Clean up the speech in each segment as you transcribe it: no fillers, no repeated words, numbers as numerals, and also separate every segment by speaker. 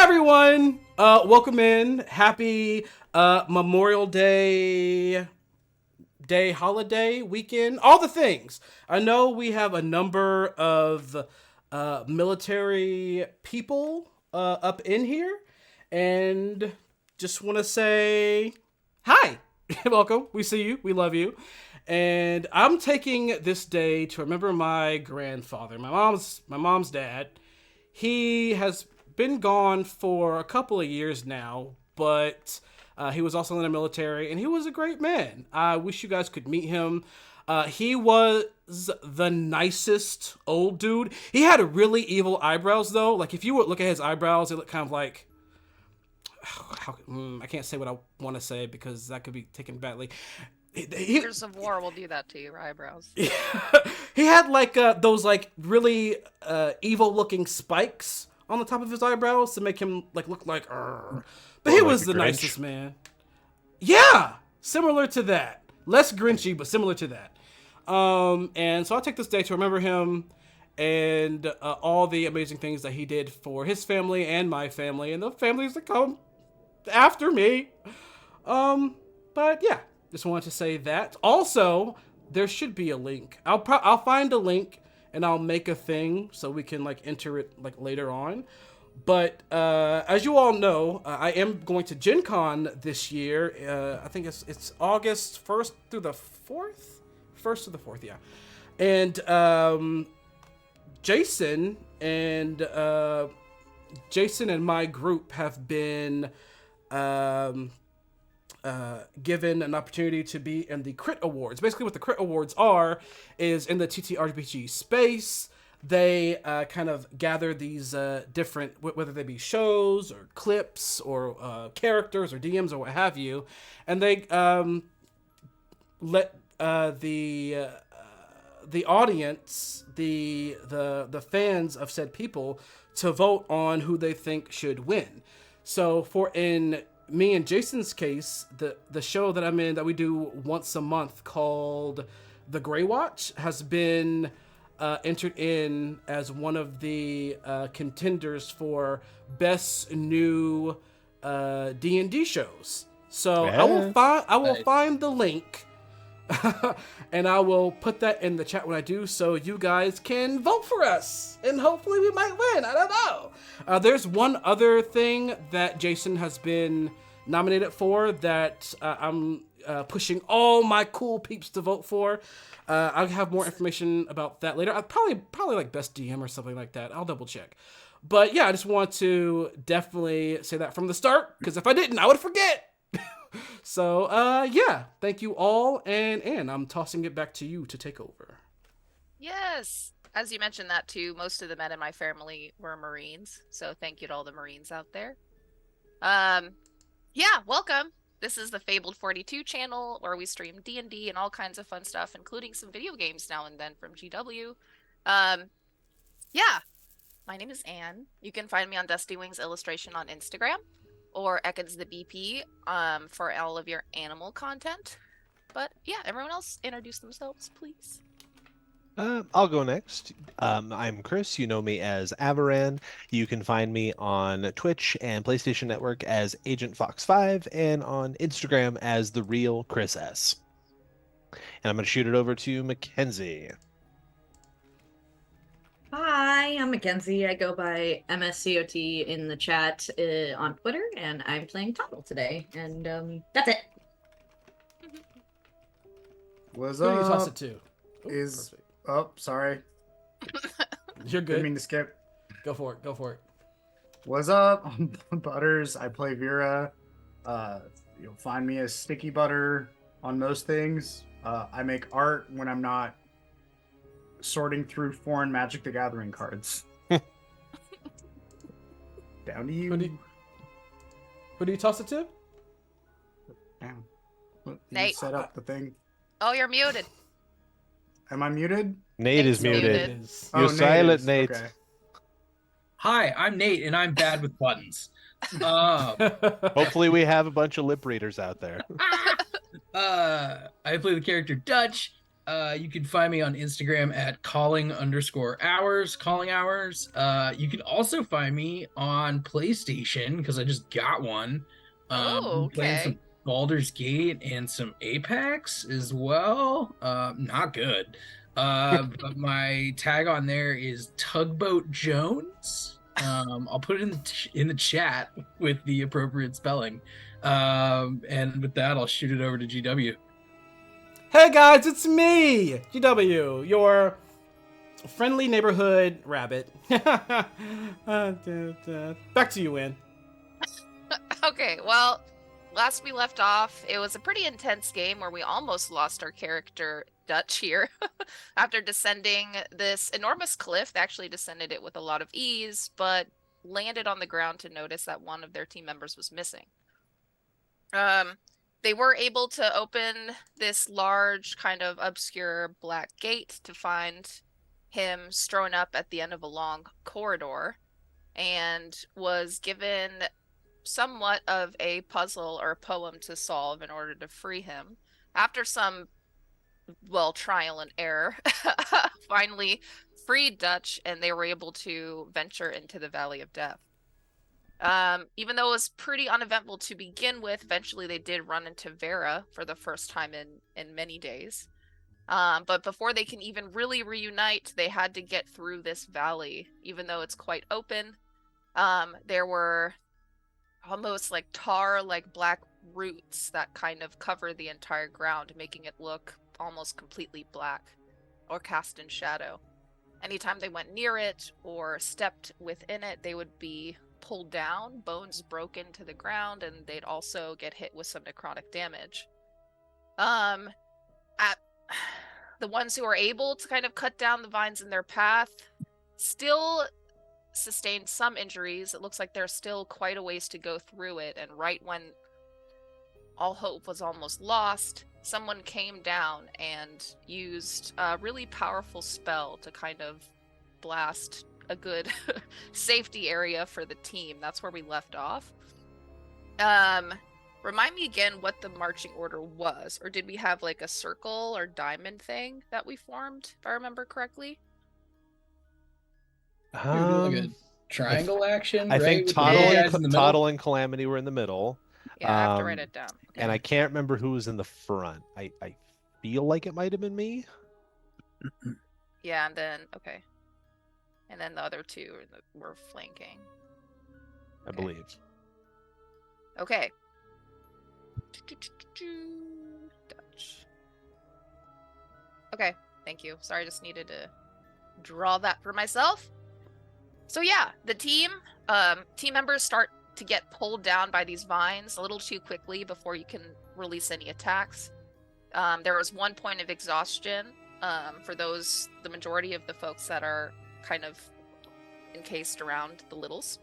Speaker 1: everyone, welcome in. Happy Memorial Day holiday weekend, all the things. I know we have a number of military people up in here, and just want to say hi. Welcome. We see you. We love you. And I'm taking this day to remember my grandfather, my mom's dad. He has been gone for a couple of years now, but he was also in the military, and he was a great man. I wish you guys could meet him. He was the nicest old dude. He had really evil eyebrows, though. Like, if you would look at his eyebrows, they look kind of like... I can't say what I want to say because that could be taken badly.
Speaker 2: Years of war will do that to your eyebrows.
Speaker 1: He had like those like really evil looking spikes on the top of his eyebrows to make him like look like but he was the nicest man. Yeah, similar to that. Less Grinchy, but similar to that. And so I'll take this day to remember him and all the amazing things that he did for his family and my family and the families that come after me. But yeah, just wanted to say that. Also, there should be a link. I'll find a link and I'll make a thing so we can like enter it like later on. But as you all know, I am going to Gen Con this year. I think it's August 1st through the 4th? 1st to the 4th, yeah. And Jason and my group have been given an opportunity to be in the Crypt Awards. Basically what the Crypt Awards are is in the TTRPG space. They kind of gather these different, whether they be shows or clips or characters or DMs or what have you, and they let the audience, the fans of said people, to vote on who they think should win. So for in me and Jason's case, the show that I'm in that we do once a month called The Grey Watch has been entered in as one of the contenders for best new D&D shows. So yeah. I will find the link and I will put that in the chat when I do, so you guys can vote for us and hopefully we might win. I don't know. There's one other thing that Jason has been nominated for that I'm pushing all my cool peeps to vote for. I'll have more information about that later. I'll probably like best DM or something like that. I'll double check. But yeah, I just want to definitely say that from the start, because if I didn't, I would forget. So yeah, thank you all, and Anne, I'm tossing it back to you to take over.
Speaker 2: Yes, as you mentioned that too, most of the men in my family were Marines, so thank you to all the Marines out there. Yeah, welcome. This is the Fabled 42 channel, where we stream D&D and all kinds of fun stuff, including some video games now and then from GW. Yeah, my name is Anne. You can find me on Dusty Wings Illustration on Instagram, or Ekans the BP for all of your animal content. But yeah, everyone else introduce themselves, please.
Speaker 3: I'll go next. I'm Chris. You know me as Avaran. You can find me on Twitch and PlayStation Network as Agent Fox 5 and on Instagram as The Real Chris S. And I'm going to shoot it over to Mackenzie.
Speaker 4: Hi, I'm Mackenzie. I go by MSCOT in the chat on Twitter, and I'm playing Tuttle today. And that's it.
Speaker 5: What's
Speaker 1: Who do you
Speaker 5: up?
Speaker 1: toss it to?
Speaker 5: Perfect. Oh, sorry.
Speaker 1: You're good.
Speaker 5: Didn't mean to skip.
Speaker 1: Go for it. Go for it.
Speaker 5: What's up? I'm Butters. I play Vera. You'll find me as Sticky Butter on most things. I make art when I'm not sorting through foreign Magic the Gathering cards. Down to you.
Speaker 1: Who do you toss it to?
Speaker 5: Down. You
Speaker 2: Nate.
Speaker 5: set up the thing.
Speaker 2: Oh, you're muted.
Speaker 5: Am I muted?
Speaker 3: Nate is muted.
Speaker 1: Oh,
Speaker 3: You're
Speaker 5: Nate
Speaker 3: silent,
Speaker 5: is.
Speaker 3: Nate.
Speaker 5: Okay.
Speaker 6: Hi, I'm Nate, and I'm bad with buttons.
Speaker 3: Hopefully we have a bunch of lip readers out there.
Speaker 6: I play the character Dutch. You can find me on Instagram at calling_hours, calling hours. You can also find me on PlayStation because I just got one.
Speaker 2: Oh,
Speaker 6: Playing
Speaker 2: okay.
Speaker 6: some Baldur's Gate and some Apex as well. Not good. But my tag on there is Tugboat Jones. I'll put it in the chat with the appropriate spelling. And with that, I'll shoot it over to GW.
Speaker 1: Hey guys, it's me, GW, your friendly neighborhood rabbit. Back to you, Win.
Speaker 2: Okay, well, last we left off, it was a pretty intense game where we almost lost our character Dutch here. After descending this enormous cliff, they actually descended it with a lot of ease, but landed on the ground to notice that one of their team members was missing. They were able to open this large, kind of obscure black gate to find him strewn up at the end of a long corridor, and was given somewhat of a puzzle or a poem to solve in order to free him. After some, well, trial and error, finally freed Dutch, and they were able to venture into the Valley of Death. Even though it was pretty uneventful to begin with, eventually they did run into Vera for the first time in many days. But before they can even really reunite, they had to get through this valley, even though it's quite open. There were almost like tar, like black roots that kind of cover the entire ground, making it look almost completely black or cast in shadow. Anytime they went near it or stepped within it, they would be pulled down, bones broken to the ground, and they'd also get hit with some necrotic damage. At the ones who are able to kind of cut down the vines in their path still sustained some injuries. It looks like there's still quite a ways to go through it, and right when all hope was almost lost, someone came down and used a really powerful spell to kind of blast a good safety area for the team. That's where we left off. Remind me again what the marching order was, or did we have like a circle or diamond thing that we formed, if I remember correctly?
Speaker 6: We were doing like a triangle action,
Speaker 3: I
Speaker 6: right?
Speaker 3: think
Speaker 6: With the big guys in the middle?
Speaker 3: Toddle and Calamity were in the middle.
Speaker 2: Yeah, I have to write it down. Okay.
Speaker 3: And I can't remember who was in the front. I feel like it might have been me.
Speaker 2: Yeah, and then okay. And then the other two were flanking.
Speaker 3: I believe.
Speaker 2: Okay. Dutch. Okay, thank you. Sorry, I just needed to draw that for myself. So yeah, the team members start to get pulled down by these vines a little too quickly before you can release any attacks. There was one point of exhaustion for the majority of the folks that are kind of encased around the littles.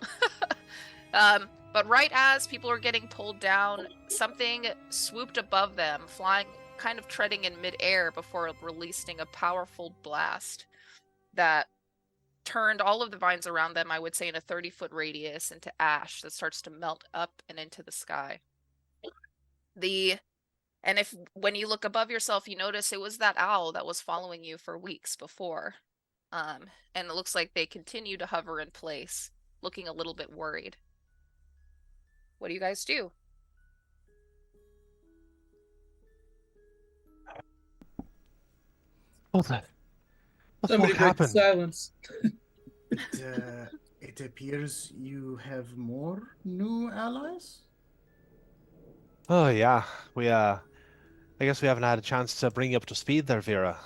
Speaker 2: But right as people are getting pulled down, something swooped above them, flying, kind of treading in midair before releasing a powerful blast that turned all of the vines around them, I would say in a 30-foot radius, into ash that starts to melt up and into the sky. And if when you look above yourself, you notice it was that owl that was following you for weeks before. And it looks like they continue to hover in place, looking a little bit worried. What do you guys do?
Speaker 3: What's that?
Speaker 6: Somebody break the silence.
Speaker 5: It appears you have more new allies.
Speaker 3: Oh yeah, I guess we haven't had a chance to bring you up to speed there, Vera.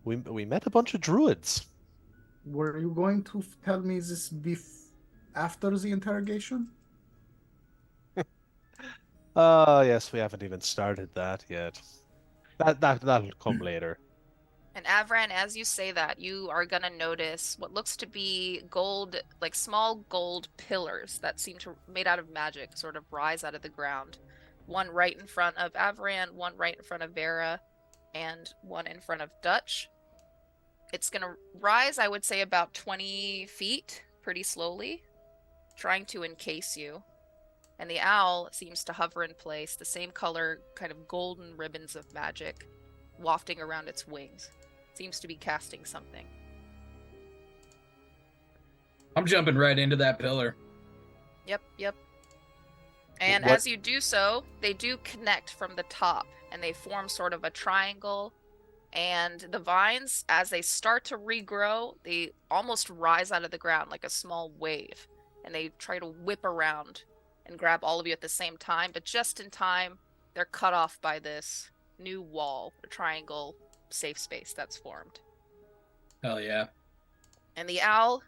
Speaker 3: We met a bunch of druids.
Speaker 5: Were you going to tell me this after the interrogation?
Speaker 3: Yes, we haven't even started that yet. That'll come later.
Speaker 2: And Avran, as you say that, you are gonna notice what looks to be gold, like small gold pillars that seem to made out of magic, sort of rise out of the ground. One right in front of Avran, one right in front of Vera, and one in front of Dutch. It's gonna rise, I would say, about 20 feet, pretty slowly, trying to encase you. And the owl seems to hover in place, the same color, kind of golden ribbons of magic. wafting around its wings. Seems to be casting something.
Speaker 6: I'm jumping right into that pillar.
Speaker 2: Yep. And
Speaker 3: What-
Speaker 2: as you do so, they do connect from the top, and they form sort of a triangle. And the vines, as they start to regrow, they almost rise out of the ground like a small wave. And they try to whip around and grab all of you at the same time. But just in time, they're cut off by this new wall, a triangle safe space that's formed.
Speaker 6: Hell yeah.
Speaker 2: And the owl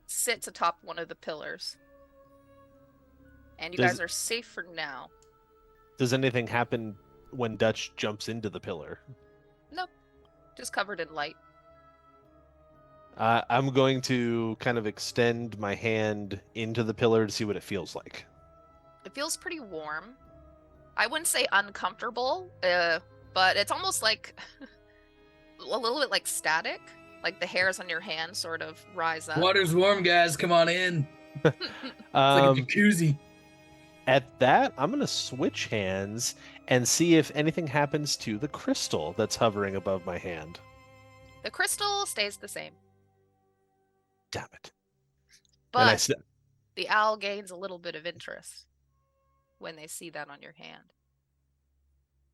Speaker 2: sits atop one of the pillars. And you guys are safe for now.
Speaker 3: Does anything happen when Dutch jumps into the pillar?
Speaker 2: Nope. Just covered in light.
Speaker 3: I'm going to kind of extend my hand into the pillar to see what it feels like.
Speaker 2: It feels pretty warm. I wouldn't say uncomfortable, but it's almost like a little bit like static. Like the hairs on your hand sort of rise up.
Speaker 6: Water's warm, guys. Come on in. It's like a
Speaker 3: Um,
Speaker 6: jacuzzi.
Speaker 3: At that, I'm going to switch hands and see if anything happens to the crystal that's hovering above my hand.
Speaker 2: The crystal stays the same,
Speaker 3: Damn it. And I
Speaker 2: but
Speaker 3: s-
Speaker 2: the owl gains a little bit of interest when they see that on your hand.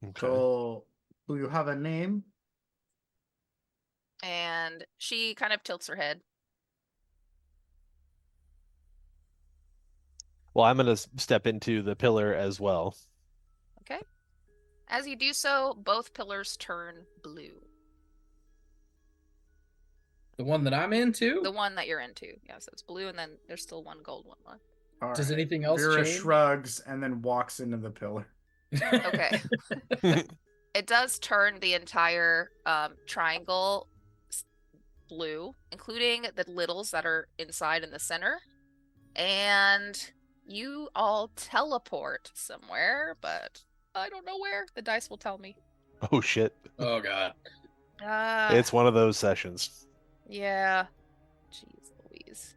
Speaker 3: Okay.
Speaker 5: So, do you have a name?
Speaker 2: And she kind of tilts her head.
Speaker 3: Well, I'm going to step into the pillar as well.
Speaker 2: Okay. As you do so, both pillars turn blue.
Speaker 6: The one that I'm into?
Speaker 2: The one that you're into. Yeah, so it's blue, and then there's still one gold one left.
Speaker 5: All
Speaker 6: Does
Speaker 5: right.
Speaker 6: anything else
Speaker 5: Vera
Speaker 6: change?
Speaker 5: shrugs and then walks into the pillar.
Speaker 2: Okay. It does turn the entire triangle blue, including the littles that are inside in the center. And you all teleport somewhere, but I don't know where. The dice will tell me.
Speaker 3: Oh, shit.
Speaker 6: Oh, God.
Speaker 3: It's one of those sessions.
Speaker 2: Yeah. Jeez Louise.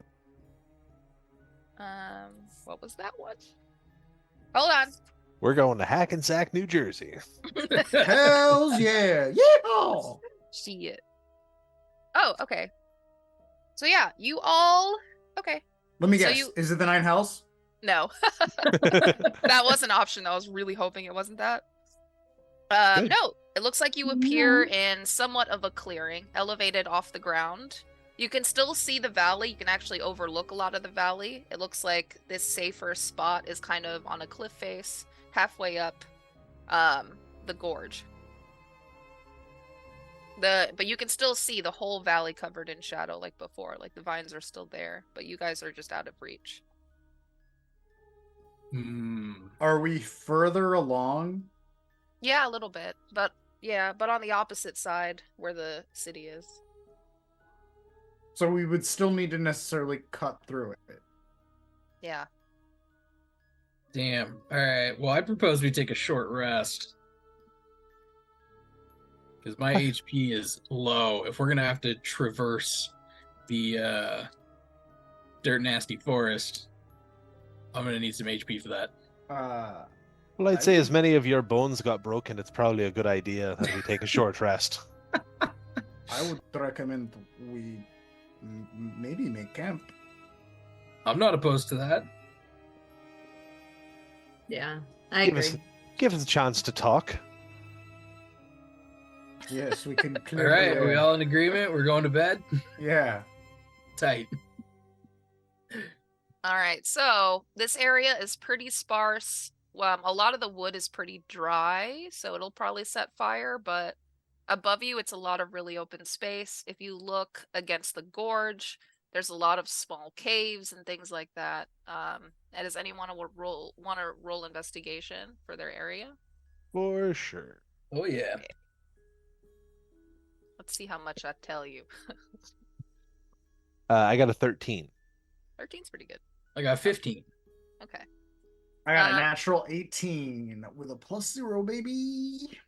Speaker 2: What was that one? Hold on.
Speaker 3: We're going to Hackensack, New Jersey.
Speaker 5: Hells yeah! Yeehaw!
Speaker 2: Shit. Oh, okay. So yeah, you all. Okay.
Speaker 5: Let me
Speaker 2: So
Speaker 5: guess.
Speaker 2: you-
Speaker 5: Is it the Nine Hells?
Speaker 2: No, that was an option. I was really hoping it wasn't that.
Speaker 3: Good.
Speaker 2: No, it looks like you appear in somewhat of a clearing, elevated off the ground. You can still see the valley. You can actually overlook a lot of the valley. It looks like this safer spot is kind of on a cliff face, halfway up the gorge. But you can still see the whole valley covered in shadow like before. Like the vines are still there, but you guys are just out of reach.
Speaker 5: Are we further along?
Speaker 2: Yeah, a little bit, but on the opposite side where the city is.
Speaker 5: So we would still need to necessarily cut through it.
Speaker 2: Yeah.
Speaker 6: Damn. All right. Well, I propose we take a short rest. Because my HP is low. If we're going to have to traverse the dirt nasty forest, I'm going to need some HP for that.
Speaker 3: Well, I'd say as many of your bones got broken, it's probably a good idea that we take a short rest.
Speaker 5: I would recommend we maybe make camp.
Speaker 6: I'm not opposed to that.
Speaker 4: Yeah, I
Speaker 3: Give
Speaker 4: agree.
Speaker 3: us, give us a chance to talk.
Speaker 5: Yes, we can
Speaker 6: All
Speaker 5: clear.
Speaker 6: right. Are we all in agreement? We're going to bed?
Speaker 5: Yeah.
Speaker 6: Tight.
Speaker 2: All right. So this area is pretty sparse. A lot of the wood is pretty dry, so it'll probably set fire, but above you, it's a lot of really open space. If you look against the gorge, there's a lot of small caves and things like that. And does anyone want to roll investigation for their area?
Speaker 3: For sure.
Speaker 6: Oh, yeah.
Speaker 2: Okay. Let's see how much I tell you.
Speaker 3: I got a 13.
Speaker 2: 13's pretty good.
Speaker 6: I got 15.
Speaker 2: Okay.
Speaker 5: I got a natural 18 with a +0, baby.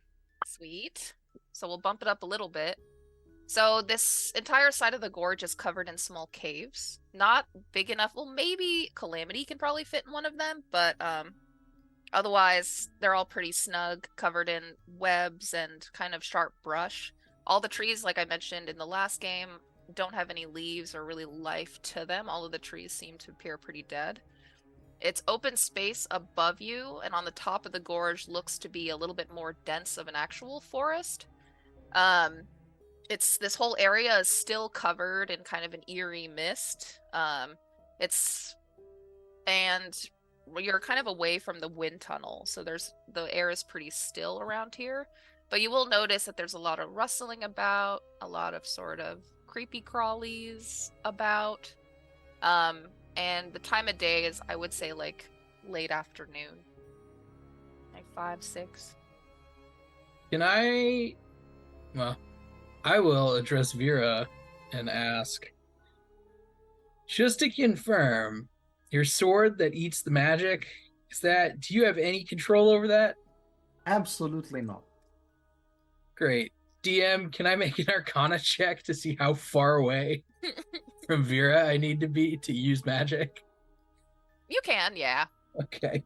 Speaker 2: Sweet. So we'll bump it up a little bit. So this entire side of the gorge is covered in small caves. Not big enough. Well, maybe Calamity can probably fit in one of them, but Otherwise, they're all pretty snug, covered in webs and kind of sharp brush. All the trees, like I mentioned in the last game, don't have any leaves or really life to them. All of the trees seem to appear pretty dead. It's open space above you, and on the top of the gorge looks to be a little bit more dense of an actual forest. This whole area is still covered in kind of an eerie mist. And you're kind of away from the wind tunnel, so the air is pretty still around here. But you will notice that there's a lot of rustling about, a lot of sort of creepy crawlies about. And the time of day is, I would say, like late afternoon, like 5, 6.
Speaker 6: Can I? Well, I will address Vera and ask, just to confirm, your sword that eats the magic, do you have any control over that?
Speaker 5: Absolutely not.
Speaker 6: Great. DM, can I make an Arcana check to see how far away from Vera I need to be to use magic?
Speaker 2: You can, yeah.
Speaker 6: Okay.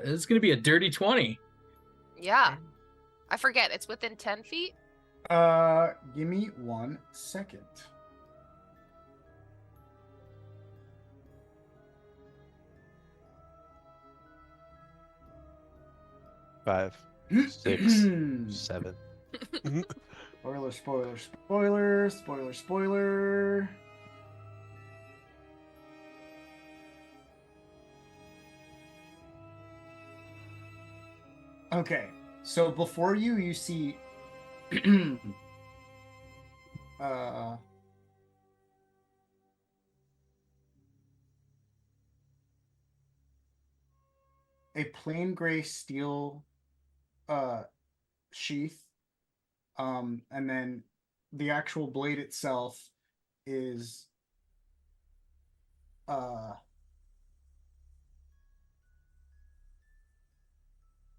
Speaker 6: It's gonna be a dirty 20.
Speaker 2: Yeah. I forget, it's within 10 feet?
Speaker 5: Give me 1 second.
Speaker 3: Five, 6, 7.
Speaker 5: Spoiler, spoiler, spoiler, spoiler, spoiler. Okay, so before you see a plain gray steel sheath, and then the actual blade itself is kind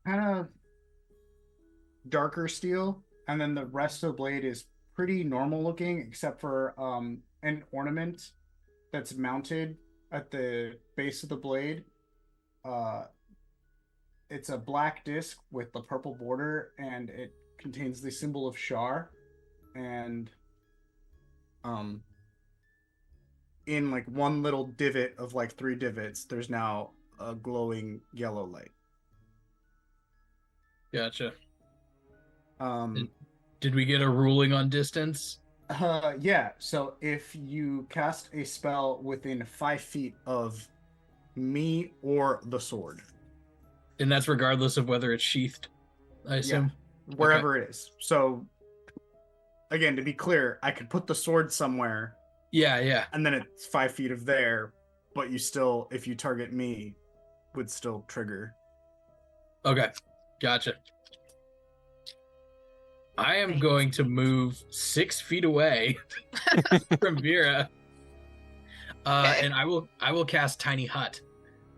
Speaker 5: of darker steel, and then the rest of the blade is pretty normal looking, except for an ornament that's mounted at the base of the blade. It's a black disc with the purple border, and it contains the symbol of Shar, and in like one little divot of like 3 divots, there's now a glowing yellow light.
Speaker 6: Gotcha. Did we get a ruling on distance?
Speaker 5: Yeah. So if you cast a spell within 5 feet of me or the sword,
Speaker 6: And that's regardless of whether it's sheathed, I assume?
Speaker 5: wherever it is. So again, to be clear, I could put the sword somewhere.
Speaker 6: Yeah.
Speaker 5: And then it's 5 feet of there, but you still, if you target me, would still trigger.
Speaker 6: Okay. Gotcha. I am going to move 6 feet away from Vera.
Speaker 2: Okay.
Speaker 6: And I will cast Tiny Hut,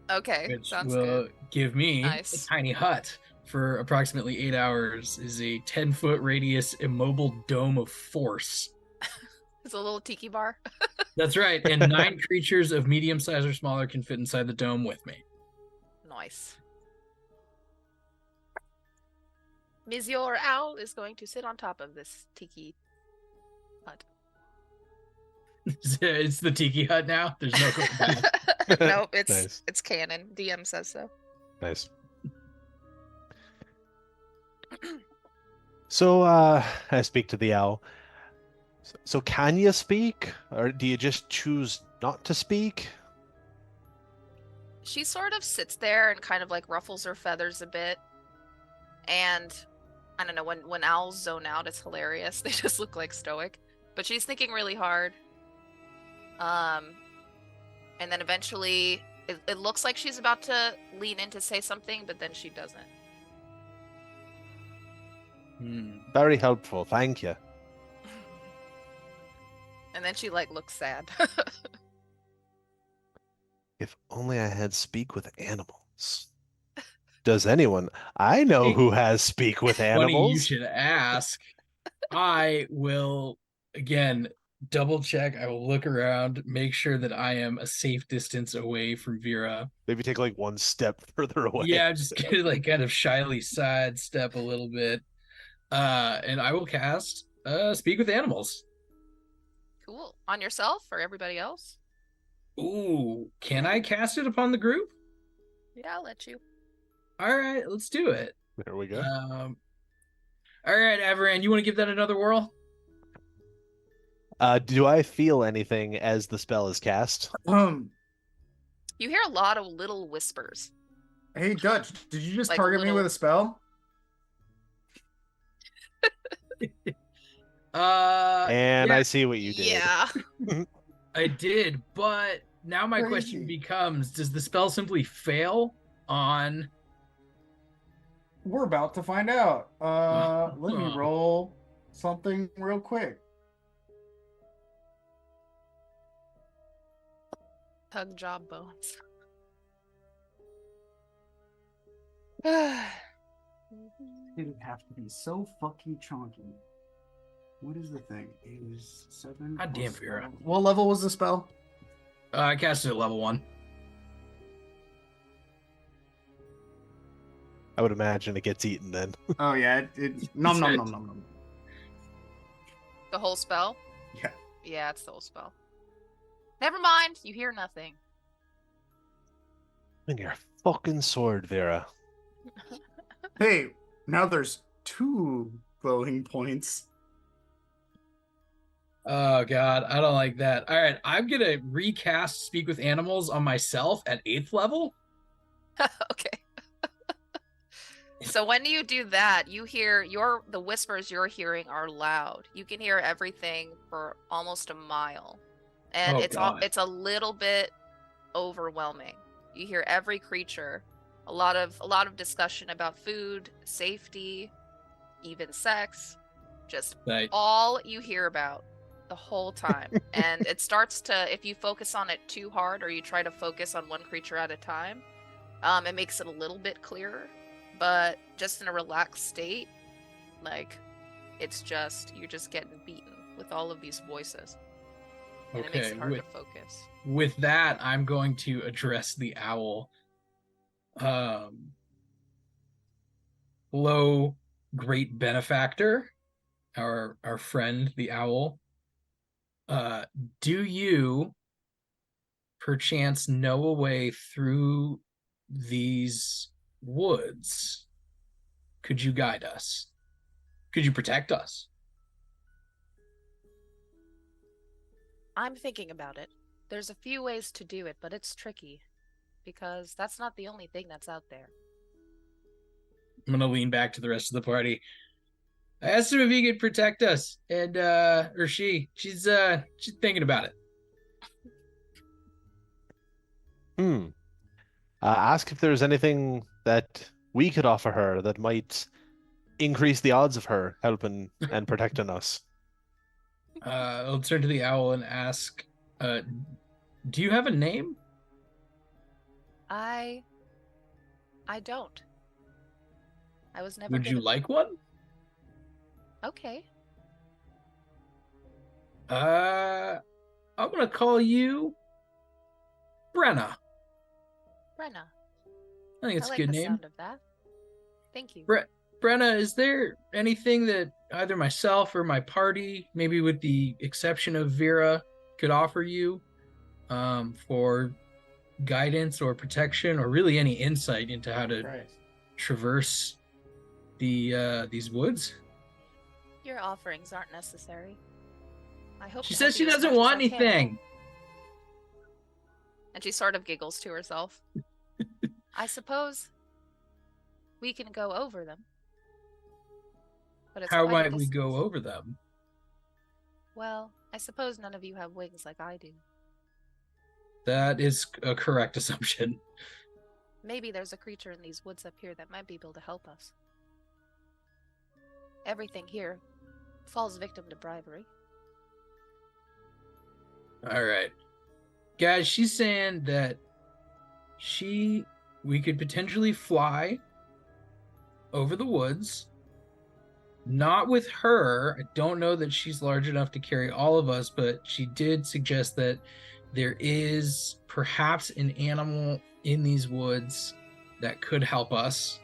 Speaker 2: Okay,
Speaker 6: which
Speaker 2: sounds
Speaker 6: will
Speaker 2: good.
Speaker 6: give me
Speaker 2: Nice.
Speaker 6: a tiny hut for approximately 8 hours. Is a 10-foot radius immobile dome of force.
Speaker 2: It's a little tiki bar.
Speaker 6: That's right. And 9 creatures of medium size or smaller can fit inside the dome with me.
Speaker 2: Nice. Monsieur Owl is going to sit on top of this tiki hut.
Speaker 6: It's the tiki hut now. There's no going back.
Speaker 2: Nope,
Speaker 3: Nice.
Speaker 2: it's canon. DM says so.
Speaker 3: Nice. So, I speak to the owl. So can you speak, or do you just choose not to speak?
Speaker 2: She sort of sits there and kind of like ruffles her feathers a bit. And I don't know, when owls zone out, it's hilarious. They just look like stoic. But she's thinking really hard. And then eventually it looks like she's about to lean in to say something, but then she doesn't.
Speaker 3: Very helpful, thank you.
Speaker 2: And then she like looks sad.
Speaker 3: If only I had speak with animals. Does anyone? I know who has speak with
Speaker 6: Funny you
Speaker 3: animals.
Speaker 6: should ask. I will, again, double check. I will look around, make sure that I am a safe distance away from Vera.
Speaker 3: Maybe take like one step further away.
Speaker 6: Yeah, I'm just gonna like kind of shyly sidestep a little bit. And I will cast Speak with Animals.
Speaker 2: Cool. On yourself or everybody else?
Speaker 6: Ooh, can I cast it upon the group?
Speaker 2: Yeah, I'll let you.
Speaker 6: All right, let's do it.
Speaker 3: There we go.
Speaker 6: All right, Averan, you want to give that another whirl?
Speaker 3: Do I feel anything as the spell is cast?
Speaker 2: You hear a lot of little whispers.
Speaker 5: Hey, Dutch, did you just
Speaker 2: Like
Speaker 5: target me
Speaker 2: little-
Speaker 5: with a spell?
Speaker 3: And
Speaker 6: yeah,
Speaker 3: I see what you did.
Speaker 2: Yeah.
Speaker 6: I did, but now my question
Speaker 5: Crazy.
Speaker 6: becomes, does the spell simply fail on...
Speaker 5: We're about to find out. Let me
Speaker 6: Oh.
Speaker 5: roll something real quick.
Speaker 2: Tug job bones.
Speaker 5: Didn't have to be so fucking chunky. What is the thing? It was 7.
Speaker 6: God damn,
Speaker 5: plus
Speaker 6: Vera.
Speaker 5: 12. What level was the spell?
Speaker 6: I cast it at level 1.
Speaker 3: I would imagine it gets eaten then.
Speaker 5: Oh yeah, it nom nom nom nom nom.
Speaker 2: The whole spell?
Speaker 5: Yeah.
Speaker 2: Yeah, it's the whole spell. Never mind. You hear nothing.
Speaker 3: And your fucking sword, Vera.
Speaker 5: Hey, now there's 2 glowing points.
Speaker 6: Oh god, I don't like that. All right, I'm gonna recast Speak with Animals on myself at 8th level.
Speaker 2: Okay. So when you do that, you hear the whispers you're hearing are loud. You can hear everything for almost a mile. And
Speaker 6: Oh, God.
Speaker 2: it's a little bit overwhelming. You hear every creature, a lot of discussion about food, safety, even sex, just
Speaker 6: Like,
Speaker 2: all you hear about the whole time. And it starts to, if you focus on it too hard or you try to focus on one creature at a time, it makes it a little bit clearer. But just in a relaxed state, like, it's just, you're just getting beaten with all of these voices. And it makes
Speaker 6: okay,
Speaker 2: it hard to focus.
Speaker 6: with that, I'm going to address the owl. Hello, great benefactor, our friend the owl. Do you perchance know a way through these woods? Could you guide us? Could you protect us?
Speaker 2: I'm thinking about it. There's a few ways to do it, but it's tricky. Because that's not the only thing that's out there.
Speaker 6: I'm gonna lean back to the rest of the party. I asked him if he could protect us, and or she's thinking about it.
Speaker 3: Ask if there's anything that we could offer her that might increase the odds of her helping and protecting us.
Speaker 6: I'll turn to the owl and ask, do you have a name?
Speaker 2: I don't. I was never
Speaker 6: Would you
Speaker 2: given
Speaker 6: like one?
Speaker 2: Okay.
Speaker 6: I'm gonna call you Brenna.
Speaker 2: Brenna.
Speaker 6: I think it's
Speaker 2: I
Speaker 6: a
Speaker 2: like
Speaker 6: good
Speaker 2: the
Speaker 6: name.
Speaker 2: sound of that. Thank you.
Speaker 6: Brenna, is there anything that either myself or my party, maybe with the exception of Vera, could offer you for guidance or protection, or really any insight into how to traverse these woods?
Speaker 2: Your offerings aren't necessary. I hope
Speaker 6: She
Speaker 2: to help
Speaker 6: says she
Speaker 2: you as
Speaker 6: doesn't
Speaker 2: much as
Speaker 6: want
Speaker 2: I can.
Speaker 6: anything.
Speaker 2: And she sort of giggles to herself. I suppose we can go over them. But it's
Speaker 6: How
Speaker 2: quite a
Speaker 6: might we go
Speaker 2: distance.
Speaker 6: over them?
Speaker 2: Well, I suppose none of you have wings like I do.
Speaker 6: That is a correct assumption.
Speaker 2: Maybe there's a creature in these woods up here that might be able to help us. Everything here falls victim to bribery.
Speaker 6: All right. Guys, she's saying that we could potentially fly over the woods Not with her. I don't know that she's large enough to carry all of us, but she did suggest that there is perhaps an animal in these woods that could help us,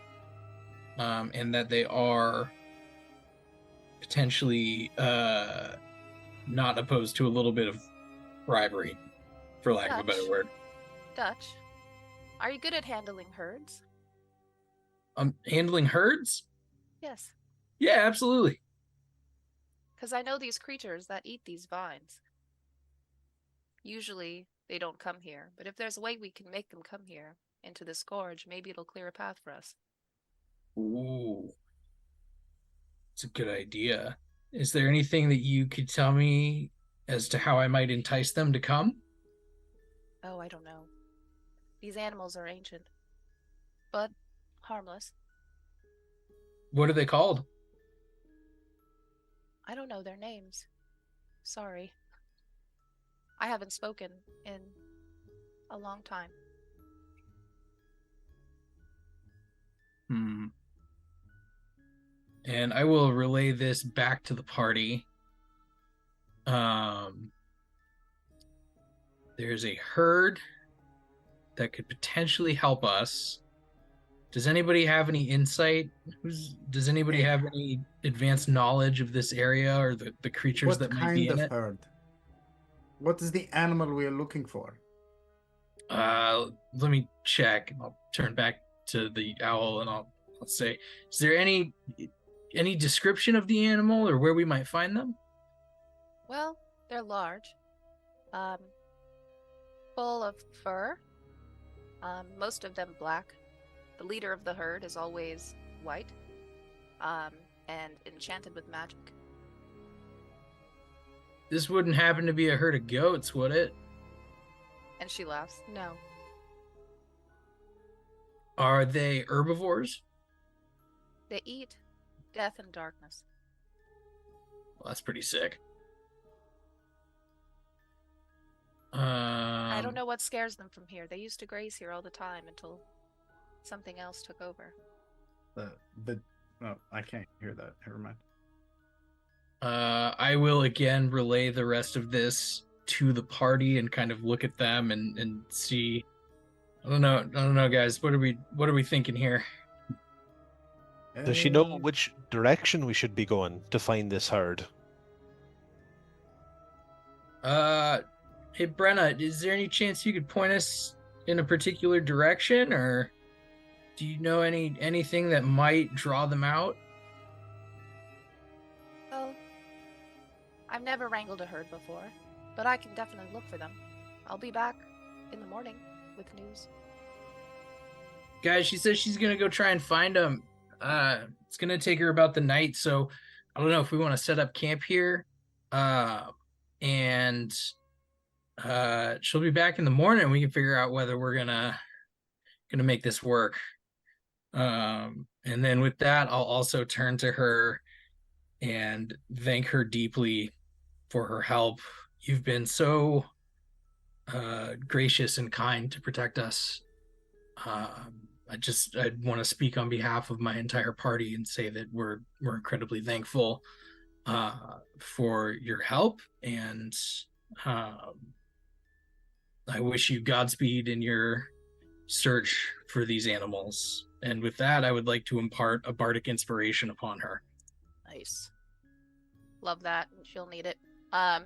Speaker 6: and that they are potentially not opposed to a little bit of bribery, for lack of a better
Speaker 2: Dutch.
Speaker 6: word.
Speaker 2: Dutch, are you good at handling herds?
Speaker 6: Handling herds?
Speaker 2: Yes,
Speaker 6: Yeah, absolutely.
Speaker 2: because I know these creatures that eat these vines. Usually they don't come here, but if there's a way we can make them come here into this gorge, maybe it'll clear a path for us.
Speaker 6: Ooh, it's a good idea. Is there anything that you could tell me as to how I might entice them to come?
Speaker 2: Oh, I don't know. These animals are ancient, but harmless.
Speaker 6: What are they called?
Speaker 2: I don't know their names. Sorry. I haven't spoken in a long time.
Speaker 6: And I will relay this back to the party. There's a herd that could potentially help us. Does anybody have any insight? Does anybody have any advanced knowledge of this area or the creatures
Speaker 5: What
Speaker 6: that might be
Speaker 5: kind
Speaker 6: in
Speaker 5: of
Speaker 6: it?
Speaker 5: herd? What is the animal we are looking for?
Speaker 6: Let me check. I'll turn back to the owl and I'll say, is there any description of the animal or where we might find them?
Speaker 2: Well, they're large. Full of fur. Most of them black. The leader of the herd is always white. And enchanted with magic.
Speaker 6: This wouldn't happen to be a herd of goats, would it?
Speaker 2: And she laughs. No.
Speaker 6: Are they herbivores?
Speaker 2: They eat death and darkness.
Speaker 6: Well, that's pretty sick.
Speaker 2: I don't know what scares them from here. They used to graze here all the time until something else took over.
Speaker 5: Oh, I can't hear that. Never mind.
Speaker 6: I will again relay the rest of this to the party and kind of look at them and see. I don't know, guys. What are we thinking here?
Speaker 3: Does she know which direction we should be going to find this herd?
Speaker 6: Hey Brenna, is there any chance you could point us in a particular direction, or do you know anything that might draw them out?
Speaker 2: Well, I've never wrangled a herd before, but I can definitely look for them. I'll be back in the morning with news.
Speaker 6: Guys, she says she's gonna go try and find them. It's gonna take her about the night, so I don't know if we want to set up camp here. And she'll be back in the morning. We can figure out whether we're gonna make this work. And then with that, I'll also turn to her and thank her deeply for her help. You've been so gracious and kind to protect us. I want to speak on behalf of my entire party and say that we're incredibly thankful for your help, and I wish you Godspeed in your search for these animals. And with that, I would like to impart a bardic inspiration upon her.
Speaker 2: Nice. Love that. She'll need it. And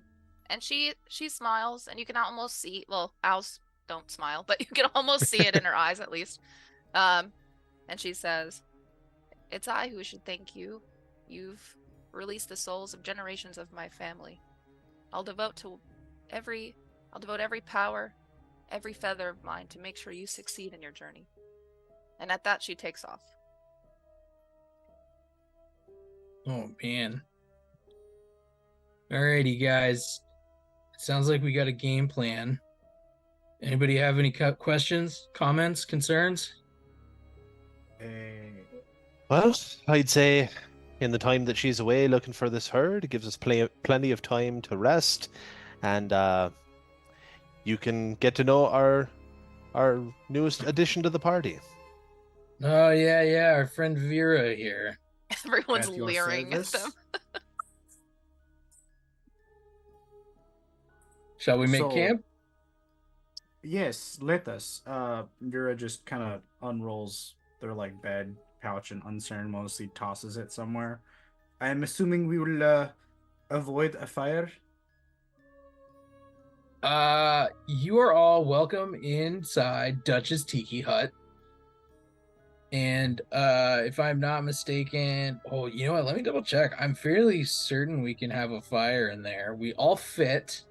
Speaker 2: she smiles, and you can almost see. Well, owls don't smile, but you can almost see it in her eyes, at least. And she says, "It's I who should thank you. You've released the souls of generations of my family. I'll devote every power, every feather of mine to make sure you succeed in your journey." And at that, she takes off.
Speaker 6: Oh, man. Alrighty, guys. Sounds like we got a game plan. Anybody have any questions, comments, concerns?
Speaker 3: Well, I'd say in the time that she's away looking for this herd, it gives us plenty of time to rest, and you can get to know our newest addition to the party.
Speaker 6: Oh, yeah, our friend Vera here.
Speaker 2: Everyone's
Speaker 5: At your
Speaker 2: leering at
Speaker 5: service.
Speaker 2: them.
Speaker 6: Shall we make
Speaker 5: So-
Speaker 6: camp?
Speaker 5: Yes, let us. Vera just kind of unrolls their like bed pouch and unceremoniously tosses it somewhere. I'm assuming we will avoid a fire.
Speaker 6: You are all welcome inside Dutch's Tiki Hut. And if I'm not mistaken, oh, you know what? Let me double check. I'm fairly certain we can have a fire in there. We all fit.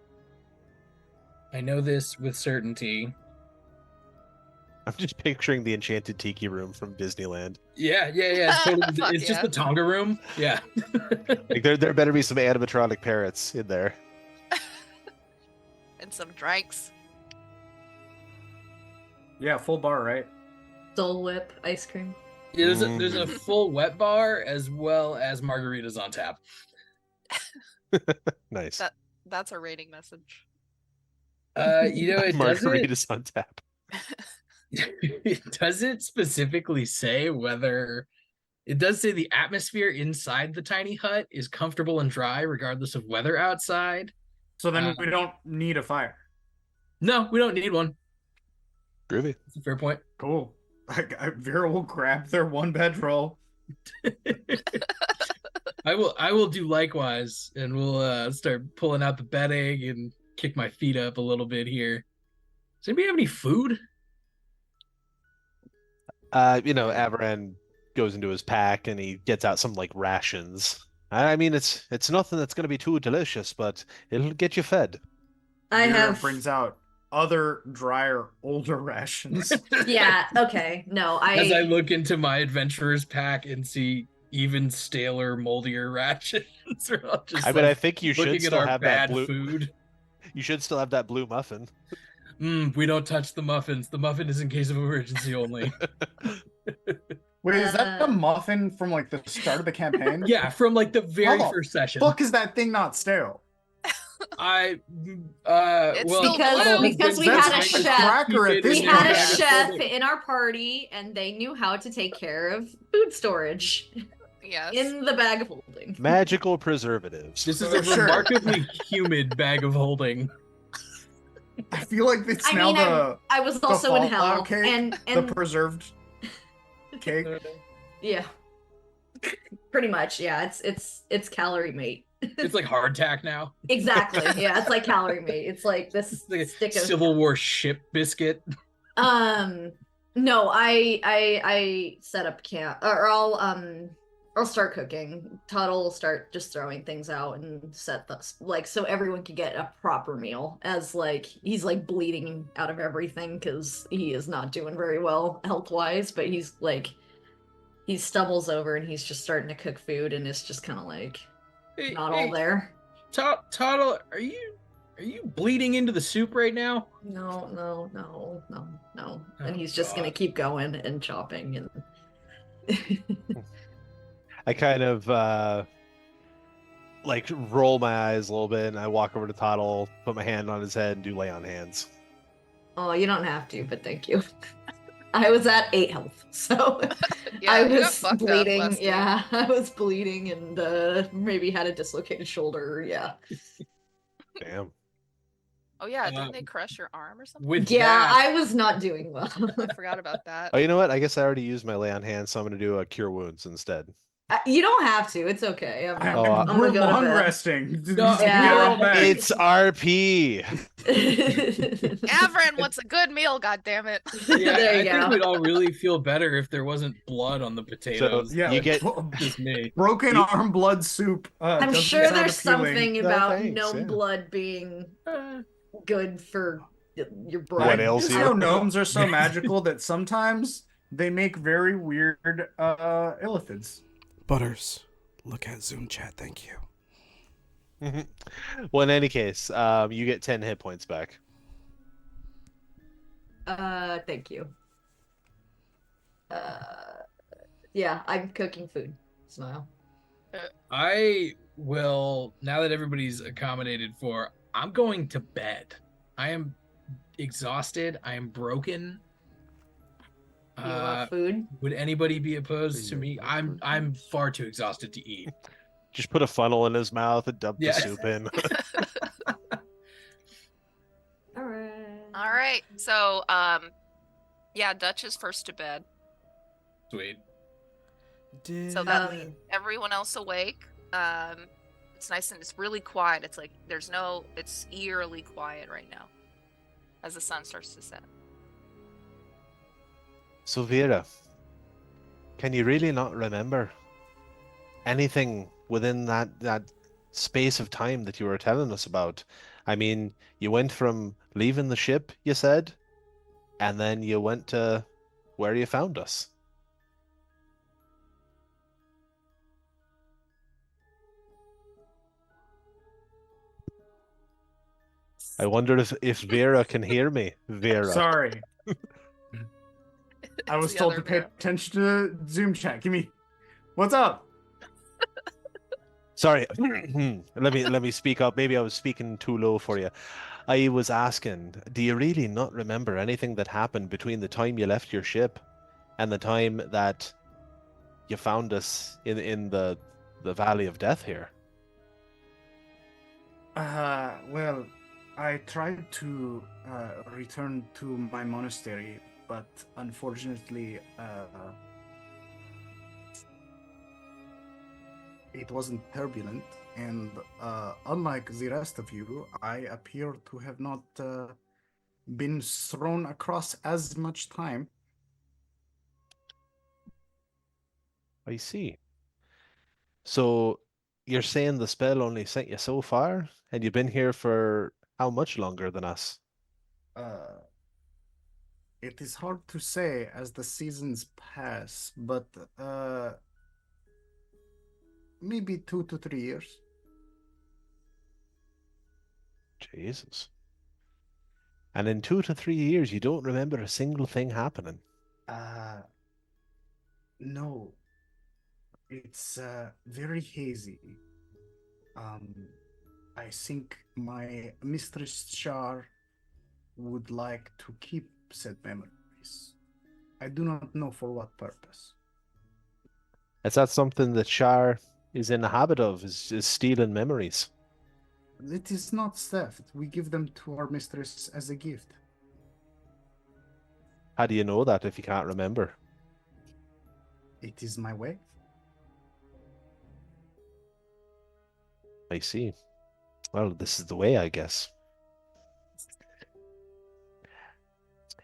Speaker 6: I know this with certainty.
Speaker 3: I'm just picturing the enchanted tiki room from Disneyland.
Speaker 6: Yeah. It's totally.
Speaker 2: Fuck
Speaker 6: It's just
Speaker 2: yeah.
Speaker 6: the Tonga room. Yeah.
Speaker 3: Like there better be some animatronic parrots in there.
Speaker 2: And some drinks.
Speaker 5: Yeah, full bar, right?
Speaker 4: Dole Whip ice cream.
Speaker 6: Yeah, there's a full wet bar as well as margaritas on tap.
Speaker 3: Nice.
Speaker 2: That's a rating message.
Speaker 6: You know,
Speaker 3: Margaritas on tap.
Speaker 6: it doesn't specifically say whether it does say the atmosphere inside the tiny hut is comfortable and dry regardless of weather outside.
Speaker 5: So then we don't need a fire.
Speaker 6: No, we don't need one.
Speaker 3: Groovy.
Speaker 6: That's a fair point.
Speaker 5: Cool. Vera will grab their one bedroll.
Speaker 6: I will do likewise, and we'll start pulling out the bedding and kick my feet up a little bit here. Does anybody have any food?
Speaker 3: Avaran goes into his pack and he gets out some like rations. I mean, it's nothing that's gonna be too delicious, but it'll get you fed.
Speaker 4: I
Speaker 5: Vera
Speaker 4: have.
Speaker 5: brings out other drier, older rations.
Speaker 4: Yeah. Okay. No.
Speaker 6: As I look into my adventurer's pack and see even staler, moldier rations. We're all just
Speaker 3: I mean, I think you should
Speaker 6: looking at
Speaker 3: still
Speaker 6: our
Speaker 3: have that
Speaker 6: bad
Speaker 3: blue.
Speaker 6: food.
Speaker 3: You should still have that blue muffin.
Speaker 6: We don't touch the muffins. The muffin is in case of emergency only.
Speaker 5: Wait, is that the muffin from like the start of the campaign?
Speaker 6: Yeah, from like the very
Speaker 5: How the
Speaker 6: first session.
Speaker 5: Fuck, is that thing not stale?
Speaker 2: It's
Speaker 6: well,
Speaker 2: still
Speaker 4: Because we
Speaker 5: That's
Speaker 4: had a
Speaker 5: like
Speaker 4: chef.
Speaker 5: cracker at
Speaker 6: Keep it
Speaker 5: this
Speaker 4: We
Speaker 6: in
Speaker 5: point.
Speaker 4: had a
Speaker 6: bag of
Speaker 4: chef
Speaker 6: holding.
Speaker 4: in our party, and they knew how to take care of food storage
Speaker 2: Yes.
Speaker 4: in the bag of holding.
Speaker 3: Magical preservatives.
Speaker 6: This is a
Speaker 5: Sure.
Speaker 6: remarkably humid bag of holding.
Speaker 5: I feel like it's
Speaker 4: I
Speaker 5: now
Speaker 4: mean,
Speaker 5: the
Speaker 4: I was also in
Speaker 5: Fallout
Speaker 4: hell,
Speaker 5: cake,
Speaker 4: and
Speaker 5: the preserved cake.
Speaker 4: yeah, pretty much. Yeah, it's calorie mate.
Speaker 6: It's like hardtack now.
Speaker 4: Exactly. Yeah, it's like calorie mate. It's like this
Speaker 6: It's like a
Speaker 4: stick of
Speaker 6: Civil War ship biscuit.
Speaker 4: No, I set up camp, or I'll start cooking. Tuttle will start just throwing things out and set the like so everyone can get a proper meal. As like he's like bleeding out of everything because he is not doing very well health wise, but he's like he stumbles over and he's just starting to cook food and it's just kind of like
Speaker 6: Hey,
Speaker 4: not all there.
Speaker 6: Toddle, are you bleeding into the soup right now?
Speaker 4: No.
Speaker 6: Oh,
Speaker 4: And he's just gonna
Speaker 6: God.
Speaker 4: keep going and chopping and.
Speaker 3: I kind of like roll my eyes a little bit and I walk over to Toddle, put my hand on his head and do lay on hands.
Speaker 4: Oh, you don't have to, but thank you. I was at 8 health, so
Speaker 2: Yeah,
Speaker 4: I
Speaker 2: you got
Speaker 4: was
Speaker 2: fucked up
Speaker 4: bleeding.
Speaker 2: last game.
Speaker 4: Yeah, I was bleeding and maybe had a dislocated shoulder. Yeah.
Speaker 3: Damn.
Speaker 2: Oh yeah,
Speaker 6: Uh,
Speaker 2: didn't they crush your arm or something?
Speaker 6: With
Speaker 4: Yeah,
Speaker 6: that,
Speaker 4: I was not doing well.
Speaker 2: I forgot about that.
Speaker 3: Oh, you know what? I guess I already used my lay on hands, so I'm gonna do a cure wounds instead.
Speaker 4: You don't have to. It's okay. I'm
Speaker 5: I'm
Speaker 3: Oh,
Speaker 4: gonna go to
Speaker 5: long
Speaker 4: bed.
Speaker 5: resting.
Speaker 6: No,
Speaker 5: Get
Speaker 4: yeah.
Speaker 5: her all back.
Speaker 3: It's RP.
Speaker 2: Avrin wants a good meal, goddammit.
Speaker 6: yeah,
Speaker 4: There you
Speaker 6: I think
Speaker 4: go.
Speaker 6: we'd all really feel better if there wasn't blood on the potatoes.
Speaker 5: Yeah,
Speaker 3: You get-
Speaker 6: Just me.
Speaker 5: broken
Speaker 3: You-
Speaker 5: arm blood soup.
Speaker 4: I'm
Speaker 5: doesn't
Speaker 4: sure
Speaker 5: sound
Speaker 4: there's
Speaker 5: appealing.
Speaker 4: something
Speaker 3: No,
Speaker 4: about
Speaker 3: thanks,
Speaker 4: gnome
Speaker 3: yeah.
Speaker 4: blood being
Speaker 6: Uh,
Speaker 4: good for your
Speaker 3: What
Speaker 4: brain.
Speaker 3: ails
Speaker 5: Just
Speaker 3: you?
Speaker 5: know gnomes are so magical that sometimes they make very weird illithids.
Speaker 1: Butters, look at Zoom chat. Thank you.
Speaker 3: Well, in any case, you get 10 hit points back.
Speaker 4: Thank you. Yeah, I'm cooking food. Smile.
Speaker 6: I will, now that everybody's accommodated for, I'm going to bed. I am exhausted. I am broken.
Speaker 4: You love food?
Speaker 6: Would anybody be opposed to me? I'm far too exhausted to eat.
Speaker 3: Just put a funnel in his mouth and dump the
Speaker 6: Yeah.
Speaker 3: soup in.
Speaker 4: All right.
Speaker 2: All right. So, yeah, Dutch is first to bed.
Speaker 6: Sweet.
Speaker 2: So that leaves everyone else awake. It's nice and it's really quiet. It's like it's eerily quiet right now as the sun starts to set.
Speaker 3: So Vera, can you really not remember anything within that space of time that you were telling us about? I mean, you went from leaving the ship, you said, and then you went to where you found us. I wonder if Vera can hear me. Vera.
Speaker 5: Sorry. I
Speaker 2: It's
Speaker 5: was
Speaker 2: the
Speaker 5: told
Speaker 2: other
Speaker 5: to pay
Speaker 2: Vera.
Speaker 5: attention to Zoom chat. What's up?
Speaker 3: Sorry. Let me speak up. Maybe I was speaking too low for you. I was asking, do you really not remember anything that happened between the time you left your ship and the time that you found us in the Valley of Death here?
Speaker 5: Well, I tried to return to my monastery, but unfortunately, it wasn't turbulent, and unlike the rest of you, I appear to have not been thrown across as much time.
Speaker 3: I see. So you're saying the spell only sent you so far, and you've been here for how much longer than us?
Speaker 5: Uh, it is hard to say as the seasons pass, but maybe 2 to 3 years.
Speaker 3: Jesus. And in 2 to 3 years, you don't remember a single thing happening.
Speaker 5: No, it's very hazy. I think my Mistress Char would like to keep said memories. I do not know for what purpose.
Speaker 3: Is that something that Shar is in the habit of, is stealing memories?
Speaker 5: It is not theft. We give them to our mistress as a gift.
Speaker 3: How do you know that if you can't remember?
Speaker 5: It is my way.
Speaker 3: I see. Well, this is the way, I guess.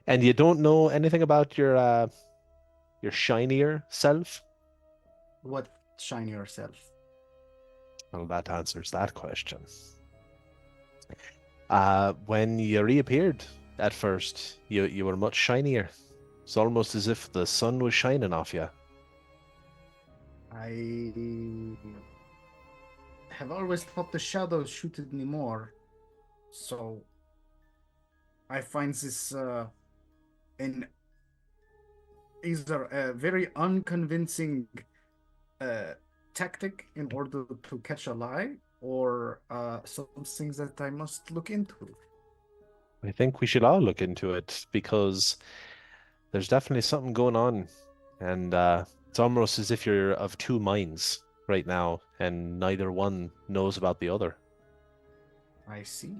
Speaker 3: And you don't know anything about your shinier self?
Speaker 5: What shine yourself?
Speaker 3: Well, that answers that question. When you reappeared at first, you were much shinier. It's almost as if the sun was shining off you.
Speaker 5: I have always thought the shadows shooted me more, so I find this an either a very unconvincing tactic in order to catch a lie, or something that I must look into.
Speaker 3: I think we should all look into it because there's definitely something going on, and it's almost as if you're of two minds right now, and neither one knows about the other.
Speaker 5: I see.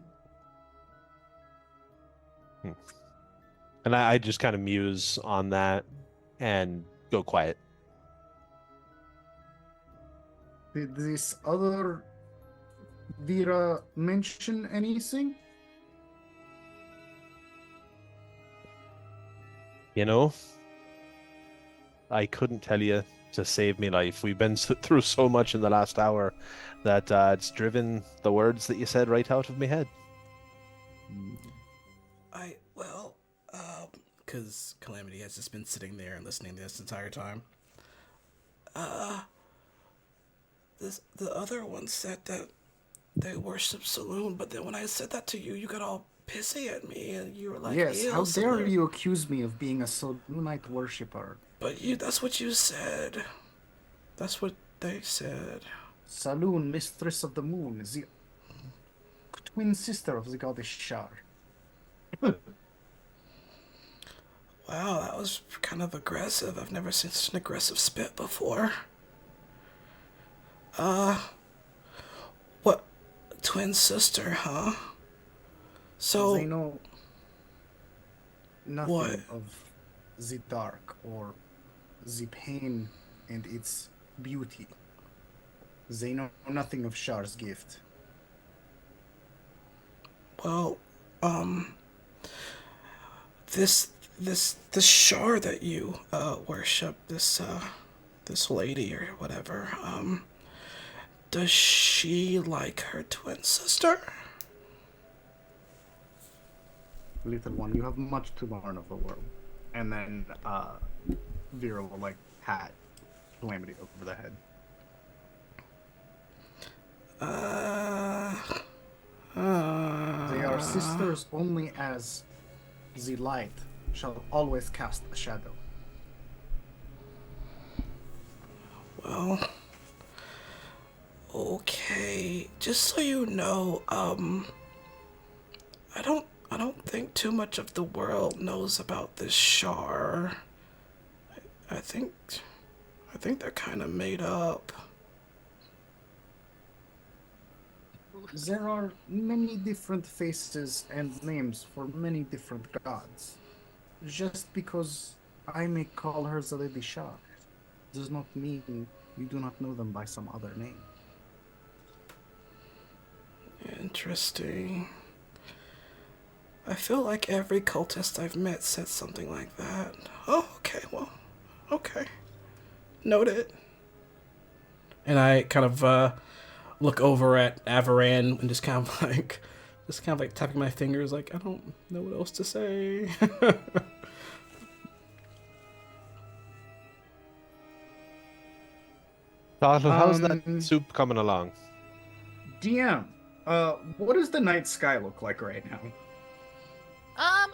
Speaker 3: And I just kind of muse on that and go quiet.
Speaker 5: Did this other Vera mention anything?
Speaker 3: You know, I couldn't tell you to save me life. We've been through so much in the last hour that it's driven the words that you said right out of my head.
Speaker 1: Because Calamity has just been sitting there and listening this entire time. The other one said that they worship Saloon, but then when I said that to you, you got all pissy at me, and you were like,
Speaker 5: Yes,
Speaker 1: "Ew,
Speaker 5: how dare
Speaker 1: Saloon."
Speaker 5: you accuse me of being a Solunite worshipper?
Speaker 1: But that's what you said. That's what they said.
Speaker 5: Saloon, mistress of the moon, the twin sister of the goddess Shar.
Speaker 1: Wow, that was kind of aggressive. I've never seen such an aggressive spit before. What? Twin sister, huh? So,
Speaker 5: They know nothing
Speaker 1: What?
Speaker 5: of the dark or the pain and its beauty. They know nothing of Shar's gift.
Speaker 1: well, this Shar that you worship, this lady or whatever, does she like her twin sister?
Speaker 5: Little one, you have much to learn of the world. And then Vera will like pat Calamity over the head. They are sisters only as the light shall always cast a shadow.
Speaker 1: Well, okay. Just so you know, I don't think too much of the world knows about this Shar. I think they're kind of made up.
Speaker 5: There are many different faces and names for many different gods. Just because I may call her the Lady Shah does not mean you do not know them by some other name.
Speaker 1: Interesting. I feel like every cultist I've met said something like that. Oh, okay, well, okay. Noted. And I kind of look over at Avaran and just kind of like tapping my fingers like I don't know what else to say.
Speaker 3: Toddle, how's that
Speaker 5: Um,
Speaker 3: soup coming along?
Speaker 5: DM, what does the night sky look like right now?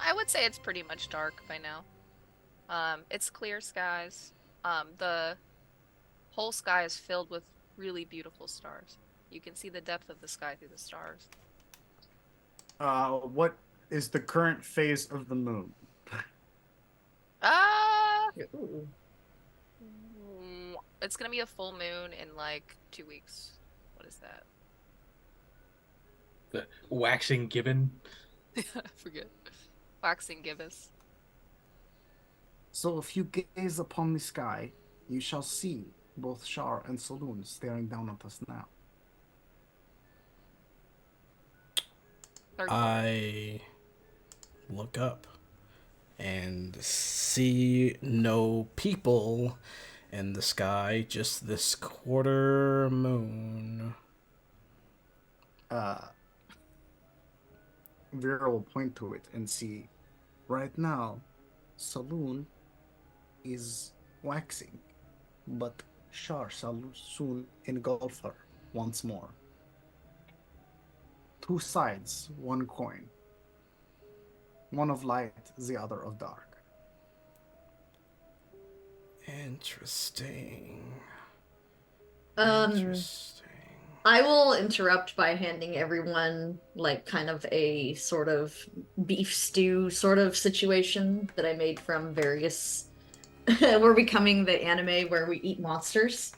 Speaker 2: I would say it's pretty much dark by now. It's clear skies. The whole sky is filled with really beautiful stars. You can see the depth of the sky through the stars.
Speaker 5: What is the current phase of the moon?
Speaker 4: Ooh.
Speaker 2: It's gonna be a full moon in like 2 weeks. What is that?
Speaker 6: The waxing gibbon.
Speaker 2: I forget. Waxing gibbous.
Speaker 5: So if you gaze upon the sky, you shall see both Shar and Saloon staring down at us now.
Speaker 2: Third
Speaker 1: I look up and see no people in the sky, just this quarter moon.
Speaker 5: Vera will point to it and see, right now, Saloon is waxing, but Shar shall soon engulf her once more. Two sides, one coin. One of light, the other of dark.
Speaker 1: Interesting.
Speaker 4: Um, I will interrupt by handing everyone like kind of a sort of beef stew sort of situation that I made from various. We're becoming the anime where we eat monsters.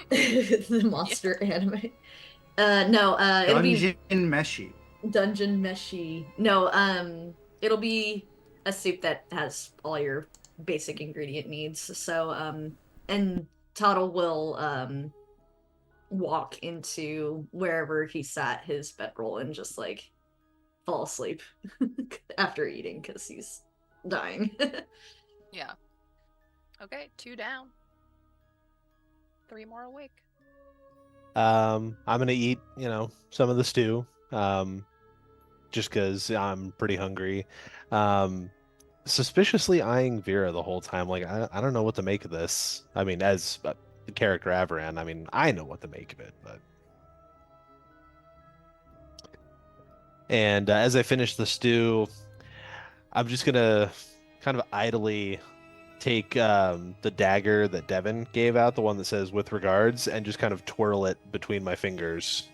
Speaker 4: The monster anime. No, it'll be
Speaker 5: Dungeon Meshi.
Speaker 4: Dungeon Meshi. No, it'll be a soup that has all your basic ingredient needs. So, and Toddle will walk into wherever he sat his bedroll and just like fall asleep after eating because he's dying.
Speaker 2: Yeah. Okay, 2 down. 3 more awake.
Speaker 3: I'm gonna eat, some of the stew, just because I'm pretty hungry. Suspiciously eyeing Vera the whole time, like I don't know what to make of this. I mean, as the character Avaran, I mean, I know what to make of it, but. And as I finish the stew, I'm just gonna kind of idly take the dagger that Devin gave out, the one that says "with regards," and just kind of twirl it between my fingers.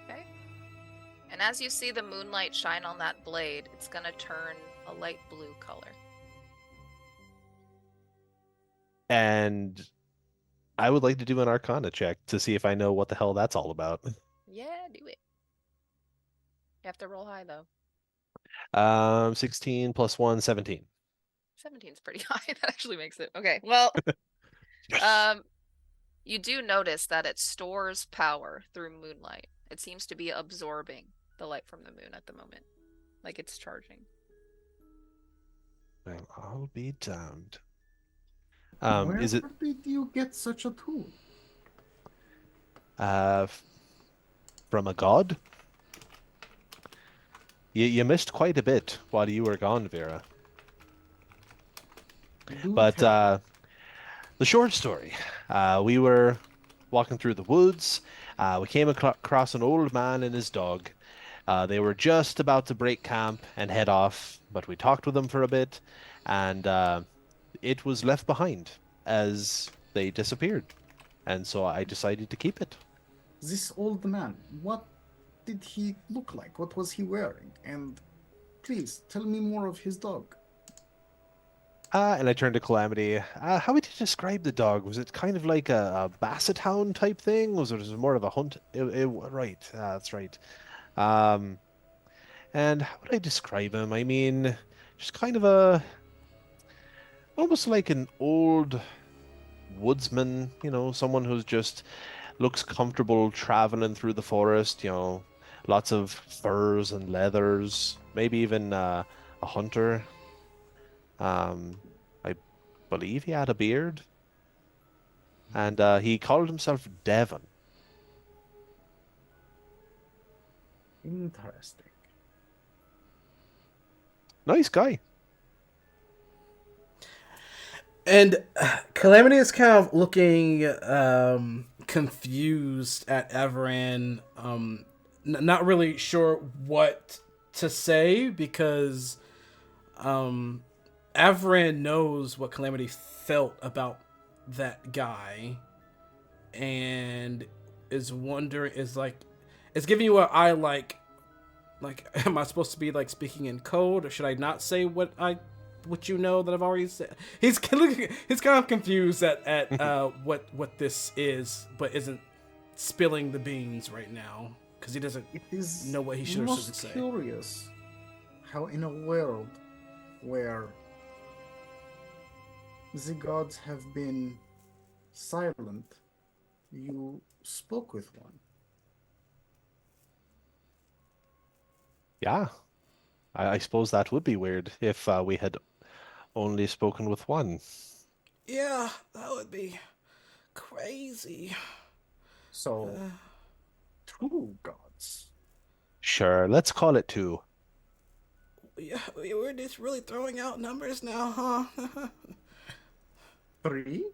Speaker 2: Okay. And as you see the moonlight shine on that blade, it's gonna turn a light blue color.
Speaker 3: And I would like to do an Arcana check to see if I know what the hell that's all about.
Speaker 2: Yeah, do it. You have to roll high though.
Speaker 3: 16 plus 1, 17.
Speaker 2: 17's pretty high. That actually makes it. Okay, well,
Speaker 3: Yes.
Speaker 2: you do notice that it stores power through moonlight. It seems to be absorbing the light from the moon at the moment. Like it's charging.
Speaker 3: Well, I'll be damned.
Speaker 5: Where
Speaker 3: Is it
Speaker 5: did you get such a tool?
Speaker 3: from a god? You missed quite a bit while you were gone, Vera.
Speaker 5: Do
Speaker 3: But
Speaker 5: tell.
Speaker 3: the short story, we were walking through the woods. We came across an old man and his dog. They were just about to break camp and head off, but we talked with them for a bit, and it was left behind as they disappeared. And so I decided to keep it.
Speaker 5: This old man, what did he look like? What was he wearing? And please tell me more of his dog.
Speaker 3: And I turned to Calamity. How would you describe the dog? Was it kind of like a basset hound type thing? Was it more of a hunt? Right, that's right. And how would I describe him? I mean, just kind of almost like an old woodsman, someone who's just looks comfortable traveling through the forest, lots of furs and leathers, maybe even a hunter. I believe he had a beard, and he called himself Devon.
Speaker 5: Interesting.
Speaker 3: Nice guy.
Speaker 1: And Calamity is kind of looking confused at Everan, not really sure what to say because Averin knows what Calamity felt about that guy, and is giving you an eye like, am I supposed to be like speaking in code, or should I not say what you know that I've already said? He's kind of confused at what this is, but isn't spilling the beans right now because he doesn't
Speaker 5: It is
Speaker 1: know what he should or shouldn't
Speaker 5: most
Speaker 1: say.
Speaker 5: curious how in a world where the gods have been silent, you spoke with one.
Speaker 3: Yeah, I suppose that would be weird if we had only spoken with one.
Speaker 1: Yeah, that would be crazy.
Speaker 5: So, two gods.
Speaker 3: Sure, let's call it two.
Speaker 1: Yeah, we're just really throwing out numbers now, huh?
Speaker 5: Three?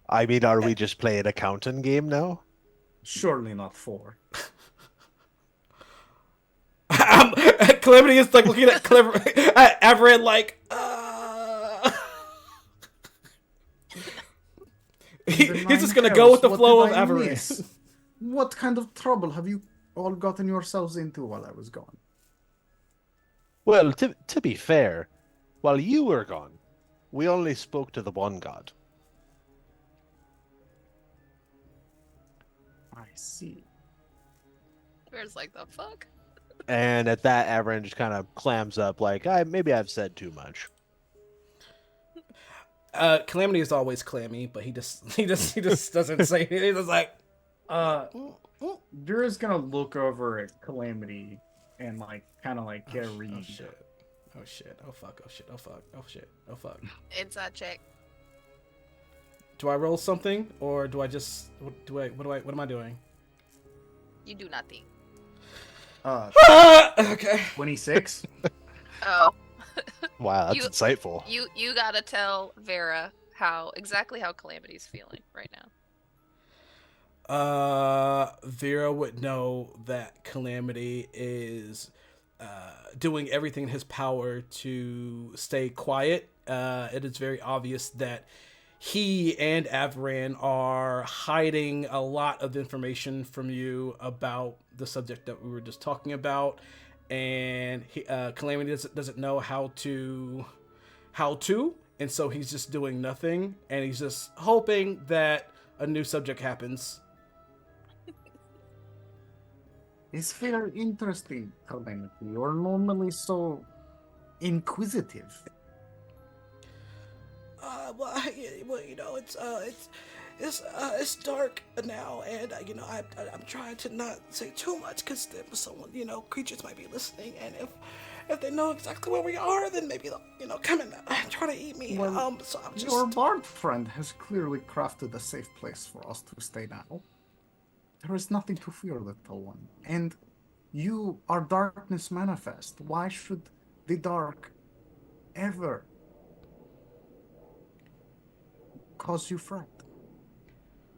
Speaker 3: I mean, are we just playing a counting game now?
Speaker 5: Surely not four.
Speaker 1: Calamity is like looking at at Everett like, he's just gonna go with the flow of Everett.
Speaker 5: What kind of trouble have you all gotten yourselves into while I was gone?
Speaker 3: Well, to be fair, while you were gone, we only spoke to the one god.
Speaker 5: I see.
Speaker 2: Where's like the fuck?
Speaker 3: And at that, Averin just kind of clams up, like, maybe I've said too much.
Speaker 1: Calamity is always clammy, but he just doesn't say anything. He's just like,
Speaker 5: Vera's gonna look over at Calamity and like kind of like get a read.
Speaker 1: oh shit, oh fuck, oh shit, oh fuck, oh shit, oh fuck.
Speaker 2: Inside check.
Speaker 1: Do I roll something, or do I just what am I doing?
Speaker 2: You do nothing.
Speaker 1: Okay.
Speaker 5: 26.
Speaker 2: Oh.
Speaker 3: Wow, that's
Speaker 2: You-
Speaker 3: insightful.
Speaker 2: You gotta tell Vera exactly how Calamity's feeling right now.
Speaker 1: Vera would know that Calamity is doing everything in his power to stay quiet. It is very obvious that he and Averan are hiding a lot of information from you about the subject that we were just talking about. and Calamity doesn't know how to, and so he's just doing nothing, and he's just hoping that a new subject happens.
Speaker 5: It's very interesting, Calamity. You're normally so inquisitive.
Speaker 1: Well, it's dark now, and I'm trying to not say too much because someone, creatures might be listening, and if they know exactly where we are, then maybe they'll come and try to eat me.
Speaker 5: Well,
Speaker 1: So I'm just.
Speaker 5: Your bard friend has clearly crafted a safe place for us to stay now. There is nothing to fear, little one. And you are darkness manifest. Why should the dark ever cause you fright?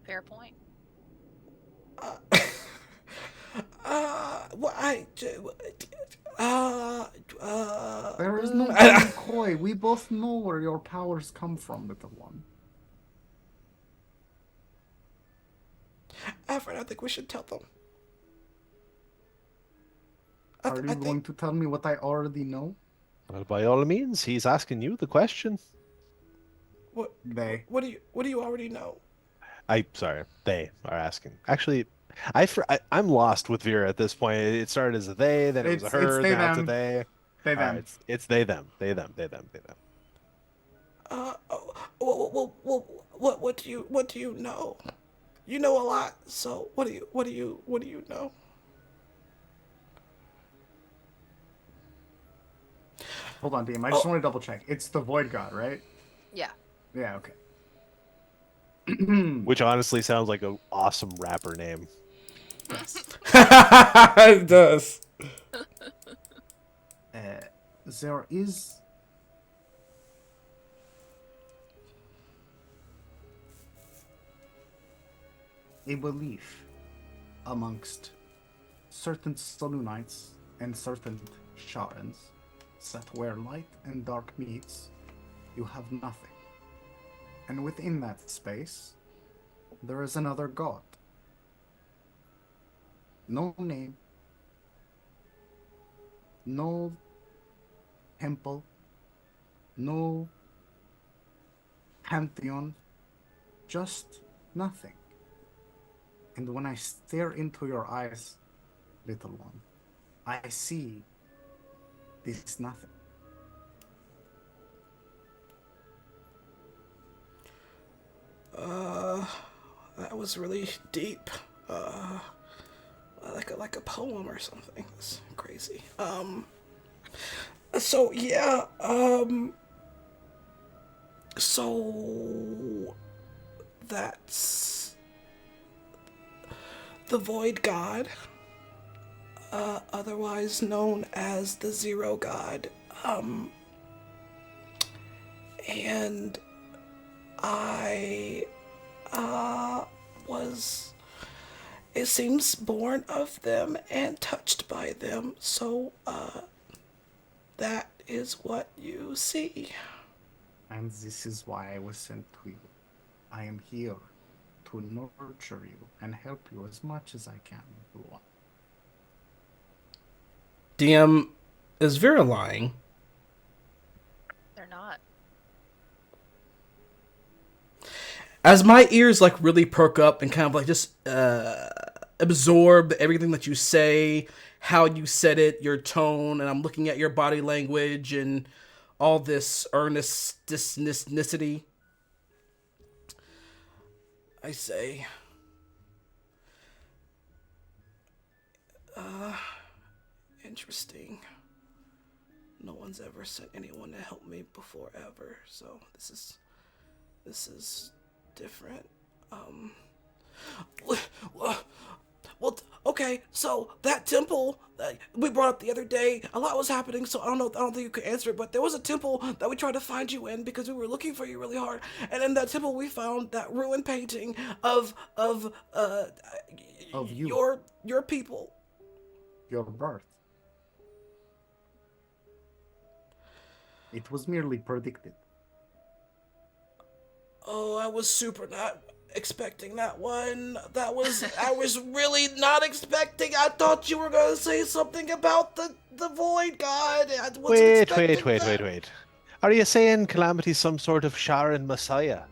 Speaker 2: Fair point.
Speaker 5: There is no being coy. We both know where your powers come from, little one.
Speaker 1: Alfred, I think we should tell them.
Speaker 5: Are you going to tell me what I already know?
Speaker 3: Well, by all means, he's asking you the question.
Speaker 1: What?
Speaker 5: They.
Speaker 1: What do you already know?
Speaker 3: They are asking. Actually, I'm lost with Vera at this point. It started as a they, then it was a her,
Speaker 5: they,
Speaker 3: now it's a
Speaker 5: them.
Speaker 3: they.
Speaker 5: They,
Speaker 3: All
Speaker 5: them.
Speaker 3: right, it's they, them, they, them, they, them, they, them.
Speaker 1: What do you know? You know a lot. So what do you know?
Speaker 5: Hold on, DM. I just want to double check. It's the Void God, right?
Speaker 2: Yeah.
Speaker 5: Yeah, okay.
Speaker 3: Which honestly sounds like an awesome rapper name.
Speaker 1: It does.
Speaker 5: There is a belief amongst certain Solunites and certain Sharans that where light and dark meets, you have nothing. And within that space, there is another god. No name, no temple, no pantheon, just nothing. And when I stare into your eyes, little one, I see this nothing.
Speaker 1: That was really deep. Like a poem or something. It's crazy. So yeah, so that's the Void God, otherwise known as the Zero God. And I was, it seems, born of them and touched by them, so that is what you see.
Speaker 5: And this is why I was sent to you. I am here to nurture you and help you as much as I can, little one.
Speaker 1: DM, is Vera lying?
Speaker 2: They're not.
Speaker 1: As my ears like really perk up and kind of like just absorb everything that you say, how you said it, your tone, and I'm looking at your body language and all this earnestness, I say, interesting. No one's ever sent anyone to help me before ever, so this is different. Well, okay, so that temple that we brought up the other day, a lot was happening, so I don't think you could answer it, but there was a temple that we tried to find you in because we were looking for you really hard, and in that temple we found that ruined painting of
Speaker 5: you.
Speaker 1: your people.
Speaker 5: Your birth. It was merely predicted.
Speaker 1: Oh, I was super not. expecting that one. I was really not expecting. I thought you were gonna say something about the void god. I wasn't expecting that.
Speaker 3: Wait. Are you saying Calamity's some sort of Sharon Messiah?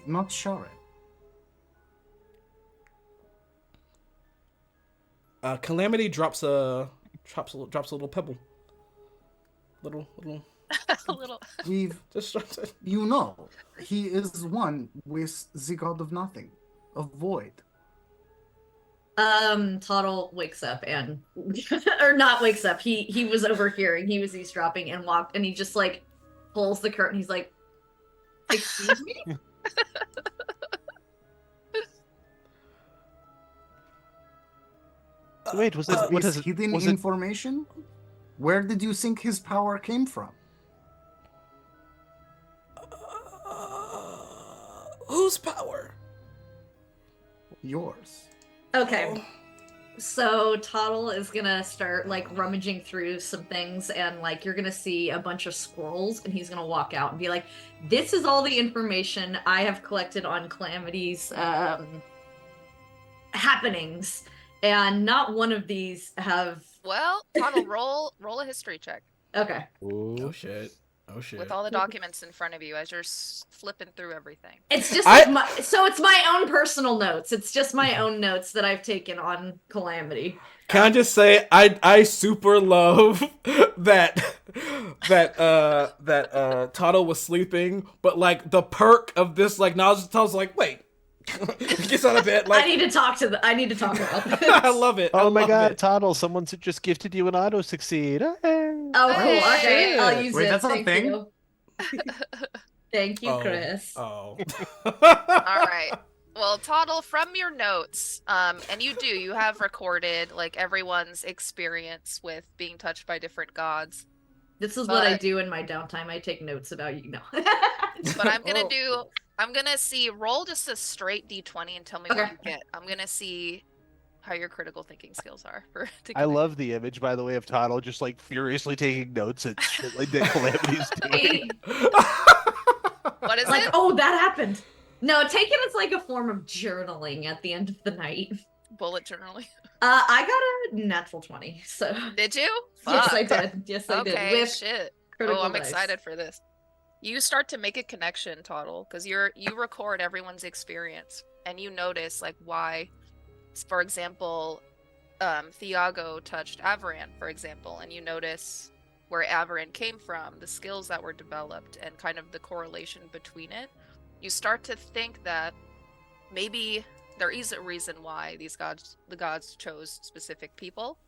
Speaker 5: Not sure.
Speaker 1: Calamity drops a little pebble. Little.
Speaker 2: A little.
Speaker 5: We've,
Speaker 1: Just drops it.
Speaker 5: you know, he is one with the god of nothing, of void.
Speaker 4: Tuttle wakes up and or not wakes up. He was overhearing. He was eavesdropping and walked and he just like pulls the curtain. He's like, "Excuse me?"
Speaker 3: Wait, was it what
Speaker 5: Is
Speaker 3: is it?
Speaker 5: hidden
Speaker 3: Was it
Speaker 5: information? Where did you think his power came from?
Speaker 1: Whose power?
Speaker 5: Yours.
Speaker 4: Okay.
Speaker 1: Oh.
Speaker 4: So Tuttle is gonna start like rummaging through some things and like you're gonna see a bunch of scrolls and he's gonna walk out and be like, "This is all the information I have collected on Calamity's happenings, and not one of these have."
Speaker 2: Well, Tuttle, roll a history check
Speaker 4: Okay.
Speaker 1: Oh shit.
Speaker 2: with all the documents in front of you as you're flipping through everything.
Speaker 4: It's just like it's my own personal notes. It's just my own notes that I've taken on Calamity.
Speaker 1: Can I just say I super love that Toto was sleeping, but like the perk of this like knowledge, Toto's like, wait. Gets out of bed like
Speaker 4: I need to talk about this.
Speaker 1: I love it.
Speaker 3: Oh my god,
Speaker 1: it.
Speaker 3: Toddle, someone just gifted you an auto succeed.
Speaker 4: Oh, cool. Okay,
Speaker 3: shit.
Speaker 4: I'll use
Speaker 5: Wait,
Speaker 4: it.
Speaker 5: that's not a
Speaker 4: Thank
Speaker 5: thing?
Speaker 4: you. Thank you, Chris.
Speaker 1: Oh.
Speaker 2: All right. Well, Toddle, from your notes, and you have recorded like everyone's experience with being touched by different gods.
Speaker 4: This is what I do in my downtime. I take notes about you. No.
Speaker 2: But I'm gonna see, roll just a straight D20 and tell me what you get. I'm gonna see how your critical thinking skills are.
Speaker 3: I love the image, by the way, of Toddle just like furiously taking notes at shit like that Calamity's doing.
Speaker 2: What is
Speaker 4: like,
Speaker 2: it?
Speaker 4: oh, that happened. No, take it as like a form of journaling at the end of the night.
Speaker 2: Bullet journaling.
Speaker 4: I got a natural 20, so.
Speaker 2: Did you?
Speaker 4: Yes,
Speaker 2: Fuck.
Speaker 4: I did. Yes, I did.
Speaker 2: Okay,
Speaker 4: With
Speaker 2: shit.
Speaker 4: critical
Speaker 2: Oh, I'm
Speaker 4: dice.
Speaker 2: excited for this. You start to make a connection, Toddle, because you record everyone's experience, and you notice like why, for example, Thiago touched Avaran, for example, and you notice where Avaran came from, the skills that were developed, and kind of the correlation between it. You start to think that maybe there is a reason why the gods chose specific people,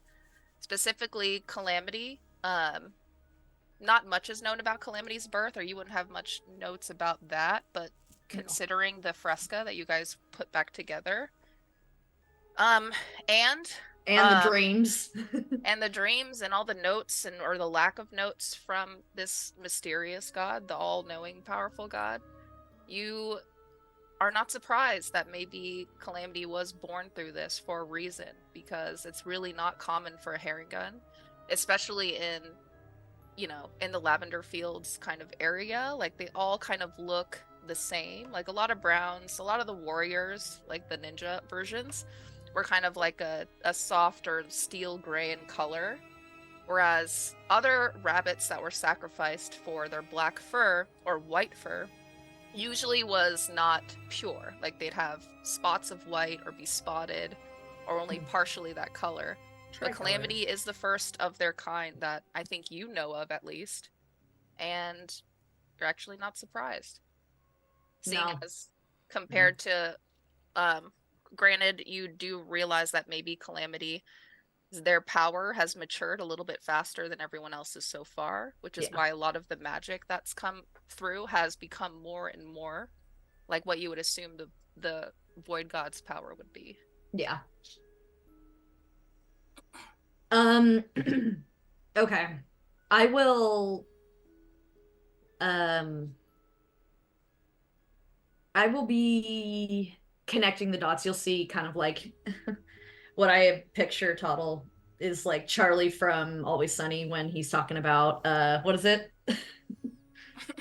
Speaker 2: specifically Calamity. Not much is known about Calamity's birth, or you wouldn't have much notes about that, but considering the fresca that you guys put back together, and
Speaker 4: the dreams.
Speaker 2: and the dreams and all the notes or the lack of notes from this mysterious god, the all-knowing, powerful god, you are not surprised that maybe Calamity was born through this for a reason, because it's really not common for a herring gun, especially in the Lavender Fields kind of area. Like, they all kind of look the same. Like, a lot of browns, a lot of the warriors, like the ninja versions, were kind of like a softer steel gray in color. Whereas other rabbits that were sacrificed for their black fur or white fur usually was not pure. Like, they'd have spots of white or be spotted or only partially that color. But Calamity is the first of their kind that I think you know of, at least. And you're actually not surprised. Seeing as compared to, granted, you do realize that maybe Calamity, their power has matured a little bit faster than everyone else's so far, which is why a lot of the magic that's come through has become more and more like what you would assume the Void God's power would be.
Speaker 4: Yeah. Okay. I will be connecting the dots. You'll see kind of like what I picture Tuttle is like Charlie from Always Sunny when he's talking about what is it?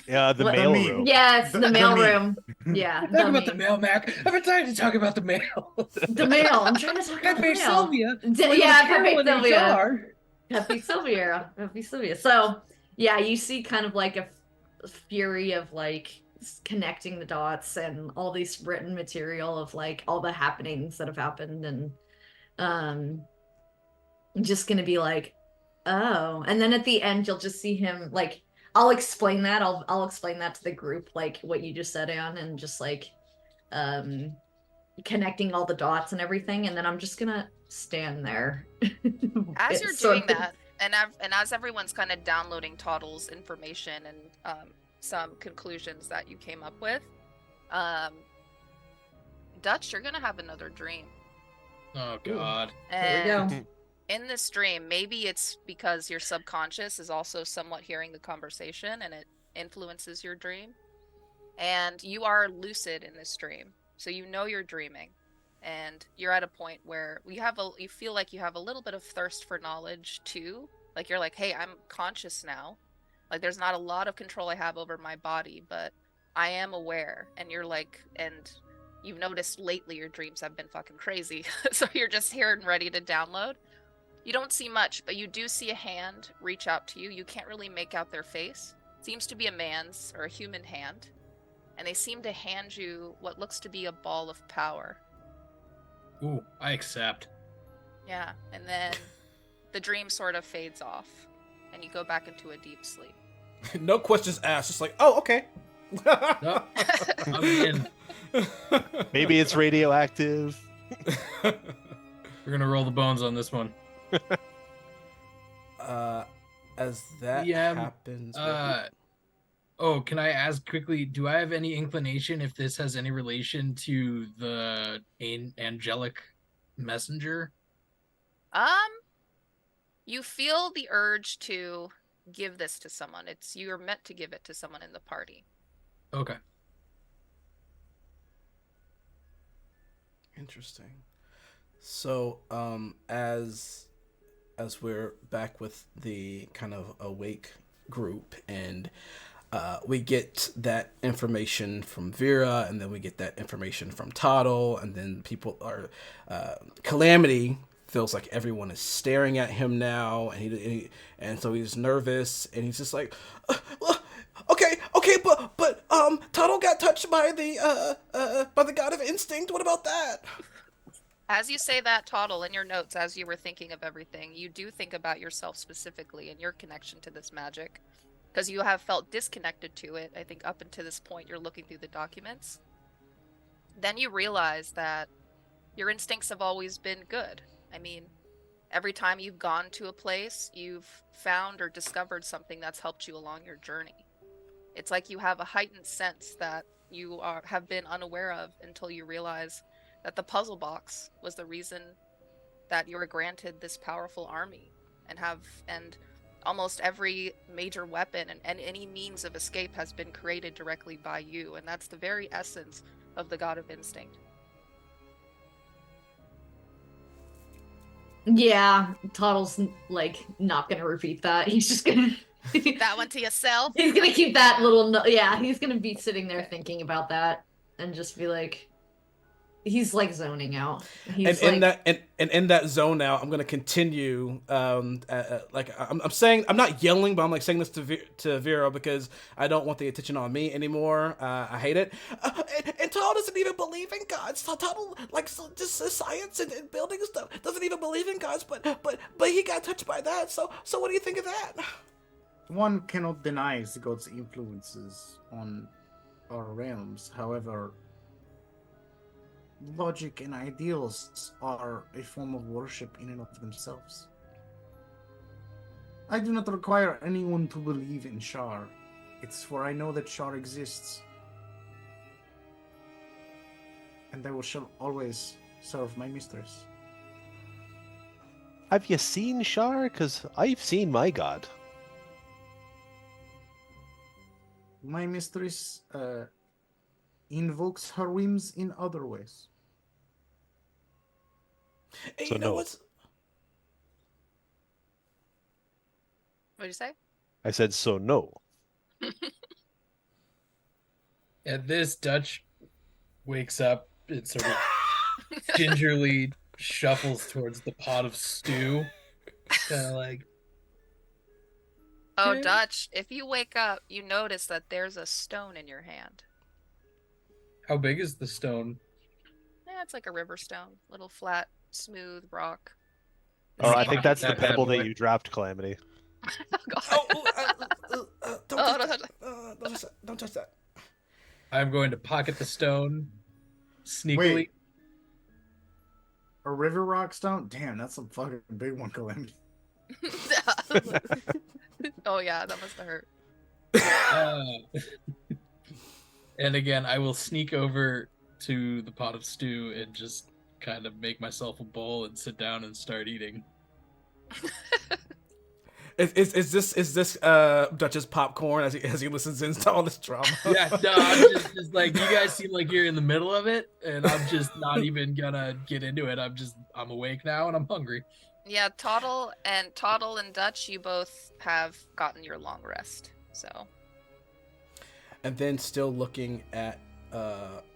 Speaker 3: Yeah, the
Speaker 4: What-
Speaker 3: mail
Speaker 5: me.
Speaker 3: room.
Speaker 4: Yes, the
Speaker 5: The
Speaker 4: mail
Speaker 5: me.
Speaker 4: room. Yeah,
Speaker 6: Talk about the
Speaker 4: me.
Speaker 6: mail, Mac. I've been trying to talk about the mail.
Speaker 4: The mail. I'm trying to talk about the
Speaker 6: Pepe
Speaker 4: mail.
Speaker 6: Sylvia.
Speaker 4: Yeah, Pepe
Speaker 6: Heroin in a
Speaker 4: Sylvia.
Speaker 6: jar.
Speaker 4: Pepe Sylvia. Pepe Sylvia. So, yeah, you see kind of like a fury of like connecting the dots and all this written material of like all the happenings that have happened, and um just gonna be like, oh. And then at the end you'll just see him like, I'll explain that. I'll explain that to the group, like what you just said, Anne, and just like um connecting all the dots and everything, and then I'm just gonna stand there.
Speaker 2: As you're
Speaker 4: It's
Speaker 2: doing
Speaker 4: sort of-
Speaker 2: that, and as everyone's kind of downloading Toddle's information and some conclusions that you came up with, Dutch, you're gonna have another dream.
Speaker 6: Oh God.
Speaker 4: Here we
Speaker 2: And
Speaker 4: go.
Speaker 2: in this dream, maybe it's because your subconscious is also somewhat hearing the conversation and it influences your dream. And you are lucid in this dream. So you know you're dreaming. And you're at a point where you feel like you have a little bit of thirst for knowledge too. Like you're like, hey, I'm conscious now. Like there's not a lot of control I have over my body, but I am aware. And you're like, and you've noticed lately your dreams have been fucking crazy. So you're just here and ready to download. You don't see much, but you do see a hand reach out to you. You can't really make out their face. Seems to be a man's or a human hand. And they seem to hand you what looks to be a ball of power.
Speaker 6: Ooh, I accept.
Speaker 2: Yeah, and then the dream sort of fades off, and you go back into a deep sleep.
Speaker 1: No questions asked. Just like, oh, okay.
Speaker 6: Nope. I'm in.
Speaker 3: Maybe it's radioactive.
Speaker 6: We're gonna roll the bones on this one.
Speaker 1: As that
Speaker 6: Yeah,
Speaker 1: happens.
Speaker 6: Oh, can I ask quickly, do I have any inclination if this has any relation to the angelic messenger?
Speaker 2: You feel the urge to give this to someone. You're meant to give it to someone in the party.
Speaker 6: Okay.
Speaker 1: Interesting. So, as we're back with the kind of awake group, and we get that information from Vera, and then we get that information from Toddle, and then people are Calamity feels like everyone is staring at him now, and so he's nervous, and he's just like, okay, but Toddle got touched by the god of instinct. What about that?
Speaker 2: As you say that, Toddle, in your notes, as you were thinking of everything, you do think about yourself specifically and your connection to this magic. Because you have felt disconnected to it, I think up until this point you're looking through the documents. Then you realize that your instincts have always been good. I mean, every time you've gone to a place, you've found or discovered something that's helped you along your journey. It's like you have a heightened sense that you have been unaware of until you realize that the puzzle box was the reason that you were granted this powerful army and almost every major weapon and any means of escape has been created directly by you, and that's the very essence of the god of instinct.
Speaker 4: Yeah, Toddle's like not gonna repeat that. He's just gonna
Speaker 2: That one to yourself.
Speaker 4: He's gonna keep that little yeah, he's gonna be sitting there thinking about that and just be like, he's like zoning out. He's
Speaker 1: And in that zone now, I'm gonna continue. Like I'm saying, I'm not yelling, but I'm like saying this to Vera because I don't want the attention on me anymore. I hate it. And Todd doesn't even believe in gods. Todd like just science and building stuff doesn't even believe in gods. But he got touched by that. So what do you think of that?
Speaker 5: One cannot deny the god's influences on our realms. However, logic and ideals are a form of worship in and of themselves. I do not require anyone to believe in Shar. It's for I know that Shar exists. And I shall always serve my mistress.
Speaker 3: Have you seen Shar? Because I've seen my god.
Speaker 5: My mistress invokes her whims in other ways.
Speaker 1: Hey,
Speaker 3: So
Speaker 1: you know
Speaker 3: no.
Speaker 1: what's
Speaker 2: What'd you say?
Speaker 3: I said, so no.
Speaker 6: At this, Dutch wakes up and sort of gingerly shuffles towards the pot of stew. Kind of like,
Speaker 2: Oh,
Speaker 6: okay.
Speaker 2: Dutch, if you wake up, you notice that there's a stone in your hand.
Speaker 6: How big is the stone?
Speaker 2: Yeah, it's like a river stone. Little flat, smooth rock. The
Speaker 3: Oh, I
Speaker 2: same
Speaker 3: think that's the
Speaker 6: That bad
Speaker 3: pebble
Speaker 6: boy.
Speaker 3: that you dropped, Calamity.
Speaker 2: Oh, God.
Speaker 1: Don't
Speaker 2: Oh,
Speaker 1: touch that. Don't touch that.
Speaker 6: I'm going to pocket the stone sneakily.
Speaker 5: Wait. A river rock stone? Damn, that's a fucking big one, Calamity.
Speaker 2: Oh, yeah, that must have hurt.
Speaker 6: And again, I will sneak over to the pot of stew and just kind of make myself a bowl and sit down and start eating.
Speaker 1: Is this Dutch's popcorn as he listens into all this drama?
Speaker 6: Yeah, no, I'm just like, you guys seem like you're in the middle of it, and I'm just not even gonna get into it. I'm awake now and I'm hungry.
Speaker 2: Yeah, Toddle and Dutch, you both have gotten your long rest, so.
Speaker 1: And then still looking at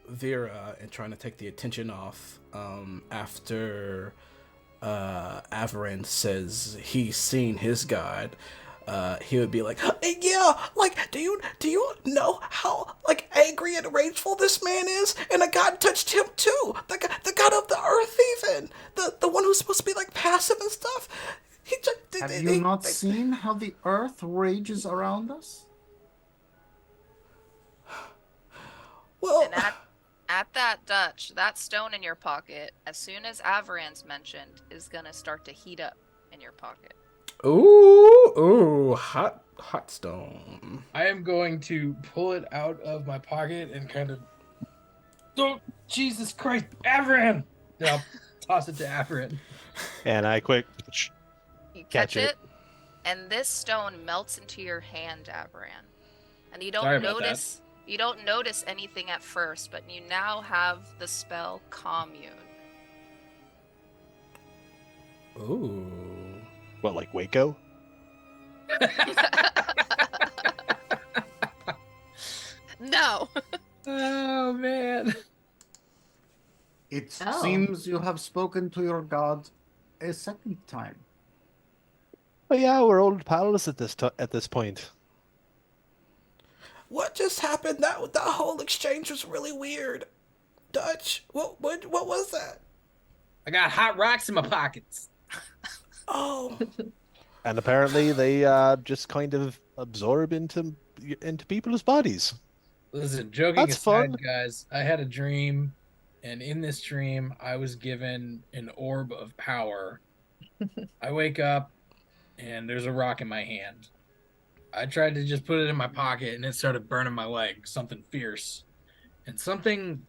Speaker 1: Vera and trying to take the attention off after Avaran says he's seen his god, he would be like, yeah, like, do you know how like angry and rageful this man is? And a god touched him too. The god of the earth, even the one who's supposed to be like passive and stuff. He just
Speaker 5: Have you not seen how the earth rages around us?
Speaker 1: Well,
Speaker 2: And at that, Dutch, that stone in your pocket, as soon as Avaran's mentioned, is gonna start to heat up in your pocket.
Speaker 1: ooh, hot stone.
Speaker 6: I am going to pull it out of my pocket and kind of, oh, Jesus Christ, Avaran! And I'll toss it to Avaran.
Speaker 3: And I quick
Speaker 2: You
Speaker 3: Catch
Speaker 2: catch
Speaker 3: it.
Speaker 2: it, and this stone melts into your hand, Avaran. And you
Speaker 6: Sorry
Speaker 2: don't
Speaker 6: about that.
Speaker 2: notice anything at first, but you now have the spell Commune.
Speaker 1: Ooh.
Speaker 3: What, like Waco?
Speaker 2: No.
Speaker 6: Oh, man.
Speaker 5: It
Speaker 4: Oh.
Speaker 5: seems you have spoken to your god a second time.
Speaker 3: Oh yeah, we're old pals at this point.
Speaker 1: What just happened? That whole exchange was really weird. Dutch, what was that?
Speaker 6: I got hot rocks in my pockets.
Speaker 1: Oh,
Speaker 3: And apparently they just kind of absorb into people's bodies.
Speaker 6: Listen, joking
Speaker 3: That's
Speaker 6: aside,
Speaker 3: fun.
Speaker 6: guys, I had a dream, and in this dream, I was given an orb of power. I wake up, and there's a rock in my hand. I tried to just put it in my pocket, and it started burning my leg, something fierce. And something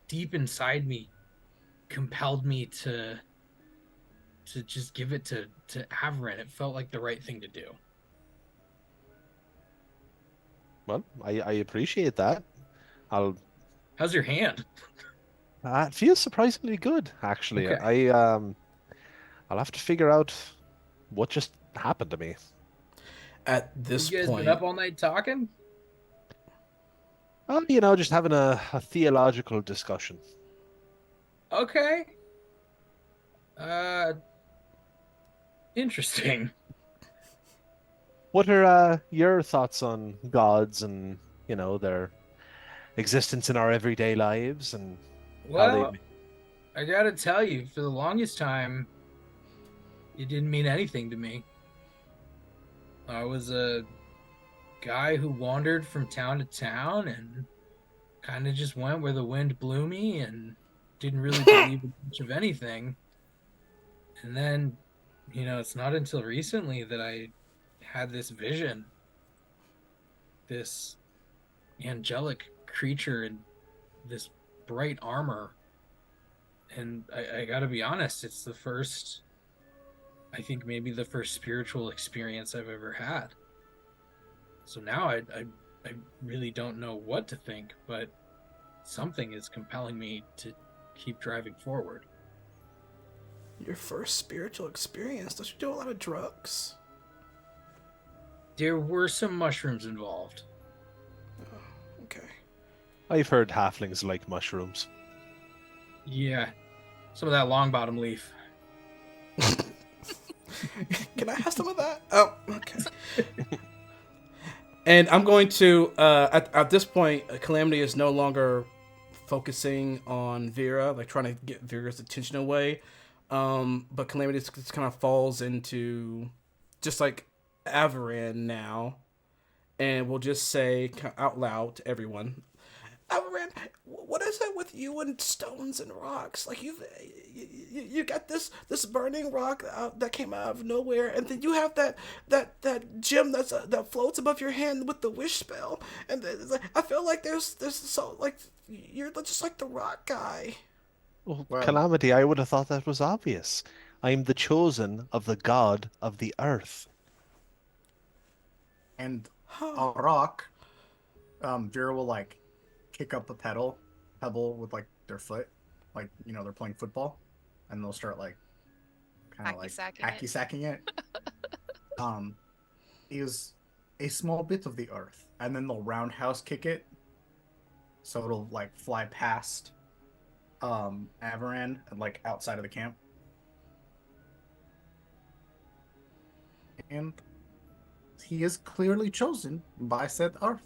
Speaker 6: deep inside me compelled me to just give it to Avaran. It felt like the right thing to do.
Speaker 3: Well, I appreciate that.
Speaker 6: How's your hand?
Speaker 3: It feels surprisingly good, actually.
Speaker 6: Okay.
Speaker 3: I'll have to figure out what just happened to me.
Speaker 1: at this
Speaker 6: You guys
Speaker 1: point,
Speaker 6: been up all night talking?
Speaker 3: Just having a theological discussion.
Speaker 6: Okay. Interesting.
Speaker 3: What are your thoughts on gods and, their existence in our everyday lives and how
Speaker 6: Well,
Speaker 3: they...
Speaker 6: I gotta tell you, for the longest time, it didn't mean anything to me. I was a guy who wandered from town to town and kind of just went where the wind blew me and didn't really believe in much of anything. And then, it's not until recently that I had this vision, this angelic creature in this bright armor. And I gotta be honest, it's the first, I think maybe the first spiritual experience I've ever had. So now I really don't know what to think, but something is compelling me to keep driving forward.
Speaker 1: your first spiritual experience. Don't you do a lot of drugs?
Speaker 6: There were some mushrooms involved.
Speaker 1: Okay.
Speaker 3: I've heard halflings like mushrooms.
Speaker 6: Yeah, some of that long bottom leaf.
Speaker 1: Can I have some of that? Oh, okay. And I'm going to, at this point, Calamity is no longer focusing on Vera, like trying to get Vera's attention away. But Calamity just kind of falls into just like Avaran now. And we'll just say out loud to everyone, Avaran, what is it with you and stones and rocks? Like you got this burning rock that came out of nowhere, and then you have that gem that floats above your hand with the wish spell, and it's like, I feel like there's so like you're just like the rock guy.
Speaker 3: Well,
Speaker 5: Well-
Speaker 3: Calamity, I would have thought that was obvious. I'm the chosen of the god of the earth.
Speaker 5: And a rock, Vera will like kick up a pebble with like their foot, like they're playing football, and they'll start like kind of like hacky sacking it. Is a small bit of the earth, and then they'll roundhouse kick it, so it'll like fly past Avaran and like outside of the camp. And he is clearly chosen by said earth.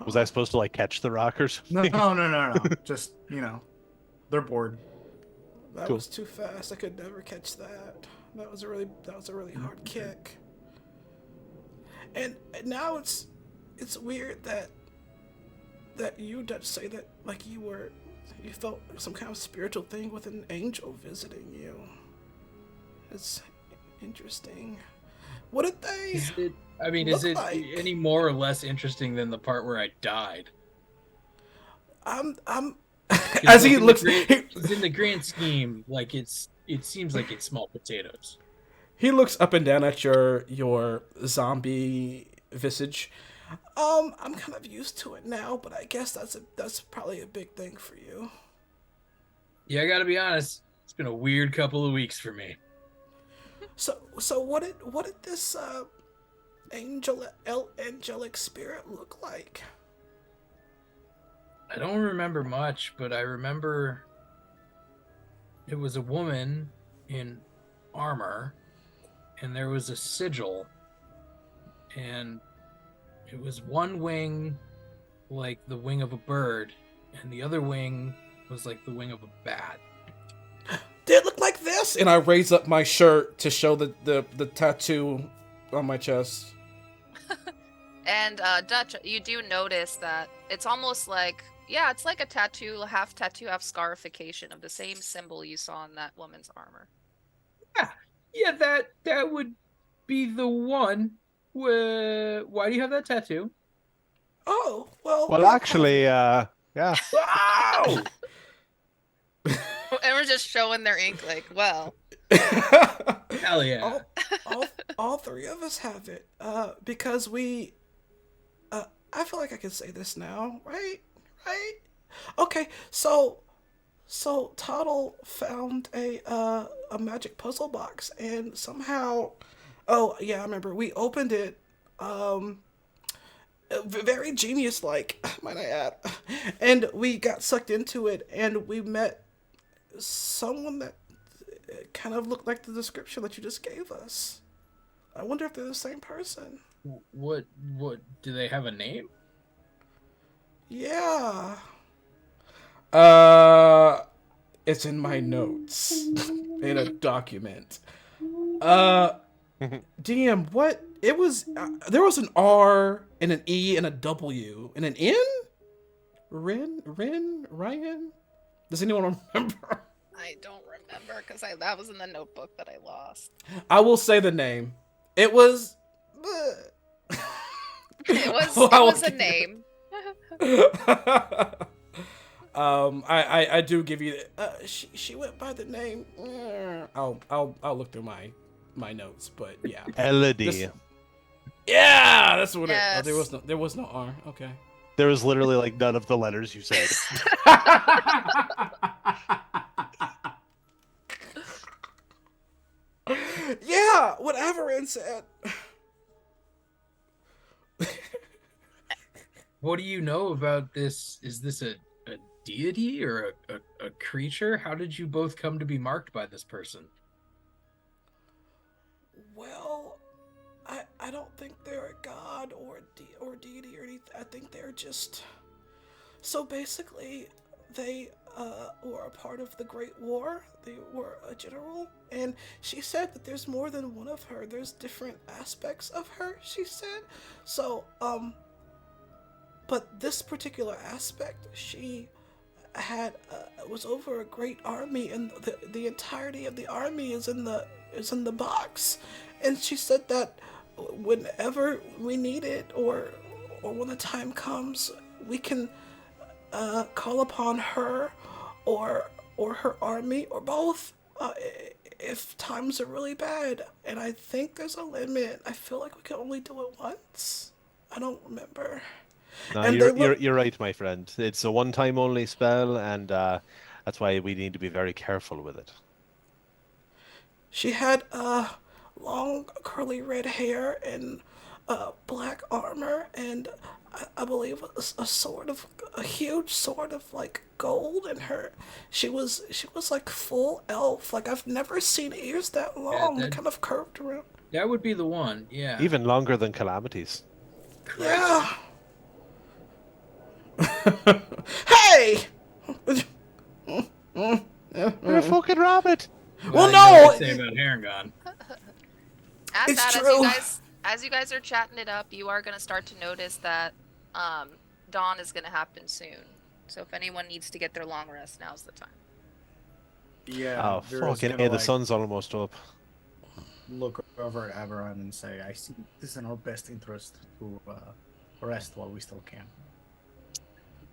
Speaker 3: Was I supposed to like catch the rock or something?
Speaker 5: No. Just, they're bored.
Speaker 1: That
Speaker 3: Cool.
Speaker 1: was too fast. I could never catch that. That was a really hard kick. And now it's weird that you don't say that like you felt some kind of spiritual thing with an angel visiting you. It's interesting. What did they?
Speaker 6: Is it
Speaker 1: look like?
Speaker 6: any more or less interesting than the part where I died?
Speaker 1: I'm
Speaker 6: 'Cause,
Speaker 1: as
Speaker 6: like,
Speaker 1: he looks.
Speaker 6: in the grand scheme, like it seems like it's small potatoes.
Speaker 1: He looks up and down at your zombie visage. I'm kind of used to it now, but I guess that's probably a big thing for you.
Speaker 6: Yeah, I gotta be honest. It's been a weird couple of weeks for me.
Speaker 1: So what did this angelic spirit look like?
Speaker 6: I don't remember much, but I remember it was a woman in armor, and there was a sigil, and it was one wing like the wing of a bird, and the other wing was like the wing of a bat.
Speaker 1: Did it look like this? And I raise up my shirt to show the tattoo on my chest.
Speaker 2: And Dutch, you do notice that it's almost like, yeah, it's like a tattoo, half scarification of the same symbol you saw in that woman's armor.
Speaker 6: Yeah, that would be the one. Why do you have that tattoo?
Speaker 1: Oh, well.
Speaker 3: Well, actually, yeah.
Speaker 6: Wow!
Speaker 2: And we're just showing their ink, like, well.
Speaker 6: Hell yeah!
Speaker 1: all three of us have it. Because we. I feel like I can say this now, right? Right? Okay, so Toddle found a magic puzzle box, and somehow, oh yeah, I remember we opened it. Very genius-like, might I add, and we got sucked into it, and we met someone that kind of looked like the description that you just gave us. I wonder if they're the same person.
Speaker 6: What do they have a name?
Speaker 1: Yeah. It's in my notes in a document. DM, what? It was there was an R and an E and a W and an N? Ryan? Does anyone remember?
Speaker 2: I don't remember because that was in the notebook that I lost.
Speaker 1: I will say the name. It was.
Speaker 2: It was a name.
Speaker 1: I do give you. She went by the name. I'll look through my notes, but yeah.
Speaker 3: Elodie.
Speaker 1: Yeah, that's what
Speaker 2: Yes.
Speaker 1: it. There was no R. Okay.
Speaker 3: There was literally like none of the letters you said.
Speaker 1: Yeah, what Avaran said.
Speaker 6: What do you know about this? Is this a deity or a creature? How did you both come to be marked by this person?
Speaker 1: Well, I don't think they're a god or deity or anything. I think they're just... So basically, they were a part of the Great War. They were a general, and she said that there's more than one of her. There's different aspects of her, she said. So, but this particular aspect, she had was over a great army, and the entirety of the army is in the box. And she said that whenever we need it, or when the time comes, we can call upon her or her army or both if times are really bad. And I think there's a limit. I feel like we can only do it once. I don't remember.
Speaker 3: No,
Speaker 1: And
Speaker 3: you're right, my friend. It's a one-time only spell, and that's why we need to be very careful with it.
Speaker 1: She had long curly red hair and black armor, and I believe a huge sword of like gold in her. She was like full elf. Like I've never seen ears that long. They kind of curved around.
Speaker 6: That would be the one. Yeah.
Speaker 3: Even longer than Calamity's.
Speaker 6: Correct.
Speaker 1: Yeah. Hey!
Speaker 3: You're a fucking rabbit.
Speaker 1: Well,
Speaker 6: You know
Speaker 1: no!
Speaker 6: what they say about Harengon.
Speaker 1: It's
Speaker 2: As
Speaker 1: true.
Speaker 2: you guys are chatting it up, you are gonna start to notice that dawn is gonna happen soon. So if anyone needs to get their long rest, now's the time.
Speaker 5: Yeah.
Speaker 3: Oh,
Speaker 5: Vera's
Speaker 3: fucking
Speaker 5: gonna,
Speaker 3: hey, the
Speaker 5: like,
Speaker 3: sun's almost up.
Speaker 5: look over at Averon and say, I see this is in our best interest to rest while we still can.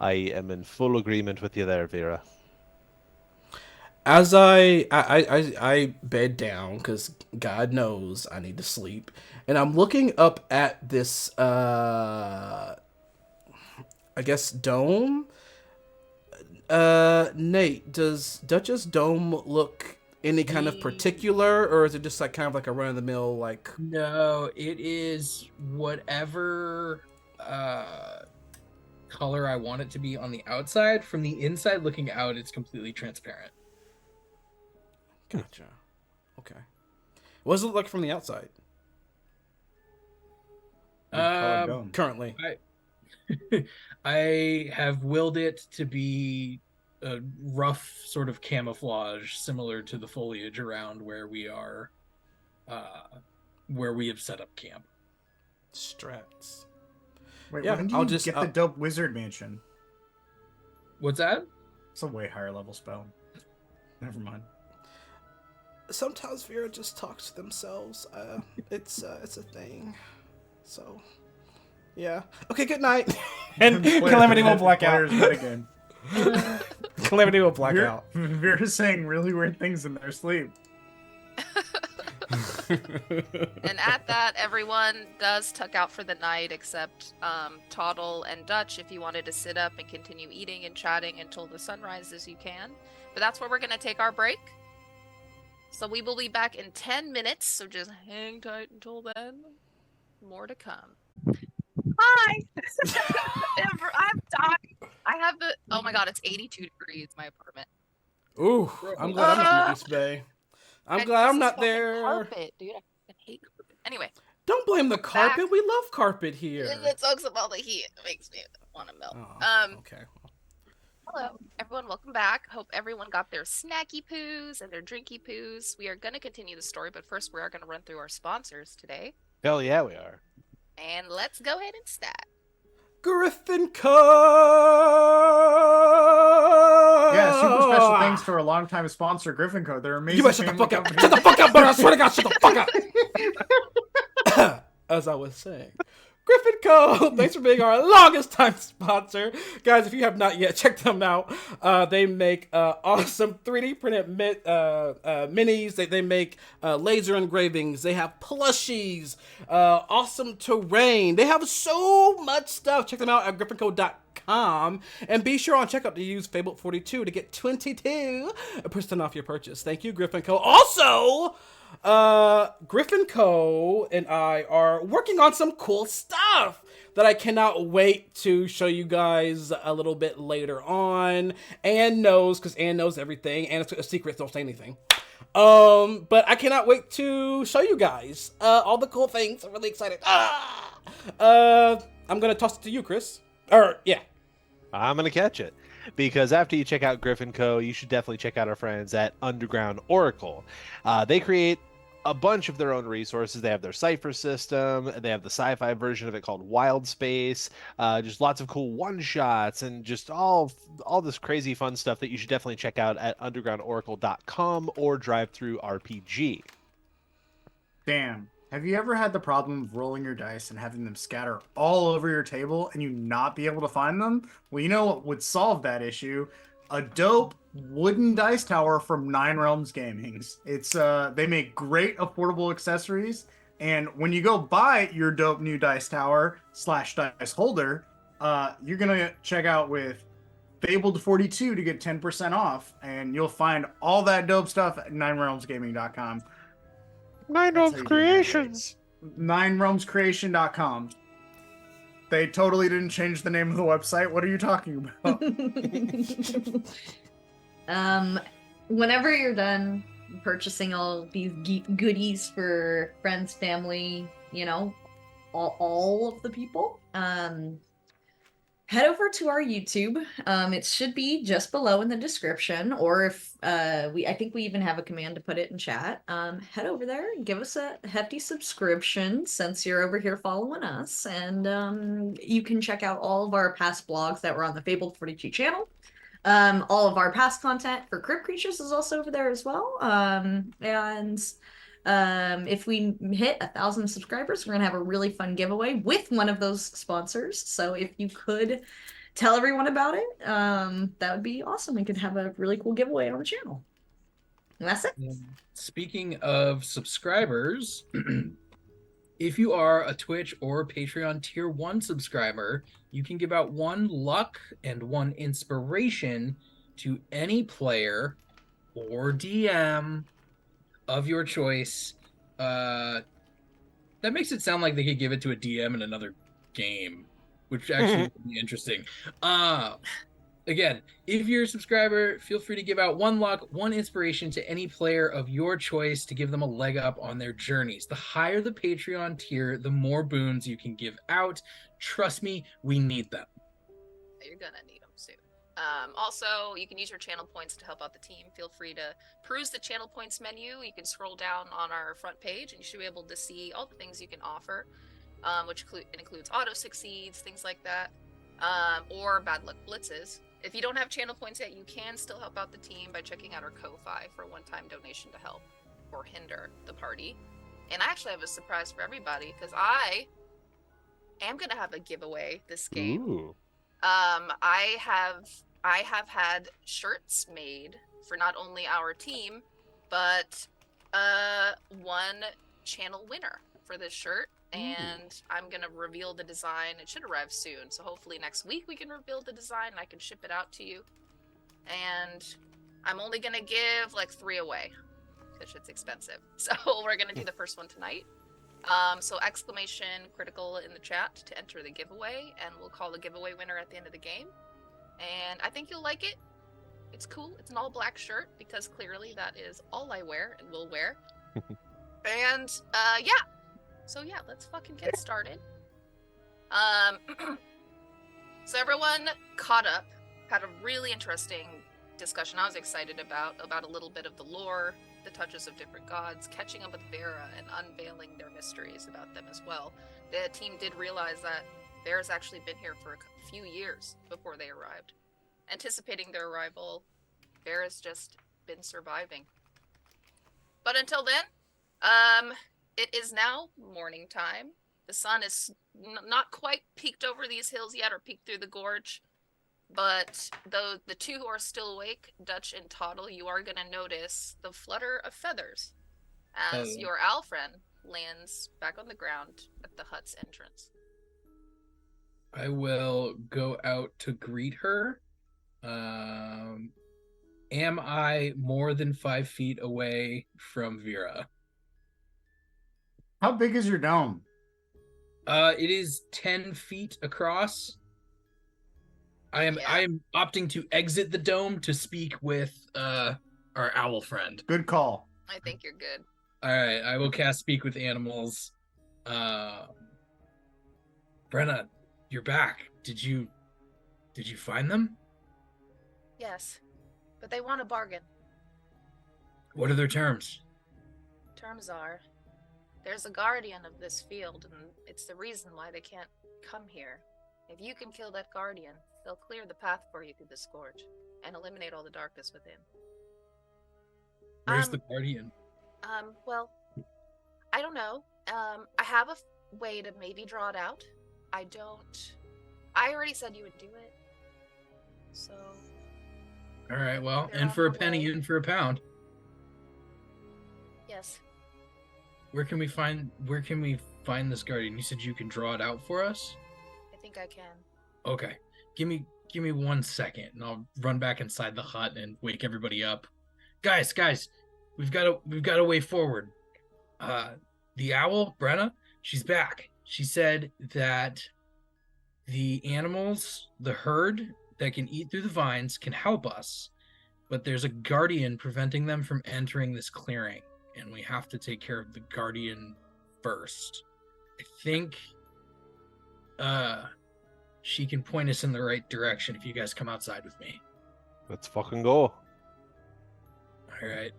Speaker 3: I am in full agreement with you there, Vera.
Speaker 1: As I bed down, because God knows I need to sleep, and I'm looking up at this I guess dome. Nate, does Duchess Dome look any kind of particular, or is it just like kind of like a run of the mill like?
Speaker 6: No, it is whatever color I want it to be on the outside. From the inside looking out, it's completely transparent.
Speaker 1: Gotcha. Okay. What does it look like from the outside
Speaker 5: What color dome?
Speaker 1: currently?
Speaker 6: I have willed it to be a rough sort of camouflage, similar to the foliage around where we are, where we have set up camp.
Speaker 1: Strats.
Speaker 5: Wait,
Speaker 1: Yeah,
Speaker 5: when do
Speaker 1: I'll
Speaker 5: you
Speaker 1: just-
Speaker 5: get the dope wizard mansion?
Speaker 6: What's that?
Speaker 5: It's a way higher level spell. Never mind.
Speaker 1: Sometimes Vera just talks to themselves. It's a thing. So, yeah. Okay. Good night. And Calamity will black out.
Speaker 5: Players bet again.
Speaker 1: Calamity will black out.
Speaker 5: Vera's saying really weird things in their sleep.
Speaker 2: And at that, everyone does tuck out for the night, except Toddle and Dutch. If you wanted to sit up and continue eating and chatting until the sun rises, you can. But that's where we're going to take our break. So we will be back in 10 minutes, so just hang tight until then. More to come. Hi! I'm dying. I have the... Oh my god, it's 82 degrees in my apartment.
Speaker 1: Ooh, I'm glad I'm not in East Bay. I'm
Speaker 2: And
Speaker 1: glad
Speaker 2: this
Speaker 1: I'm
Speaker 2: is
Speaker 1: not
Speaker 2: fucking
Speaker 1: there.
Speaker 2: Carpet, dude. I fucking hate carpet. Anyway,
Speaker 1: Don't blame the carpet.
Speaker 2: back.
Speaker 1: We love carpet here.
Speaker 2: it talks about the heat. It makes me want to melt.
Speaker 1: Oh, okay.
Speaker 2: Hello, everyone. Welcome back. Hope everyone got their snacky poos and their drinky poos. We are going to continue the story, but first we are going to run through our sponsors today.
Speaker 3: Hell yeah, we are.
Speaker 2: And let's go ahead and start.
Speaker 1: Griffin Co.
Speaker 5: Yeah, super special thanks to our longtime sponsor, Griffin Co. They're amazing.
Speaker 1: You better shut the
Speaker 5: family
Speaker 1: fuck up.
Speaker 5: company.
Speaker 1: Shut the fuck up, bro. I swear to God, shut the fuck up. As I was saying. Griffin Co. Thanks for being our longest time sponsor. Guys, if you have not yet, check them out. They make awesome 3D printed minis. They make laser engravings. They have plushies. Awesome terrain. They have so much stuff. Check them out at griffinco.com. fabled42.com. And be sure on checkout to use fabled42 to get 22% off your purchase. Thank you, Griffin Co. Also, Griffin Co. and I are working on some cool stuff that I cannot wait to show you guys a little bit later on. Anne knows, because Anne knows everything, and it's a secret, don't say anything. But I cannot wait to show you guys all the cool things. I'm really excited. I'm gonna toss it to you, Chris. Yeah.
Speaker 3: I'm going to catch it. Because after you check out Griffin Co., you should definitely check out our friends at Underground Oracle. They create a bunch of their own resources. They have their Cypher system. They have the sci-fi version of it called Wild Space. Just lots of cool one-shots and just all this crazy fun stuff that you should definitely check out at undergroundoracle.com or Drive-Thru RPG.
Speaker 5: Damn. Have you ever had the problem of rolling your dice and having them scatter all over your table and you not be able to find them? Well, you know what would solve that issue? A dope wooden dice tower from Nine Realms Gaming. It's they make great affordable accessories, and when you go buy your dope new dice tower / dice holder, you're gonna check out with Fabled42 to get 10% off, and you'll find all that dope stuff at ninerealmsgaming.com.
Speaker 3: Nine Realms Creations.
Speaker 5: ninerealmscreation.com. They totally didn't change the name of the website. What are you talking about?
Speaker 4: Whenever you're done purchasing all these goodies for friends, family, you know, all of the people, head over to our YouTube. It should be just below in the description, or if I think we even have a command to put it in chat. Head over there and give us a hefty subscription since you're over here following us, and you can check out all of our past blogs that were on the Fabled42 channel. All of our past content for Crypt Creatures is also over there as well. If we hit 1,000 subscribers, we're gonna have a really fun giveaway with one of those sponsors. So if you could tell everyone about it, that would be awesome. We could have a really cool giveaway on the channel. And that's it.
Speaker 6: Speaking of subscribers, if you are a Twitch or Patreon Tier 1 subscriber, you can give out 1 luck and 1 inspiration to any player or DM of your choice. That makes it sound like they could give it to a DM in another game, which actually would be interesting. Again, if you're a subscriber, feel free to give out 1 luck, 1 inspiration to any player of your choice to give them a leg up on their journeys. The higher the Patreon tier, the more boons you can give out. Trust me, we need them.
Speaker 2: You're gonna need them soon. Also, you can use your channel points to help out the team. Feel free to peruse the channel points menu. You can scroll down on our front page and you should be able to see all the things you can offer, which includes auto succeeds, things like that, or bad luck blitzes. If you don't have channel points yet, you can still help out the team by checking out our Ko-Fi for a one-time donation to help or hinder the party. And I actually have a surprise for everybody because I am gonna have a giveaway this game.
Speaker 3: Ooh.
Speaker 2: I have had shirts made for not only our team, but one channel winner for this shirt. And I'm gonna reveal the design. It should arrive soon, so hopefully next week we can reveal the design and I can ship it out to you. And I'm only gonna give like 3 away because it's expensive. So we're gonna do the first one tonight. So exclamation critical in the chat to enter the giveaway, and we'll call the giveaway winner at the end of the game. And I think you'll like it. It's cool. It's an all black shirt because clearly that is all I wear and will wear. And yeah. So yeah, let's fucking get started. So everyone caught up, had a really interesting discussion I was excited about a little bit of the lore, the touches of different gods, catching up with Vera and unveiling their mysteries about them as well. The team did realize that Vera's actually been here for a few years before they arrived. Anticipating their arrival, Vera's just been surviving. But until then, it is now morning time. The sun is not quite peeked over these hills yet or peeked through the gorge. But though the two who are still awake, Dutch and Toddle, you are going to notice the flutter of feathers as your owl friend lands back on the ground at the hut's entrance.
Speaker 6: I will go out to greet her. Am I more than 5 feet away from Vera?
Speaker 5: How big is your dome?
Speaker 6: It is 10 feet across. I am opting to exit the dome to speak with our owl friend.
Speaker 5: Good call.
Speaker 2: I think you're good.
Speaker 6: All right, I will cast Speak with Animals. Brenna, you're back. Did you find them?
Speaker 2: Yes, but they want a bargain.
Speaker 6: What are their terms?
Speaker 2: Terms are, there's a guardian of this field, and it's the reason why they can't come here. If you can kill that guardian, they'll clear the path for you through the scourge and eliminate all the darkness within.
Speaker 6: Where's the guardian?
Speaker 2: Well, I don't know. I have a way to maybe draw it out. I already said you would do it. So.
Speaker 6: All right, well,
Speaker 2: They're
Speaker 6: in
Speaker 2: on
Speaker 6: for a
Speaker 2: their
Speaker 6: penny,
Speaker 2: way.
Speaker 6: in for a pound.
Speaker 2: Yes.
Speaker 6: Where can we find this guardian? You said you can draw it out for us?
Speaker 2: I think I can.
Speaker 6: Okay. Give me 1 second and I'll run back inside the hut and wake everybody up. Guys, we've got a way forward. The owl, Brenna, she's back. She said that the animals, the herd that can eat through the vines can help us, but there's a guardian preventing them from entering this clearing, and we have to take care of the guardian first. I think she can point us in the right direction if you guys come outside with me.
Speaker 3: Let's fucking go.
Speaker 6: All right.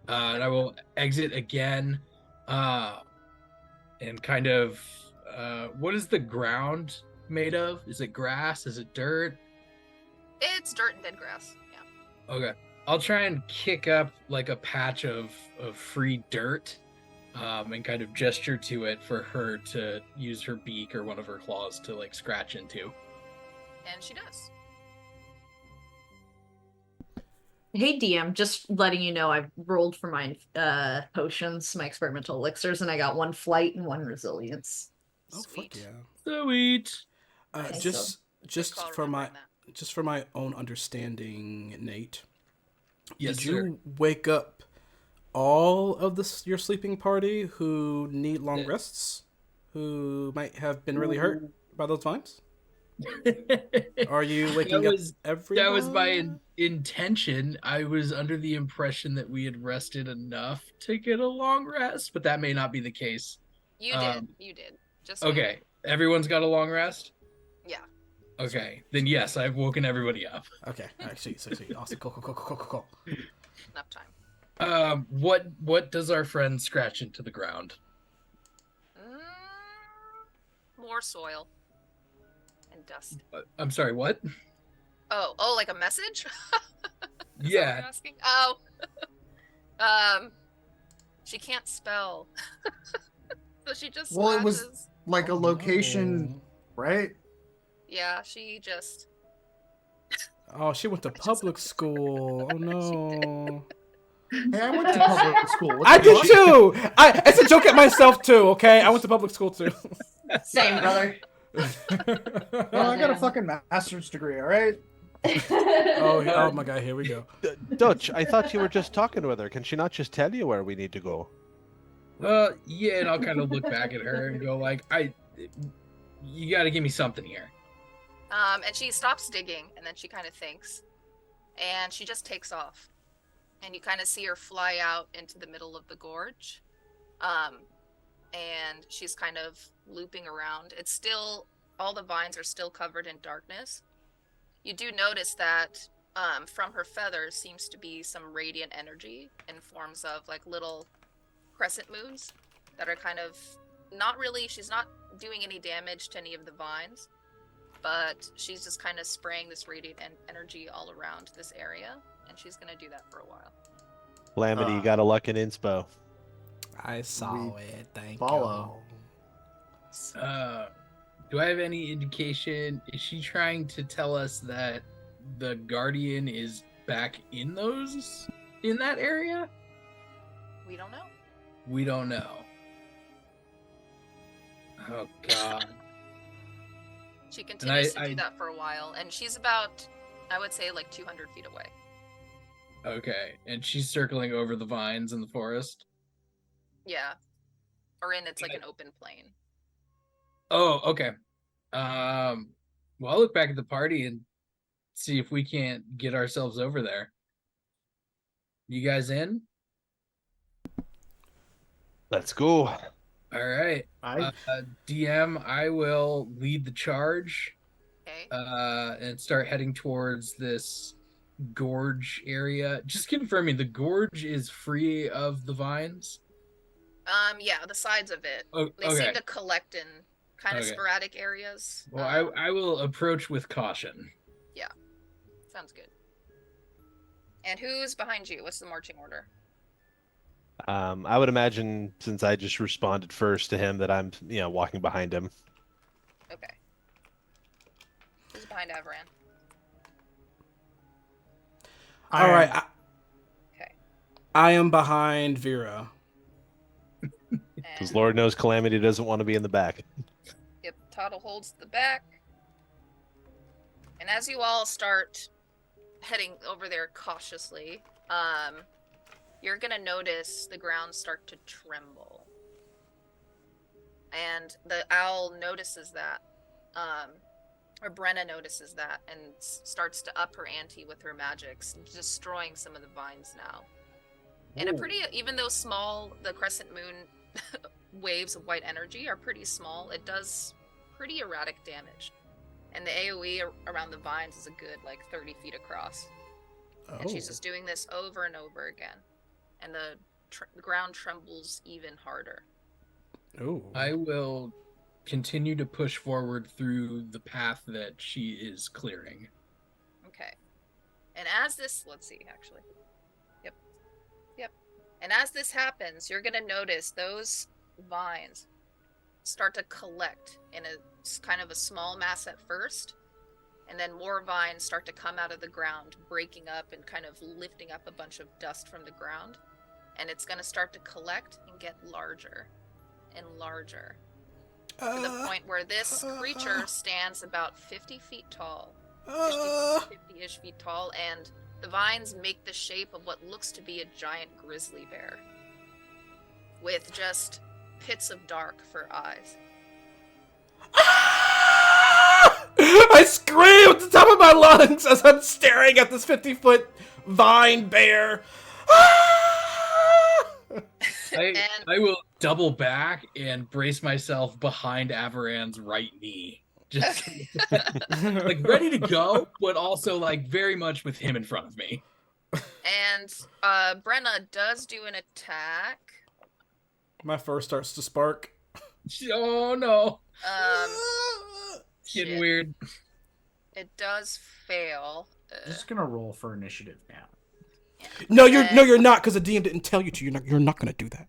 Speaker 6: And I will exit again, and kind of, what is the ground made of? Is it grass? Is it dirt?
Speaker 2: It's dirt and dead grass. Yeah.
Speaker 6: Okay. I'll try and kick up like a patch of free dirt, and kind of gesture to it for her to use her beak or one of her claws to like scratch into.
Speaker 2: And she does.
Speaker 4: Hey DM, just letting you know I've rolled for my potions, my experimental elixirs, and I got 1 flight and 1 resilience.
Speaker 1: Oh,
Speaker 2: Sweet.
Speaker 1: fuck yeah.
Speaker 6: Sweet.
Speaker 4: Okay,
Speaker 1: Just
Speaker 2: call
Speaker 1: for my
Speaker 2: remembering that.
Speaker 1: just for my own understanding, Nate.
Speaker 6: Yes,
Speaker 1: Did
Speaker 6: sir.
Speaker 1: you wake up all of your sleeping party who need long
Speaker 6: Yeah.
Speaker 1: rests, who might have been really hurt by those vines? Are you waking up everyone?
Speaker 6: That was my intention. I was under the impression that we had rested enough to get a long rest, but that may not be the case.
Speaker 2: You did. You did. Just
Speaker 6: Okay, everyone's got a long rest?
Speaker 2: Yeah.
Speaker 6: Okay, then yes, I've woken everybody up.
Speaker 1: Okay, all right, sweet. Awesome, cool.
Speaker 2: Enough time.
Speaker 6: What does our friend scratch into the ground?
Speaker 2: More soil and dust.
Speaker 6: I'm sorry, what?
Speaker 2: Oh, like a message? Is that what
Speaker 6: Yeah.
Speaker 2: you're asking? She can't spell, so she just.
Speaker 5: Well, it was
Speaker 2: scratches.
Speaker 5: like a location, right?
Speaker 2: Yeah, she just.
Speaker 1: Oh, she went to public school. Oh no.
Speaker 5: Hey, I went to public school. What
Speaker 1: I
Speaker 5: the
Speaker 1: did
Speaker 5: fuck?
Speaker 1: too. It's a joke at myself too. Okay, I went to public school too.
Speaker 4: Same, brother.
Speaker 5: Well, I got a fucking master's degree, all right?
Speaker 1: Oh my god, here we go.
Speaker 3: Dutch, I thought you were just talking with her. Can she not just tell you where we need to go?
Speaker 6: Yeah, and I'll kind of look back at her and go like, you got to give me something here.
Speaker 2: And she stops digging, and then she kind of thinks, and she just takes off, and you kind of see her fly out into the middle of the gorge, and she's kind of looping around. It's still, all the vines are still covered in darkness. You do notice that from her feathers seems to be some radiant energy in forms of like little crescent moons that are kind of not really, she's not doing any damage to any of the vines, but she's just kind of spraying this radiant energy all around this area, and she's going to do that for a while.
Speaker 3: Lamity, you got a luck in inspo.
Speaker 1: I saw
Speaker 5: We
Speaker 1: it. Thank
Speaker 5: follow.
Speaker 6: Do I have any indication? Is she trying to tell us that the guardian is back in that area?
Speaker 2: We don't know.
Speaker 6: We don't know. Oh god.
Speaker 2: She continues to
Speaker 6: I
Speaker 2: do that for a while, and she's about, I would say, like 200 feet away.
Speaker 6: okay, and she's circling over the vines in the forest.
Speaker 2: Yeah. Or it's like an open plain.
Speaker 6: Oh, okay. Well, I'll look back at the party and see if we can't get ourselves over there. You guys in?
Speaker 3: Let's go.
Speaker 6: All right.
Speaker 5: I
Speaker 6: DM, I will lead the charge
Speaker 2: Okay.
Speaker 6: and start heading towards this gorge area. Just confirming, the gorge is free of the vines?
Speaker 2: Yeah, the sides of it.
Speaker 6: Oh,
Speaker 2: They
Speaker 6: okay.
Speaker 2: seem to collect in kind of
Speaker 6: Okay.
Speaker 2: sporadic areas.
Speaker 6: Well, I will approach with caution.
Speaker 2: Sounds good. And who's behind you? What's the marching order?
Speaker 3: I would imagine, since I just responded first to him, that I'm, walking behind him.
Speaker 2: Okay. Who's behind Avaran?
Speaker 1: All right.
Speaker 2: Okay.
Speaker 1: I am behind Vera.
Speaker 3: Because
Speaker 2: And,
Speaker 3: Lord knows Calamity doesn't want to be in the back.
Speaker 2: yep, Tuttle holds the back. And as you all start heading over there cautiously, you're gonna notice the ground start to tremble. And the owl notices that, or Brenna notices that, and starts to up her ante with her magics, destroying some of the vines now. And a pretty, even though small, the crescent moon waves of white energy are pretty small, it does pretty erratic damage. And the AoE around the vines is a good, 30 feet across.
Speaker 1: Oh.
Speaker 2: And she's just doing this over and over again. And the ground trembles even harder.
Speaker 1: Oh.
Speaker 6: I will continue to push forward through the path that she is clearing.
Speaker 2: Okay. And as this, let's see, actually. Yep. And as this happens, you're going to notice those vines start to collect in a kind of a small mass at first. And then more vines start to come out of the ground, breaking up and kind of lifting up a bunch of dust from the ground. And it's going to start to collect and get larger and larger. To the point where this creature stands about 50 feet tall. 50-ish feet tall, and the vines make the shape of what looks to be a giant grizzly bear. With just pits of dark for eyes.
Speaker 1: I scream at the top of my lungs as I'm staring at this 50-foot vine bear.
Speaker 6: I will double back and brace myself behind Avaran's right knee. Just ready to go, but also very much with him in front of me.
Speaker 2: And Brenna does do an attack.
Speaker 1: My fur starts to spark.
Speaker 6: Oh no. It's getting
Speaker 2: Shit.
Speaker 6: weird.
Speaker 2: It does fail.
Speaker 5: I'm just gonna roll for initiative now.
Speaker 1: No, you're not, because the DM didn't tell you to. You're not gonna do that.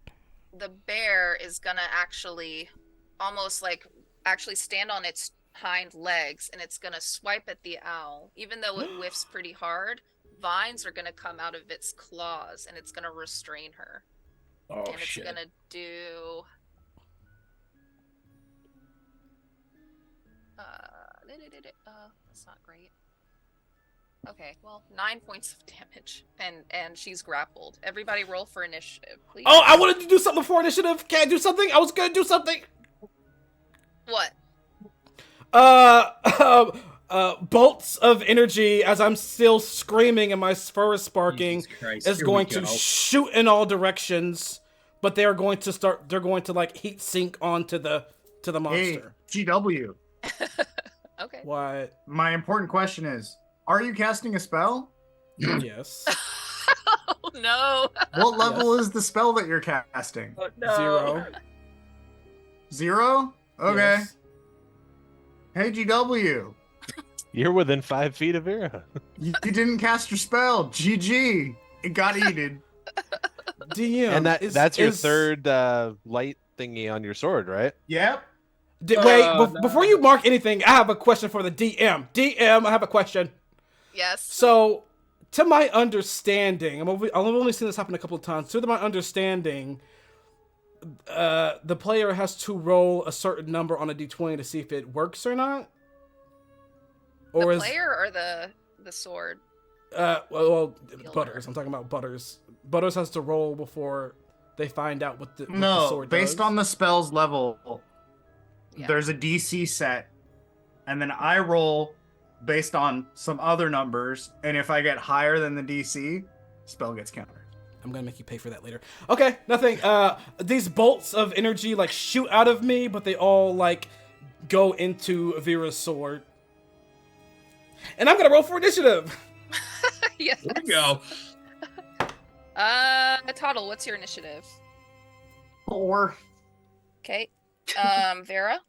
Speaker 2: The bear is gonna actually almost actually stand on its hind legs, and it's gonna swipe at the owl. Even though it whiffs pretty hard, vines are gonna come out of its claws, and it's gonna restrain her.
Speaker 6: Oh
Speaker 2: And it's
Speaker 6: shit.
Speaker 2: gonna do that's not great. Okay, well, 9 points of damage, and she's grappled. Everybody roll for initiative, please.
Speaker 1: Oh, I wanted to do something before initiative. Can I do something? I was gonna do something.
Speaker 2: What?
Speaker 1: Bolts of energy as I'm still screaming and my fur is sparking
Speaker 6: Jesus Christ,
Speaker 1: is
Speaker 6: here
Speaker 1: going
Speaker 6: we
Speaker 1: to
Speaker 6: go.
Speaker 1: shoot in all directions, but they're going to heat sink onto the
Speaker 5: Hey,
Speaker 1: monster.
Speaker 5: GW.
Speaker 2: Okay.
Speaker 1: What?
Speaker 5: My important question is: are you casting a spell?
Speaker 1: Yes.
Speaker 2: Oh no.
Speaker 5: What level is the spell that you're casting?
Speaker 6: Oh, no.
Speaker 1: 0.
Speaker 5: 0? Okay.
Speaker 1: Yes.
Speaker 5: Hey, GW.
Speaker 3: You're within 5 feet of Vera.
Speaker 5: You didn't cast your spell. GG. It got eaten.
Speaker 1: DM.
Speaker 3: And that's your
Speaker 1: is-
Speaker 3: third light thingy on your sword, right?
Speaker 5: Yep.
Speaker 1: Wait,
Speaker 6: No.
Speaker 1: before you mark anything, I have a question for the DM. DM, I have a question.
Speaker 2: Yes.
Speaker 1: So, to my understanding, I've only seen this happen a couple of times. To my understanding, the player has to roll a certain number on a d20 to see if it works or not. Or
Speaker 2: The
Speaker 1: is
Speaker 2: player or the sword?
Speaker 1: well,
Speaker 2: Wielder.
Speaker 1: Butters. I'm talking about Butters. Butters has to roll before they find out what the
Speaker 5: No,
Speaker 1: sword
Speaker 5: based
Speaker 1: does.
Speaker 5: on the spell's level,
Speaker 2: Yeah.
Speaker 5: there's a DC set, and then I roll based on some other numbers, and if I get higher than the DC, spell gets countered.
Speaker 1: I'm gonna make you pay for that later. Okay, nothing. These bolts of energy like shoot out of me, but they all like go into Vera's sword. And I'm gonna roll for initiative.
Speaker 2: Yes.
Speaker 6: Here we go.
Speaker 2: Toddle, what's your initiative?
Speaker 4: 4.
Speaker 2: Okay. Vera,